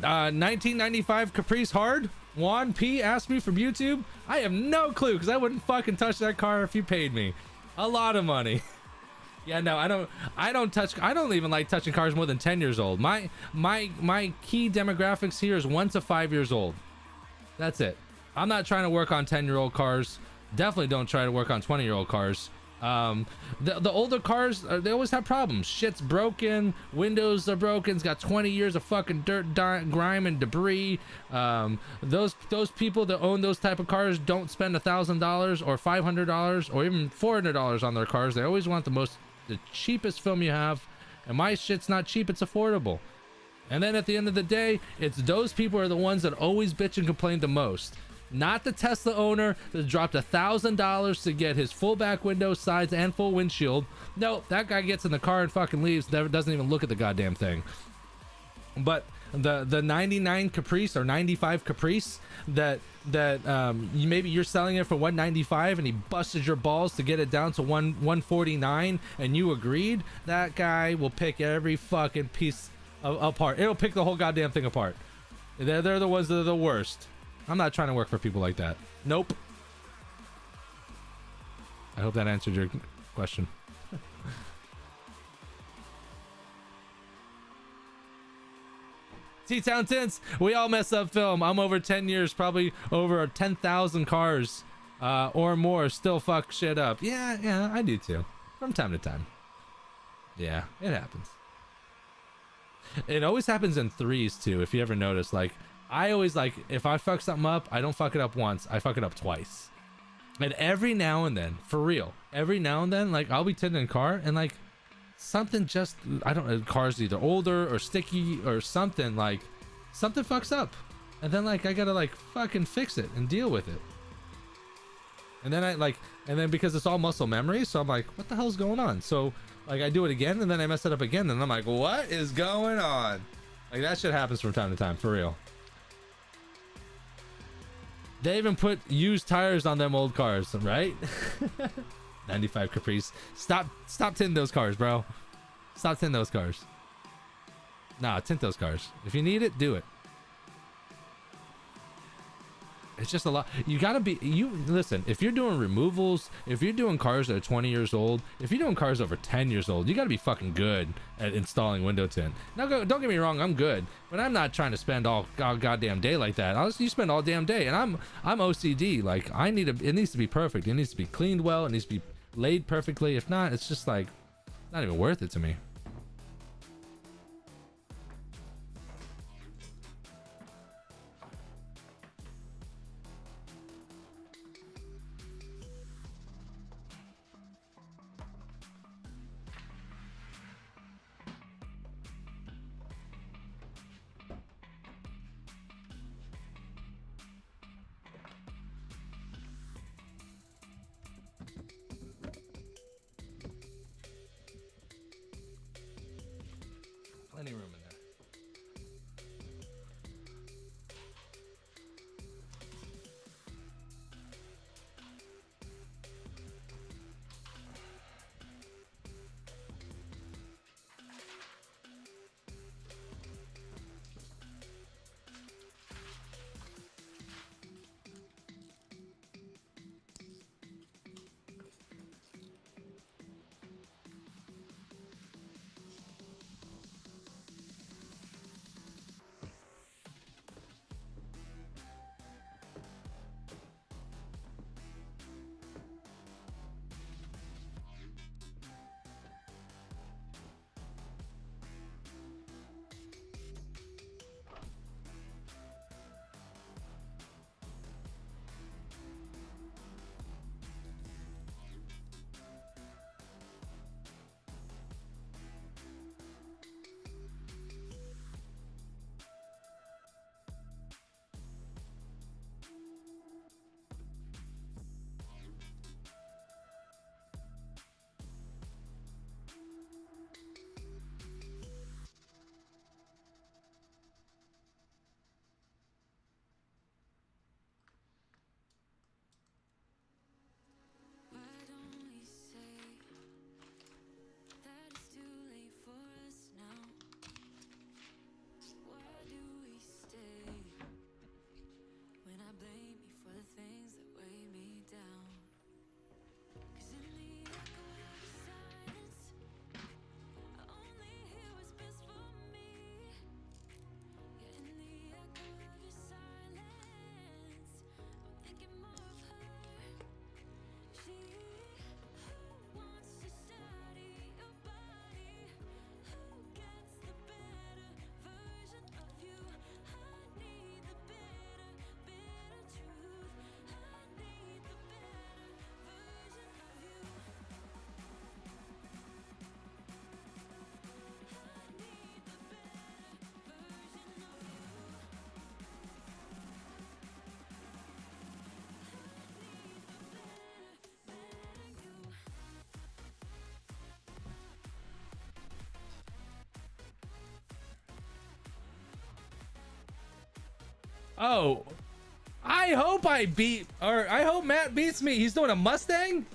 $19.95 Caprice Hard. Juan P asked me from YouTube. I have no clue because I wouldn't fucking touch that car if you paid me a lot of money. Yeah, no, I don't even like touching cars more than 10 years old. My key demographics here is 1 to 5 years old. That's it. I'm not trying to work on 10-year-old cars. Definitely don't try to work on 20-year-old cars. The older cars, they always have problems. Shit's broken, windows are broken, it's got 20 years of fucking dirt, grime, and debris. Those people that own those type of cars don't spend $1,000 or $500 or even $400 on their cars. They always want the cheapest film you have, and my shit's not cheap, it's affordable. And then at the end of the day, it's those people are the ones that always bitch and complain the most. Not the Tesla owner that dropped $1,000 to get his full back window, sides, and full windshield. No, that guy gets in the car and fucking leaves. Never doesn't even look at the goddamn thing. But the 99 Caprice or 95 Caprice that maybe you're selling it for $195 and he busted your balls to get it down to $149 and you agreed, that guy will pick every fucking piece apart. It'll pick the whole goddamn thing apart. They're the ones that are the worst. I'm not trying to work for people like that. Nope. I hope that answered your question. T-Town Tints, we all mess up film. I'm over 10 years, probably over 10,000 cars or more still fuck shit up. Yeah, I do too. From time to time. Yeah, it happens. It always happens in threes too, if you ever notice. Like, I always like, if I fuck something up, I don't fuck it up once, I fuck it up twice. And every now and then, for real, every now and then, like, I'll be tinting a car and like something just, I don't know, car's either older or sticky or something, like something fucks up. And then like I gotta like fucking fix it and deal with it. And then and then because it's all muscle memory, so I'm like, what the hell's going on? So like I do it again and then I mess it up again and I'm like, what is going on? Like that shit happens from time to time, for real. They even put used tires on them old cars, right? 95 Caprice. Stop tinting those cars, bro. Stop tinting those cars. Nah, tint those cars. If you need it, do it. It's just a lot. You gotta be, listen, if you're doing removals, if you're doing cars that are 20 years old, if you're doing cars over 10 years old, you gotta be fucking good at installing window tint. Now, don't get me wrong, I'm good, but I'm not trying to spend all goddamn day like that. You spend all damn day, and I'm OCD. Like, it needs to be perfect. It needs to be cleaned well. It needs to be laid perfectly. If not, it's just like, not even worth it to me. Oh, I hope I hope Matt beats me. He's doing a Mustang.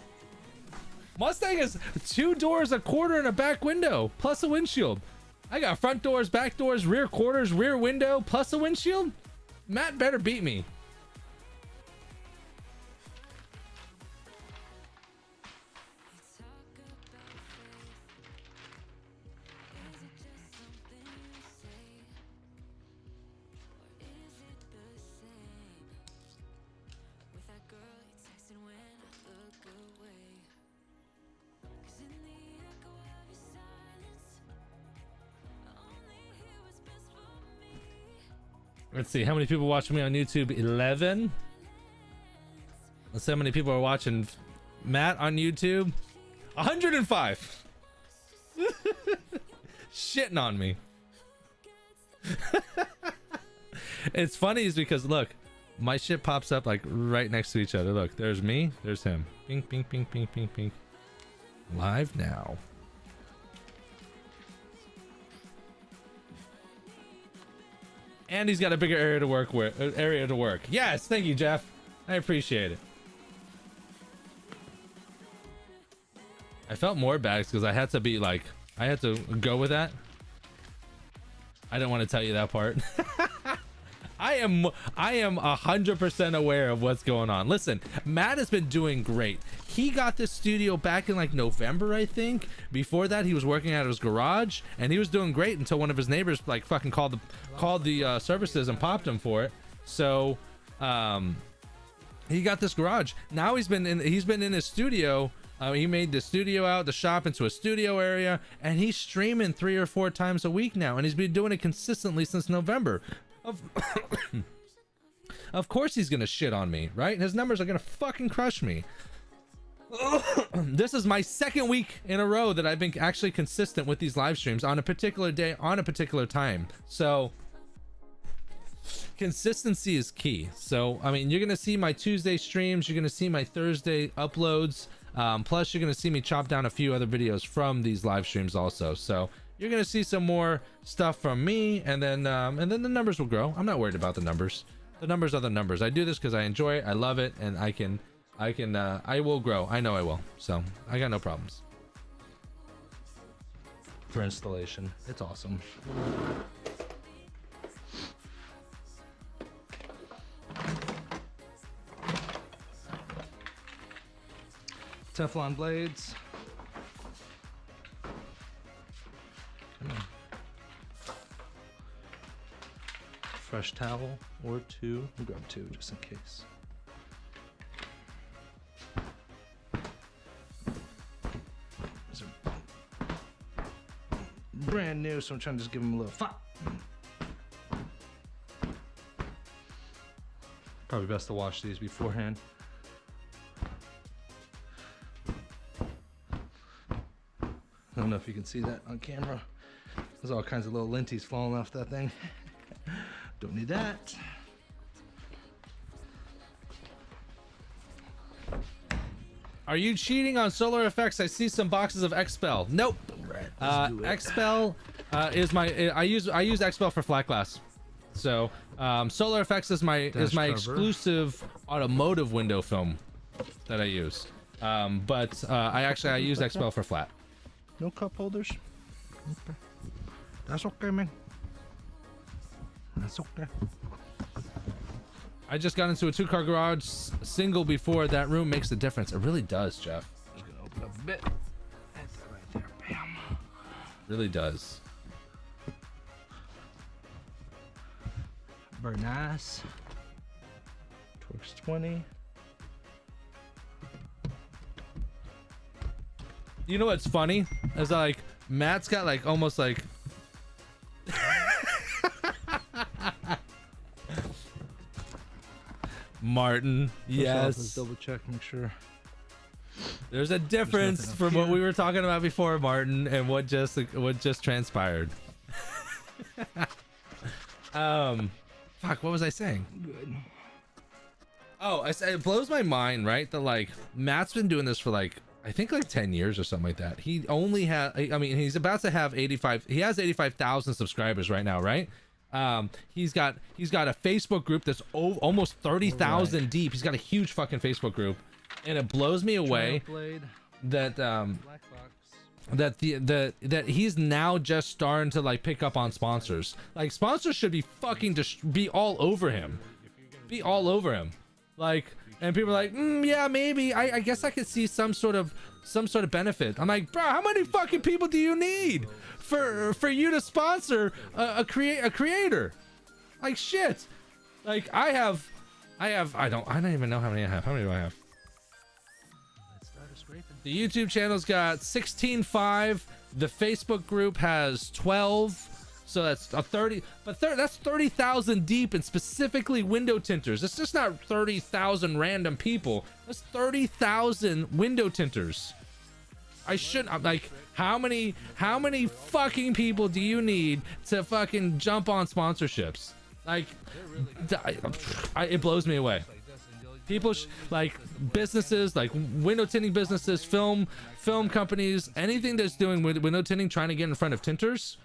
Mustang is 2 doors, a quarter, and a back window, plus a windshield. I got front doors, back doors, rear quarters, rear window, plus a windshield. Matt better beat me. Let's see, how many people watching me on YouTube? 11. Let's see how many people are watching Matt on YouTube. 105. Shitting on me. It's funny is because look, my shit pops up like right next to each other. Look, there's me, there's him. Ping, ping, ping, ping, ping, ping. Live now. And he's got a bigger area to work with. Yes, thank you, Jeff. I appreciate it. I felt more bad because I had to be like, I had to go with that. I didn't want to tell you that part. I am 100% aware of what's going on. Listen, Matt has been doing great. He got this studio back in like November, I think. Before that, he was working at his garage, and he was doing great until one of his neighbors like fucking called the services and popped him for it. So, he got this garage. Now he's been in his studio. He made the studio out, the shop into a studio area, and he's streaming 3 or 4 times a week now, and he's been doing it consistently since November. Of course he's gonna shit on me, right? His numbers are gonna fucking crush me. This is my 2nd week in a row that I've been actually consistent with these live streams on a particular day, on a particular time. So consistency is key. So I mean, you're gonna see my Tuesday streams, you're gonna see my Thursday uploads, plus you're gonna see me chop down a few other videos from these live streams also. So you're gonna see some more stuff from me, and then the numbers will grow. I'm not worried about the numbers. The numbers are the numbers. I do this because I enjoy it, I love it, and I will grow. I know I will. So I got no problems. For installation, it's awesome. Teflon blades. Fresh towel or 2. We'll grab 2 just in case. These are brand new, so I'm trying to just give them a little fun. Probably best to wash these beforehand. I don't know if you can see that on camera. There's all kinds of little linties falling off that thing. Don't need that. Are you cheating on solar effects? I see some boxes of Expel. Nope. Expel is my I use Expel for flat glass. So solar effects is my exclusive automotive window film that I use. But I use Expel for flat. No cup holders? Okay. That's okay, man. That's okay. I just got into a 2-car garage single before. That room makes a difference. It really does, Jeff. I'm just gonna open up a bit. That's that right there. Bam. Really does. Very nice. Torx 20. You know what's funny? Is like Matt's got like almost like Martin, yes. Let's double check, make sure. There's a difference nothing up from what here. we were talking about before, Martin, and what just transpired. Fuck, what was I saying? Good. Oh, I said it blows my mind, right? That like Matt's been doing this for like I think like 10 years or something like that. He only had, I mean, he's about to have 85. He has 85,000 subscribers right now, right? He's got a Facebook group that's almost 30,000 deep. He's got a huge fucking Facebook group, and it blows me away Blade, that black box. that he's now just starting to like pick up on sponsors. Like sponsors should be fucking be all over him, like, and people are like, yeah, maybe I guess I could see some sort of benefit. I'm like, bro, how many fucking people do you need for you to sponsor a creator? Like shit. Like I don't even know how many I have. How many do I have? Let's start a scraping. The YouTube channel's got 16.5. The Facebook group has 12. So that's a 30, but that's 30,000 deep, and specifically window tinters. It's just not 30,000 random people. That's 30,000 window tinters. I'm like, how many fucking people do you need to fucking jump on sponsorships? Like, it blows me away. People like businesses, like window tinting businesses, film companies, anything that's doing window tinting, trying to get in front of tinters,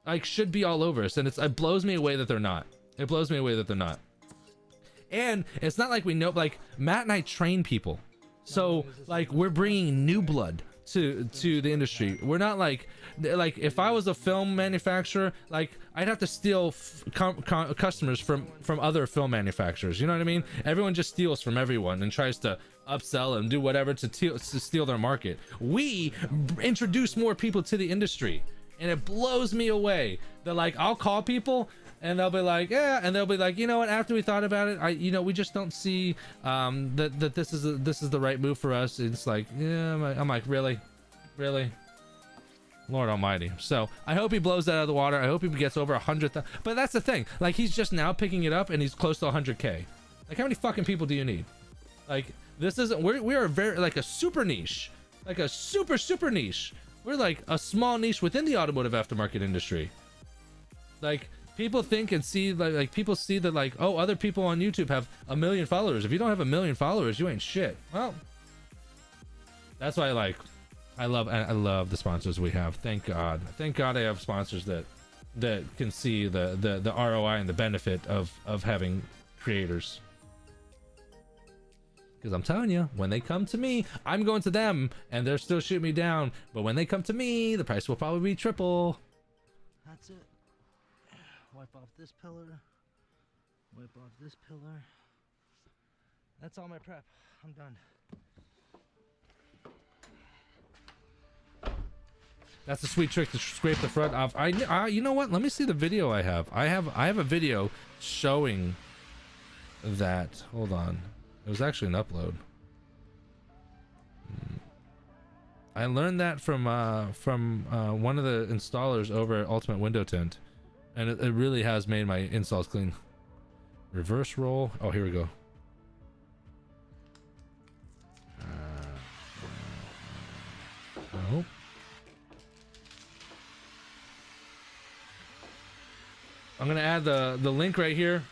like, should be all over us. And it blows me away that they're not. It blows me away that they're not. And it's not like we know, like Matt and I train people, so like we're bringing new blood to the industry. We're not like if I was a film manufacturer, like I'd have to steal customers from other film manufacturers. You know what I mean? Everyone just steals from everyone and tries to upsell and do whatever to steal their market. We introduce more people to the industry, and it blows me away that like I'll call people and they'll be like, yeah, and they'll be like, you know what, after we thought about it, we just don't see that this is the right move for us. It's like, yeah, I'm like, really, Lord Almighty. So I hope he blows that out of the water. I hope he gets over 100,000. But that's the thing, like he's just now picking it up and he's close to 100K. Like how many fucking people do you need? Like this isn't, we are very like a super niche, like a super niche. We're like a small niche within the automotive aftermarket industry. Like people think and see, like people see that like, oh, other people on YouTube have 1 million followers. If you don't have 1 million followers, you ain't shit. Well, that's why I love the sponsors we have. Thank God I have sponsors that can see the ROI and the benefit of having creators. Because I'm telling you, when they come to me, I'm going to them, and they're still shooting me down. But when they come to me, the price will probably be triple. That's it. Wipe off this pillar. Wipe off this pillar. That's all my prep. I'm done. That's a sweet trick to scrape the front off. You know what? Let me see the video I have. I have a video showing that. Hold on. It was actually an upload. I learned that from one of the installers over at Ultimate Window Tint, and it really has made my installs clean. Reverse roll. Oh, here we go. Oh. I'm gonna add the link right here.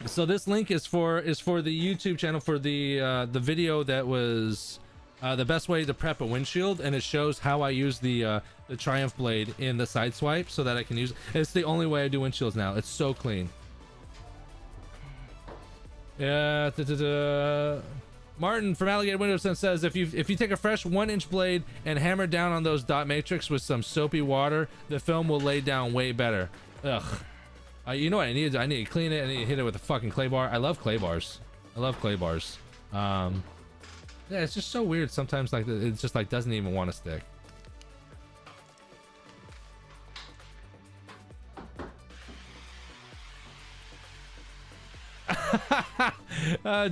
So this link is for the YouTube channel for the video that was the best way to prep a windshield, and it shows how I use the Triumph blade in the side swipe so that I can use. It's the only way I do windshields now. It's so clean. Yeah. Martin from Alligator Windows says if you take a fresh 1-inch blade and hammer down on those dot matrix with some soapy water, the film will lay down way better. Ugh. You know what I need to clean it. I need to hit it with a fucking clay bar. I love clay bars. Yeah, it's just so weird sometimes, like it just like doesn't even want to stick.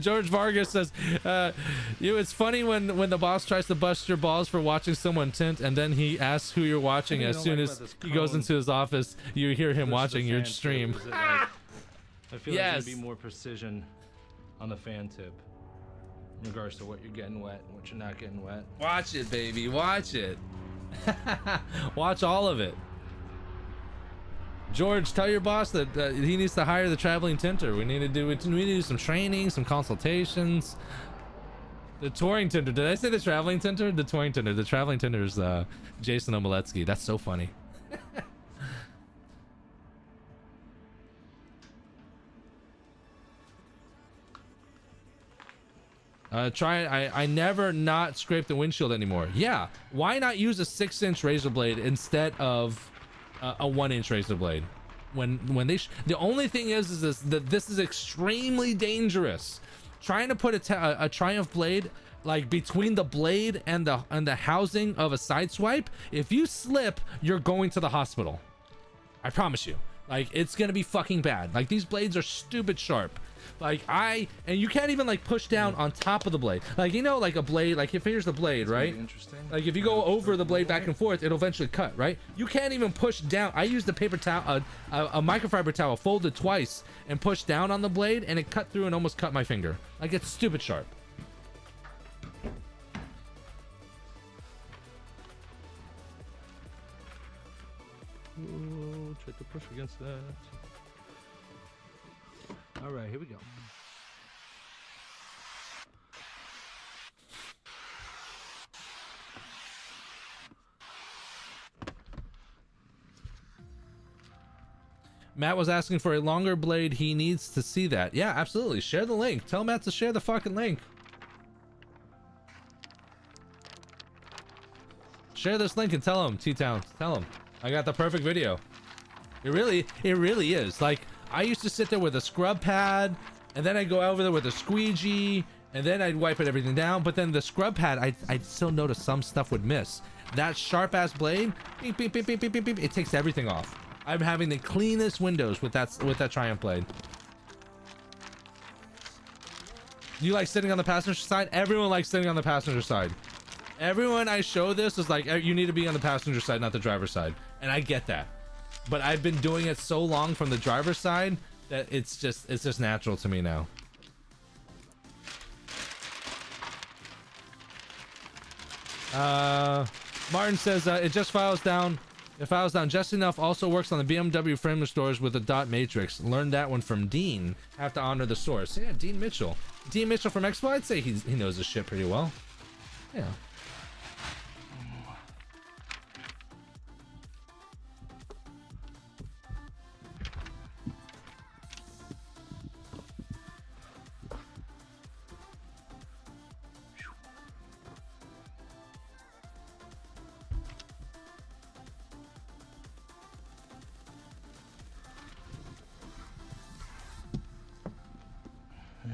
George Vargas says, it's funny when the boss tries to bust your balls for watching someone tint, and then he asks who you're watching. As soon as he goes into his office, you hear him watching your stream. I feel like Yes. there'd be more precision on the fan tip in regards to what you're getting wet and what you're not getting wet. Watch it, baby. Watch it. Watch all of it. George, tell your boss that he needs to hire the traveling tinter. We need to do some training, some consultations. The touring tinter. Did I say the traveling tinter? The touring tinter. The traveling tinter is Jason Omoletsky. That's so funny. I never not scrape the windshield anymore. Yeah, why not use a 6-inch razor blade instead of a 1-inch razor blade? When the only thing is that this is extremely dangerous. Trying to put a Triumph blade like between the blade and the housing of a side swipe, if you slip, you're going to the hospital. I promise you. Like, it's gonna be fucking bad. Like, these blades are stupid sharp. Like, and you can't even like push down on top of the blade. Like, you know, like a blade, like if here's the blade, right? Interesting. Like if you go over the blade back and forth, it'll eventually cut, right? You can't even push down. I used a paper towel, a microfiber towel folded twice and pushed down on the blade, and it cut through and almost cut my finger. Like, it's stupid sharp. Ooh, try to push against that. All right, here we go. Matt was asking for a longer blade. He needs to see that. Yeah, absolutely. Share the link. Tell Matt to share the fucking link. Share this link and tell him, T-Town. Tell him. I got the perfect video. It really is. Like, I used to sit there with a scrub pad, and then I'd go over there with a squeegee, and then I'd wipe everything down. But then the scrub pad, I'd still notice some stuff would miss. That sharp ass blade, beep, beep, beep, beep, beep, beep, beep, it takes everything off. I'm having the cleanest windows with that Triumph blade. You like sitting on the passenger side? Everyone likes sitting on the passenger side. Everyone I show this is like, you need to be on the passenger side, not the driver's side. And I get that. But I've been doing it so long from the driver's side that it's just natural to me now. Martin says it just files down. It files down just enough. Also works on the BMW frame restores with a dot matrix. Learned that one from Dean. Have to honor the source. Yeah, Dean Mitchell. Dean Mitchell from Expo. I'd say he knows his shit pretty well. Yeah.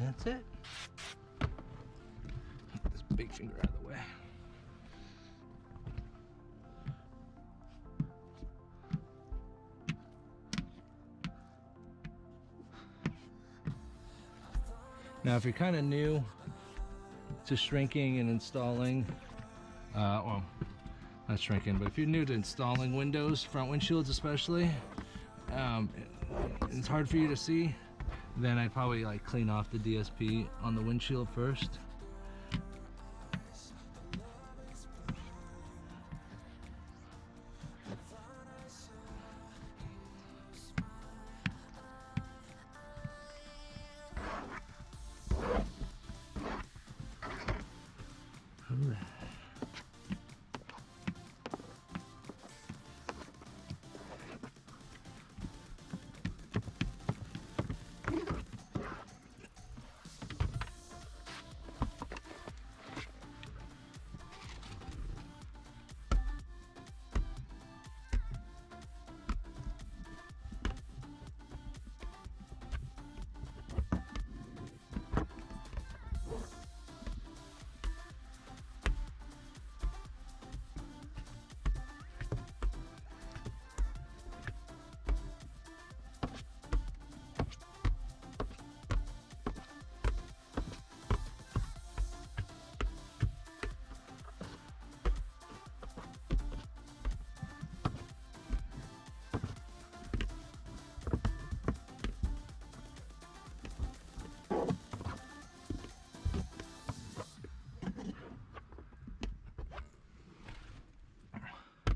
That's it. Get this big finger out of the way. Now, if you're kind of new to shrinking and installing, well, not shrinking, but if you're new to installing windows, front windshields especially, it's hard for you to see, then I'd probably like clean off the DSP on the windshield first.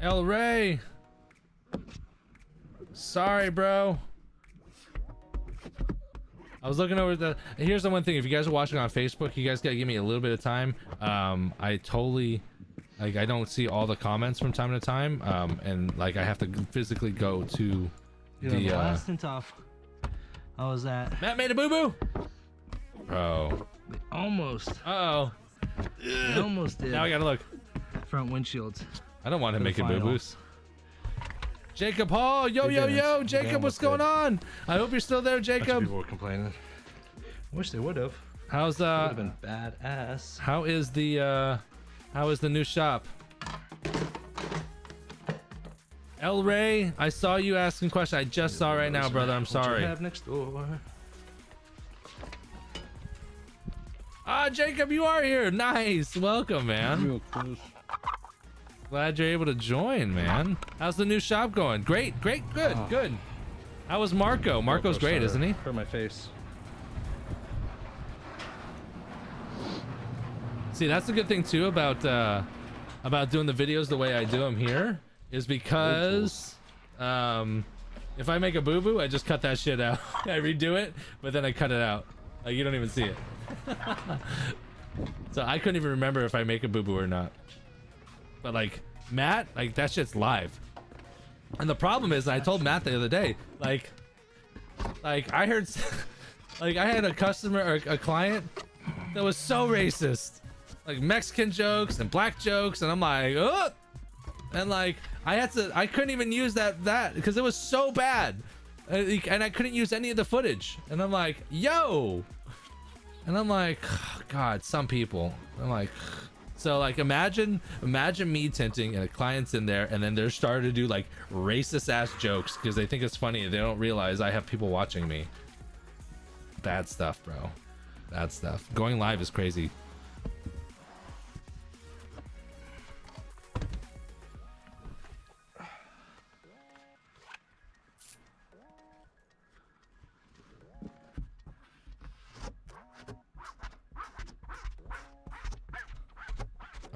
El Rey. Sorry, bro. I was looking over the. Here's the one thing. If you guys are watching on Facebook, you guys gotta give me a little bit of time. I totally, like, I don't see all the comments from time to time. And like I have to physically go to Last and tough. How was that? Matt made a boo boo. Bro, They almost Uh-oh. did. Now I gotta look. Front windshields. I don't want him For the making final. boo-boos. Jacob Hall, yo, They yo, didn't. yo, They Jacob, what's almost going did. on? I hope you're still there, Bunch of Jacob. people were complaining. Wish they would have. How's Would have been badass. how is the new shop? El Ray, I saw you asking questions. I just saw right now, brother. I'm What sorry. you have next door? Ah, Jacob, you are here. Nice. Welcome, man. Real close. Glad you're able to join, man. How's the new shop going? Great, great, good, good. How was Marco? Marco's great, isn't he? For my face. See, that's the good thing too about doing the videos the way I do them here, is because if I make a boo-boo, I just cut that shit out. I redo it, but then I cut it out. Like, you don't even see it. So I couldn't even remember if I make a boo-boo or not. But like Matt, like that shit's live. And the problem is, I told Matt the other day, like I heard, like I had a customer or a client that was so racist, like Mexican jokes and black jokes, and I'm like, oh, and like I couldn't even use that because it was so bad, and I couldn't use any of the footage, and I'm like, yo, and I'm like, God, some people, I'm like. So like imagine me tinting and a client's in there, and then they're starting to do like racist ass jokes because they think it's funny and they don't realize I have people watching me. Bad stuff, bro. Bad stuff. Going live is crazy.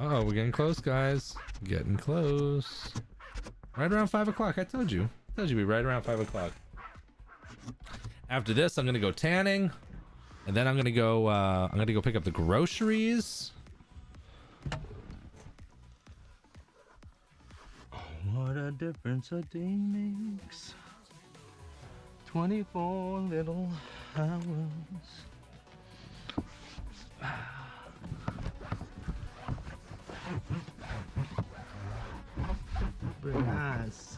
Oh, we're getting close, guys. Getting close. Right around 5 o'clock. I told you. We'd be right around 5 o'clock. After this, I'm gonna go tanning, and then I'm gonna go pick up the groceries. What a difference a day makes. 24 little hours. Very nice.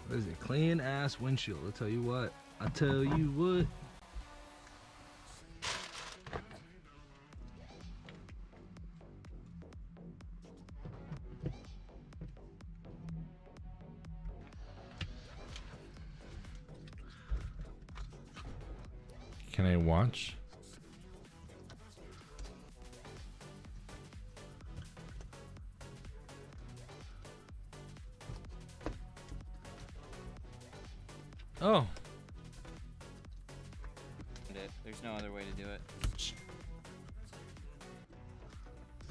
What is it? Clean ass windshield. I'll tell you what. I tell you what. Can I watch? Oh. There's no other way to do it.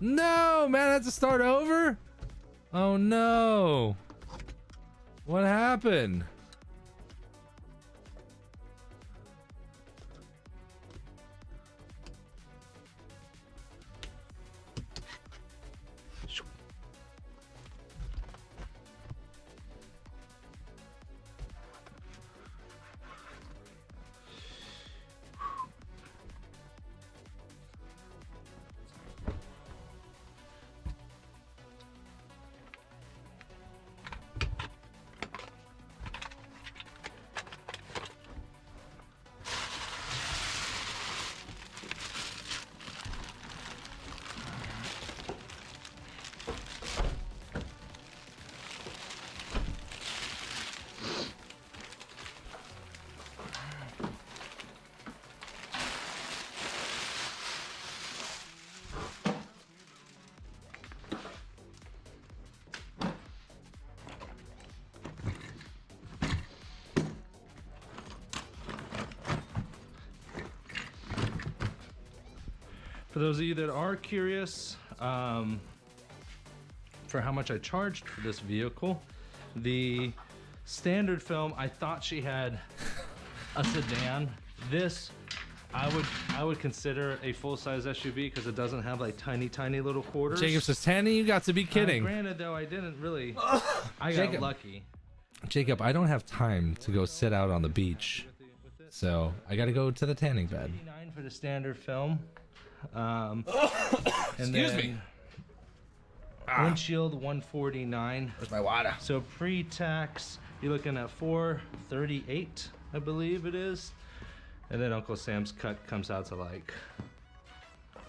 No, man, I have to start over? Oh no. What happened? For those of you that are curious, for how much I charged for this vehicle. The standard film, I thought she had a sedan. This I would consider a full-size SUV because it doesn't have like tiny little quarters. Jacob says, Tanny, you got to be kidding. Granted, though, I didn't really. I got Jacob. lucky. Jacob, I don't have time to go sit out on the beach, so I got to go to the tanning bed. $89 for the standard film. Excuse me. Windshield 149. Where's my water? So pre-tax, you're looking at 438, I believe it is. And then Uncle Sam's cut comes out to like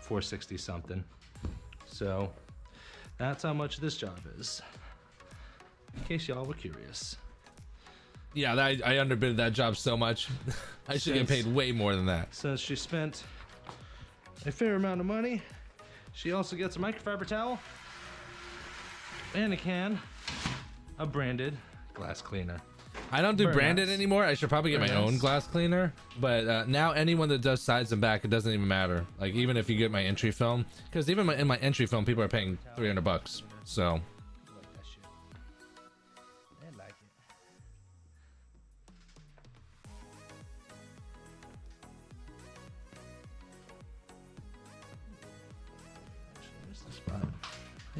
460 something. So that's how much this job is. In case y'all were curious. Yeah, I underbid that job so much. I should get paid way more than that. Since she spent a fair amount of money, she also gets a microfiber towel and a can of branded glass cleaner. I don't do Very branded nice. anymore. I should probably get Very my own nice. glass cleaner. But now anyone that does sides and back, it doesn't even matter. Like even if you get my entry film, because even in my entry film, people are paying $300. So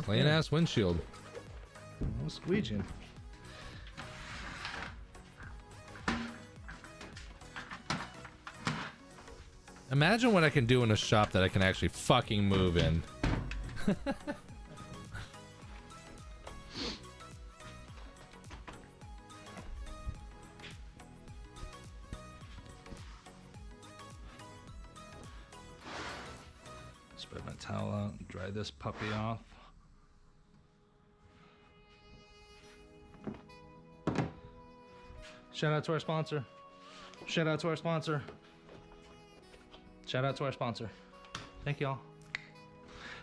clean ass windshield. No squeegeing. Imagine what I can do in a shop that I can actually fucking move in. Spread my towel out and dry this puppy off. Shout out to our sponsor. Shout out to our sponsor. Shout out to our sponsor. Thank y'all.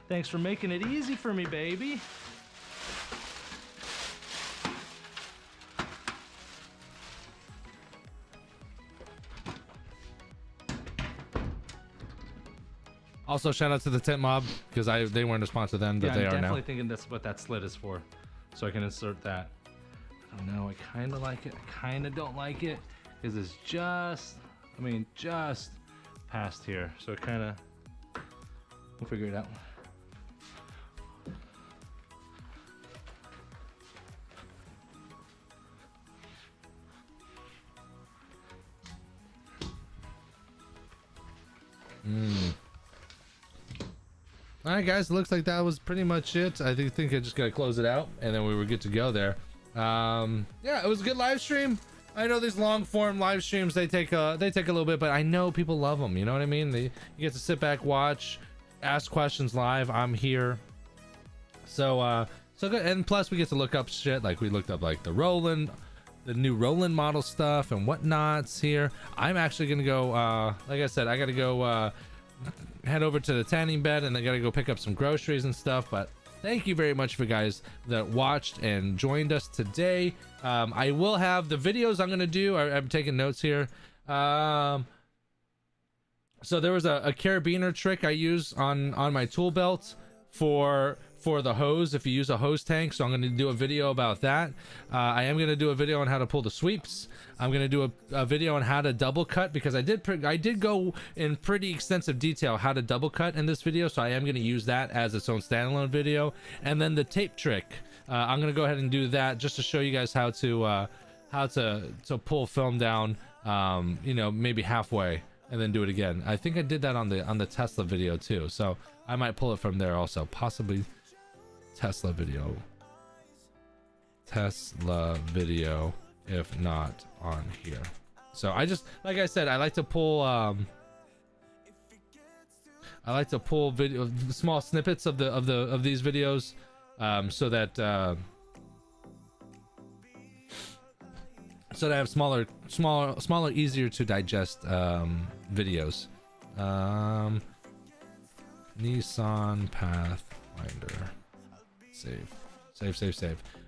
Thanks for making it easy for me, baby. Also, shout out to the Tint Mob because they weren't a sponsor then, but Yeah, they I'm are definitely now. thinking that's what that slit is for, so I can insert that. I don't know. I kind of like it. I kind of don't like it because it's just, I mean, just past here. So it kind of, we'll figure it out. All right, guys. It looks like that was pretty much it. I think I just gotta close it out, and then we were good to go there. Yeah, it was a good live stream. I know these long form live streams they take a little bit, but I know people love them. You know what I mean? You get to sit back, watch, ask questions live. I'm here. So good. And plus we get to look up shit. Like we looked up like the new Roland model stuff and whatnots here. I'm actually gonna go. Like I said, I gotta go. Head over to the tanning bed and I gotta go pick up some groceries and stuff. But thank you very much for guys that watched and joined us today. I will have the videos I'm gonna do. I'm taking notes here. So there was a carabiner trick I use on my tool belt for the hose if you use a hose tank, so I'm going to do a video about that. I am going to do a video on how to pull the sweeps. I'm going to do a video on how to double cut because I did go in pretty extensive detail how to double cut in this video, so I am going to use that as its own standalone video. And then the tape trick, I'm going to go ahead and do that just to show you guys how to pull film down, you know, maybe halfway and then do it again. I think I did that on the Tesla video too, so I might pull it from there also, possibly. Tesla video, if not on here. So I just, like I said, I like to pull video, small snippets of these videos, so that I have smaller, easier to digest videos. Nissan Pathfinder. Save.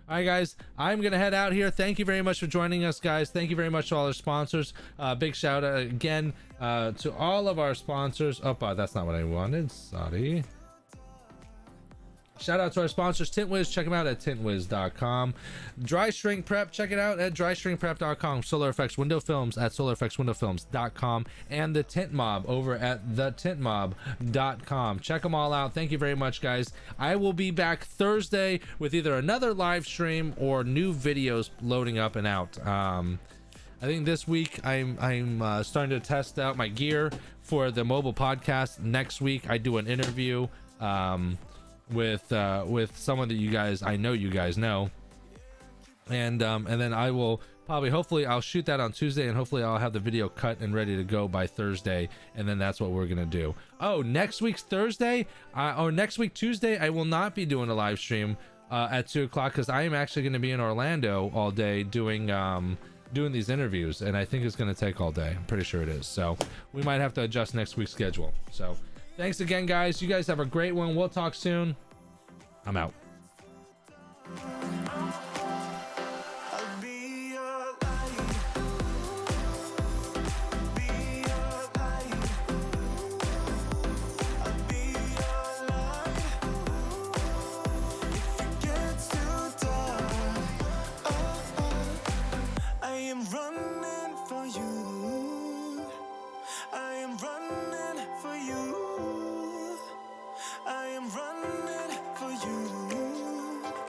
All right, guys, I'm gonna head out here. Thank you very much for joining us, guys. Thank you very much to all our sponsors. Big shout out again to all of our sponsors. Oh, that's not what I wanted. Sorry. Shout out to our sponsors, Tint Wiz. Check them out at tintwiz.com. Dry Shrink Prep. Check it out at dryshrinkprep.com. Solar Effects Window Films at solareffectswindowfilms.com. And the Tint Mob over at thetintmob.com. Check them all out. Thank you very much, guys. I will be back Thursday with either another live stream or new videos loading up and out. I think this week I'm starting to test out my gear for the mobile podcast. Next week I do an interview with someone that I know you guys know, and then I will hopefully I'll shoot that on Tuesday, and hopefully I'll have the video cut and ready to go by Thursday, and then that's what we're gonna do. Oh, next week Tuesday I will not be doing a live stream at 2 o'clock because I am actually going to be in Orlando all day doing these interviews, and I think it's going to take all day. I'm pretty sure it is, so we might have to adjust next week's schedule. So thanks again, guys. You guys have a great one. We'll talk soon. I'm out. I am running